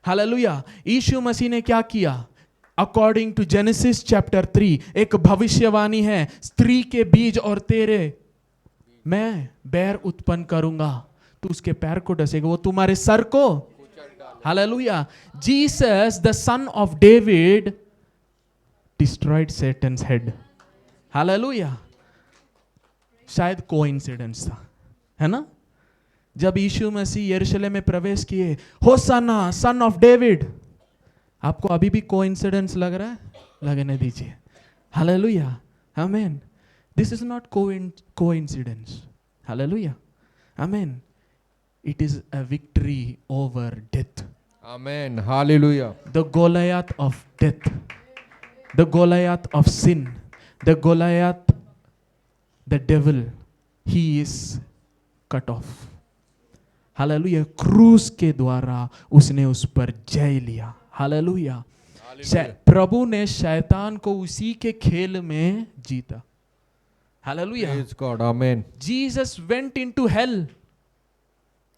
hallelujah. यीशु मसीह ने क्या किया? अकॉर्डिंग टू जेनेसिस चैप्टर 3 एक भविष्यवाणी है, स्त्री के बीज और तेरे मैं बैर उत्पन्न करूंगा, तू उसके पैर को डसेगा, वो तुम्हारे सर को, hallelujah. Jesus the son of David destroyed Satan's head, hallelujah. शायद कोइंसिडेंस था, है ना? जब यीशु मसीह यरूशलेम में प्रवेश किए, होसाना सन ऑफ डेविड, आपको अभी भी कोइंसिडेंस लग रहा है? लगने दीजिए, हालेलुया आमीन। This is not coincidence, hallelujah आमीन। It is a victory over death. Amen. Hallelujah. The Goliath of death, the Goliath of sin, the Goliath, the devil, he is cut off. Hallelujah. क्रूस के द्वारा उसने उस पर जय लिया, हालेलुया। प्रभु ने शैतान को उसी के खेल में जीता, hallelujah. Praise God. Amen. Jesus went into hell.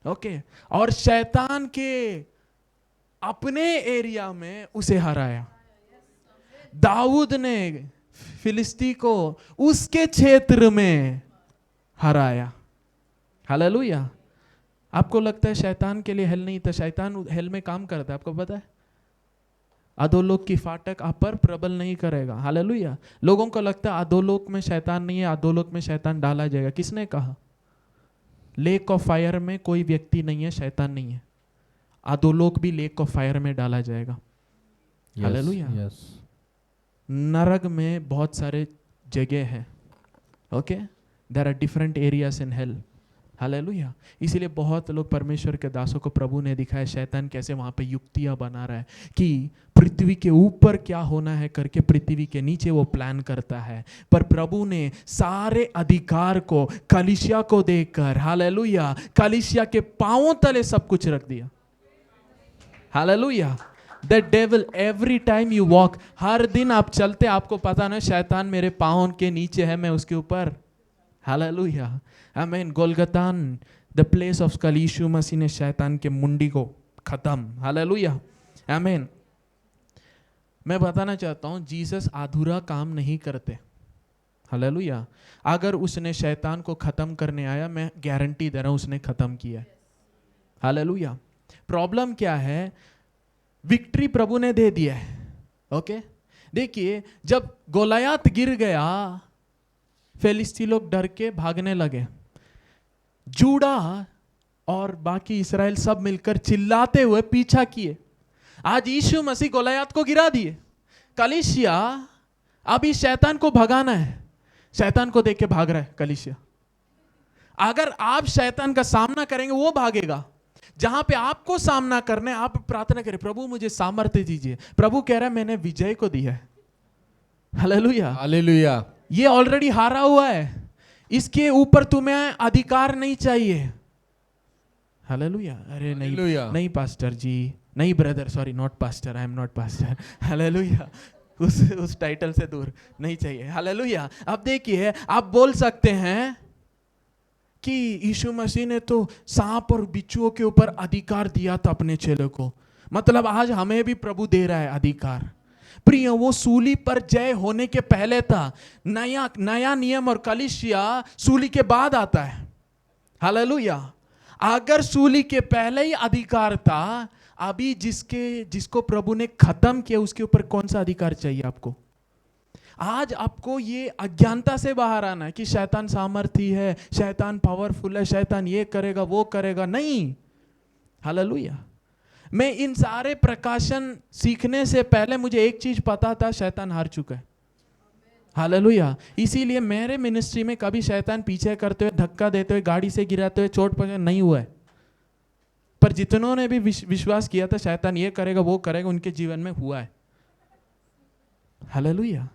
Okay और शैतान के अपने एरिया में उसे हराया। दाऊद ने फिलिस्ती को उसके क्षेत्र में हराया, हालेलुया। आपको लगता है शैतान के लिए हेल नहीं था? शैतान हेल में काम करता है, आपको पता है? अधोलोक की फाटक आप पर प्रबल नहीं करेगा, हालेलुया। लोगों को लगता है अधोलोक में शैतान नहीं है, अधोलोक में शैतान डाला जाएगा। किसने कहा? लेक ऑफ फायर में कोई व्यक्ति नहीं है, शैतान नहीं है। अधोलोक भी लेक ऑफ फायर में डाला जाएगा, हालेलुया। Yes. नरक में बहुत सारे जगह हैं, okay, there are different areas in hell, hallelujah. इसीलिए बहुत लोग परमेश्वर के दासों को प्रभु ने दिखाया शैतान कैसे वहां पे युक्तियां बना रहा है कि पृथ्वी के ऊपर क्या होना है करके पृथ्वी के नीचे वो प्लान करता है। पर प्रभु ने सारे अधिकार को कलीसिया को देकर, हालेलुया, कलीसिया के पांवों तले सब कुछ रख दिया, hallelujah. The devil every time you walk, हर दिन आप चलते आपको पता ना शैतान मेरे पांवों के नीचे है, मैं उसके ऊपर, हालेलुया आमीन। गोलगतान द प्लेस ऑफ स्कल, यीशु मसीह ने शैतान के मुंडी को खत्म, हालेलुया आमीन। मैं बताना चाहता हूं जीसस अधूरा काम नहीं करते, हालेलुया। अगर उसने शैतान को खत्म करने आया, मैं गारंटी दे रहा हूं उसने खत्म किया है। हालेलुया। प्रॉब्लम क्या है? विक्ट्री प्रभु ने दे दिया है। ओके, देखिए जब गोलायात गिर गया, फिलिस्ती लोग डर के भागने लगे। जूड़ा और बाकी इस्राएल सब मिलकर चिल्लाते हुए पीछा किए। आज यीशु मसीह गोलायात को गिरा दिए। कलीसिया अभी शैतान को भगाना है। शैतान को देख के भाग रहा है कलीसिया। अगर आप शैतान का सामना करेंगे, वो भागेगा। जहां पे आपको सामना करने, आप प्रार्थना करें, प्रभु मुझे सामर्थ्य दीजिए। प्रभु कह रहा है मैंने विजय को दिया है। Hallelujah, hallelujah. ये ऑलरेडी हारा हुआ है, इसके ऊपर तुम्हें अधिकार नहीं चाहिए। हालेलुया। अरे नहीं, हालेलुया। नहीं पास्टर जी, नहीं brother, sorry, not pastor, I am not pastor. Hallelujah, उस टाइटल से दूर नहीं चाहिए। हालेलुया। अब देखिए, आप बोल सकते हैं कि यीशु मसीह ने तो सांप और बिच्छुओं के ऊपर अधिकार दिया था अपने चेलों को, मतलब आज हमें भी प्रभु दे रहा है अधिकार। प्रिय, वो सूली पर जय होने के पहले था। नया नियम और कलीसिया सूली के बाद आता है। हालेलुया। अगर सूली के पहले ही अधिकार था, अभी जिसको प्रभु ने खत्म किया, उसके ऊपर कौन सा अधिकार चाहिए आपको? आज आपको ये अज्ञानता से बाहर आना है कि शैतान सामर्थी है, शैतान पावरफुल है, शैतान ये करेगा वो करेगा। नहीं। हालेलुया। मैं इन सारे प्रकाशन सीखने से पहले मुझे एक चीज पता था, शैतान हार चुका है। हालेलुया। इसीलिए मेरे मिनिस्ट्री में कभी शैतान पीछे करते हुए, धक्का देते हुए, गाड़ी से गिराते हुए, चोट पहुंचा नहीं हुआ है। पर जितनों ने भी विश्वास किया था शैतान ये करेगा वो करेगा, उनके जीवन में हुआ है। हालेलुया।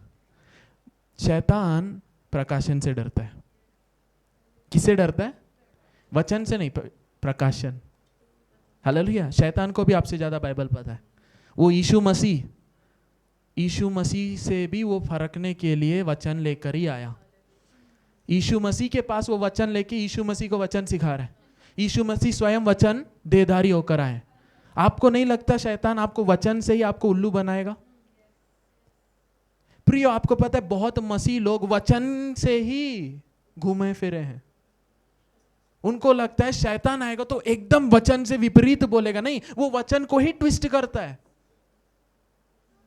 शैतान प्रकाशन से डरता है। किससे डरता है? वचन से नहीं, प्रकाशन। हालेलुया। शैतान को भी आपसे ज्यादा बाइबल पता है। वो यीशु मसीह से भी वो फरकने के लिए वचन लेकर ही आया। यीशु मसीह के पास वो वचन लेके यीशु मसीह को वचन सिखा रहा है। यीशु मसीह स्वयं वचन देहधारी होकर आए। आपको नहीं लगता शैतान आपको वचन से ही आपको उल्लू बनाएगा? प्रिय, आपको पता है बहुत मसीह लोग वचन से ही घूमे फिरे हैं। उनको लगता है शैतान आएगा तो एकदम वचन से विपरीत बोलेगा। नहीं, वो वचन को ही ट्विस्ट करता है।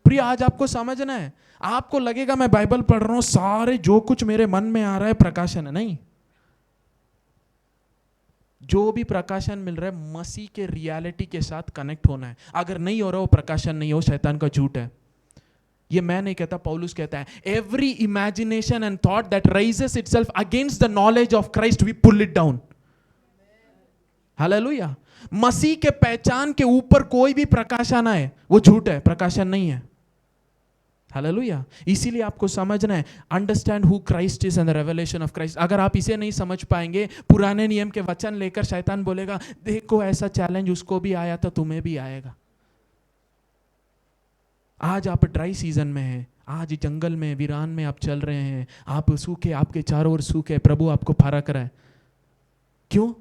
प्रिय, आज आपको समझना है। आपको लगेगा मैं बाइबल पढ़ रहा हूं, सारे जो कुछ मेरे मन में आ रहा है प्रकाशन है। नहीं, जो भी प्रकाशन मिल रहा है मसीह के रियलिटी के साथ कनेक्ट होना है। अगर नहीं हो रहा वो प्रकाशन नहीं हो, शैतान का झूठ है। ये मैं नहीं कहता, पौलुस कहता है, every imagination and thought that raises itself against the knowledge of Christ we pull it down. Hallelujah. मसीह के पहचान के ऊपर कोई भी प्रकाशन आए वो झूठ है, प्रकाशन नहीं है। हालेलुया। इसीलिए आपको समझना है, understand who Christ is and the revelation of Christ. अगर आप इसे नहीं समझ पाएंगे, पुराने नियम के वचन लेकर शैतान बोलेगा देखो ऐसा चैलेंज उसको भी आया था, तुम्हें भी आएगा। आज आप ड्राई सीजन में हैं, आज जंगल में वीरान में आप चल रहे हैं, आप सूखे, आपके चारों ओर सूखे, प्रभु आपको फरक रहा है। क्यों?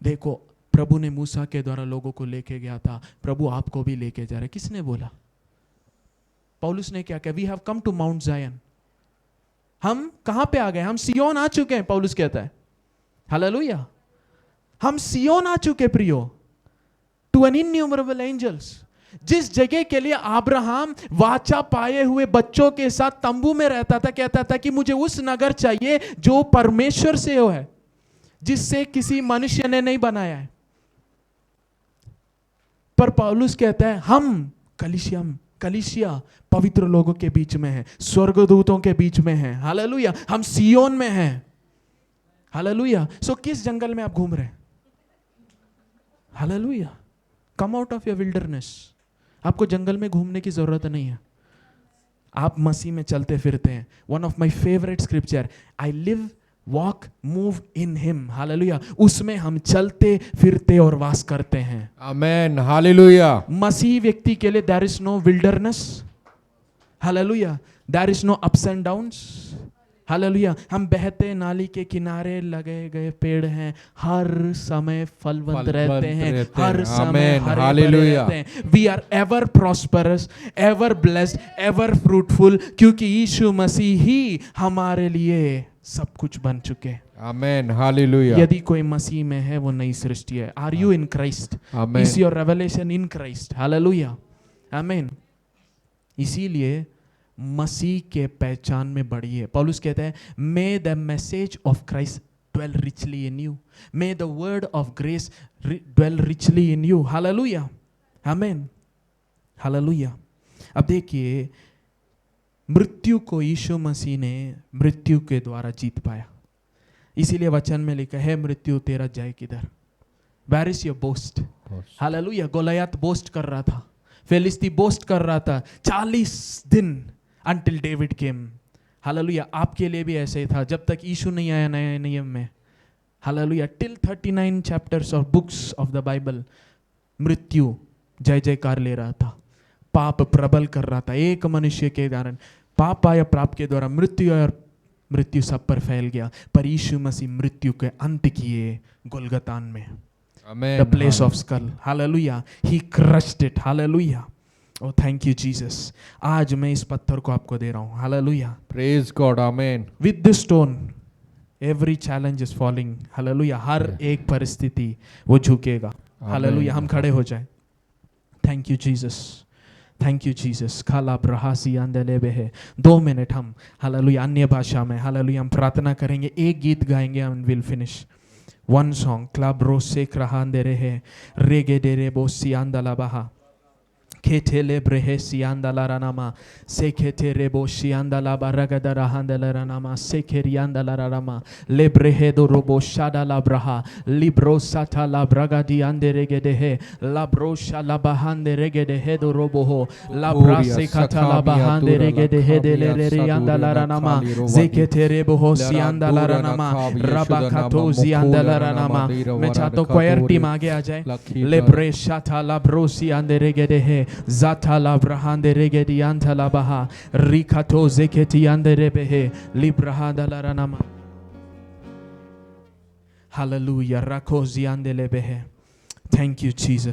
देखो, प्रभु ने मूसा के द्वारा लोगों को लेके गया था, प्रभु आपको भी लेके जा रहा है। किसने बोला? पौलुस ने क्या कहा? We have come to Mount Zion. हम कहां पे आ गए? हम सियोन आ चुके हैं, पौलुस कहता है। हालेलुया। हम सियोन आ चुके प्रियो, टू एन इन्यूमरेबल एंजल्स। जिस जगह के लिए अब्राहम वाचा पाए हुए बच्चों के साथ तंबू में रहता था, कहता था कि मुझे उस नगर चाहिए जो परमेश्वर से हो है, जिससे किसी मनुष्य ने नहीं बनाया है। पर पौलुस कहता है हम कलीसिया पवित्र लोगों के बीच में है, स्वर्गदूतों के बीच में है। हालेलुया। हम सियोन में हैं। हालेलुया। सो किस जंगल में आप घूम रहे हैं? Hallelujah. Come out of your wilderness. आपको जंगल में घूमने की जरूरत नहीं है, आप मसीह में चलते फिरते हैं। One of my favourite scripture, I live walk move in him. Hallelujah. उसमें हम चलते फिरते और वास करते हैं। आमेन। हालेलुया। मसीह व्यक्ति के लिए there is no wilderness. Hallelujah. There is no ups and downs. Hallelujah. हम बहते नाली के किनारे लगे गए पेड़ हैं, हर समय फलवंत रहते हैं, हर समय आमेन, हरे भरे हालेलुया। रहते हैं। We are ever prosperous, ever blessed, ever fruitful, क्योंकि यीशु मसीह ही हमारे लिए सब कुछ बन चुके हैं। Amen, hallelujah. यदि कोई मसीह में है वो नई सृष्टि है। Are you in Christ? Amen. Is your revelation in Christ? Hallelujah, amen. इसीलिए मसीह के पहचान में बढ़िए। पौलुस कहता है, मे the message of Christ dwell richly in you, may the word of grace dwell richly in you. Hallelujah, आमीन, हालेलुया। अब देखिए, मृत्यु को यीशु मसीह ने मृत्यु के द्वारा जीत पाया। इसीलिए वचन में लिखा है, मृत्यु तेरा जय किधर? Where is your boast? Hallelujah. Goliath boast कर रहा था, फिलिस्ती बोस्ट कर रहा था 40 दिन until David came. हालेलुया। आपके लिए भी ऐसे ही था जब तक यीशु नहीं आया नए नियम में। हालेलुया। टिल 39 चैप्टर्स और बुक्स ऑफ द बाइबल मृत्यु जय जयकार ले रहा था, पाप प्रबल कर रहा था। एक मनुष्य के कारण पाप आया, पाप के द्वारा मृत्यु आया और मृत्यु सब पर फैल गया। पर यीशु मसीह मृत्यु के अंत किए गोलगतान में, the place of skull. Hallelujah. He crushed it. Hallelujah. Oh thank you Jesus. आज मैं इस पत्थर को आपको दे रहा हूँ। Hallelujah. Praise God, amen. With this stone every challenge is falling. Hallelujah. हर एक परिस्थिति वो झुकेगा। हालेलुया। हम खड़े हो जाए। Thank you Jesus, thank you Jesus. खाला ब्रहासी अंदलेबे है। 2 मिनट हम हालेलुया अन्य भाषा में हालेलुया हम प्रार्थना करेंगे। एक गीत गाएंगे and will finish. One song. क्लब रोसे क्रहांदे है रेगे डेरे बोसी अंदला बहा खेटेले ब्रेहे सियांदला रानामा सेखेते रेबो सियांदला बारगदरा हांदला रानामा सेखेरियांदला रानामा ले ब्रेहे दो रोबो शादाला ब्रहा लिब्रो साताला ब्रगादी अंदे रेगेदे है लाब्रो शाला बहांदे रेगेदे है दो रोबो हो लाब्रा सेखाताला बहांदे रेगेदे है दे ले रियांदला रानामा सेखेते रेबो हो सियांदला रानामा रबाकातो जियांदला रानामा। मैं चाहता हूं क्वायर टीम आगे आ जाए। ले ब्रे शाताला ब्रो सियांदे रेगेदे है Zata la brahande regedi anta la baha rikato zeketi ande rebehe librahanda la ranama. Hallelujah. Rakozi ande lebehe. Thank you, Jesus.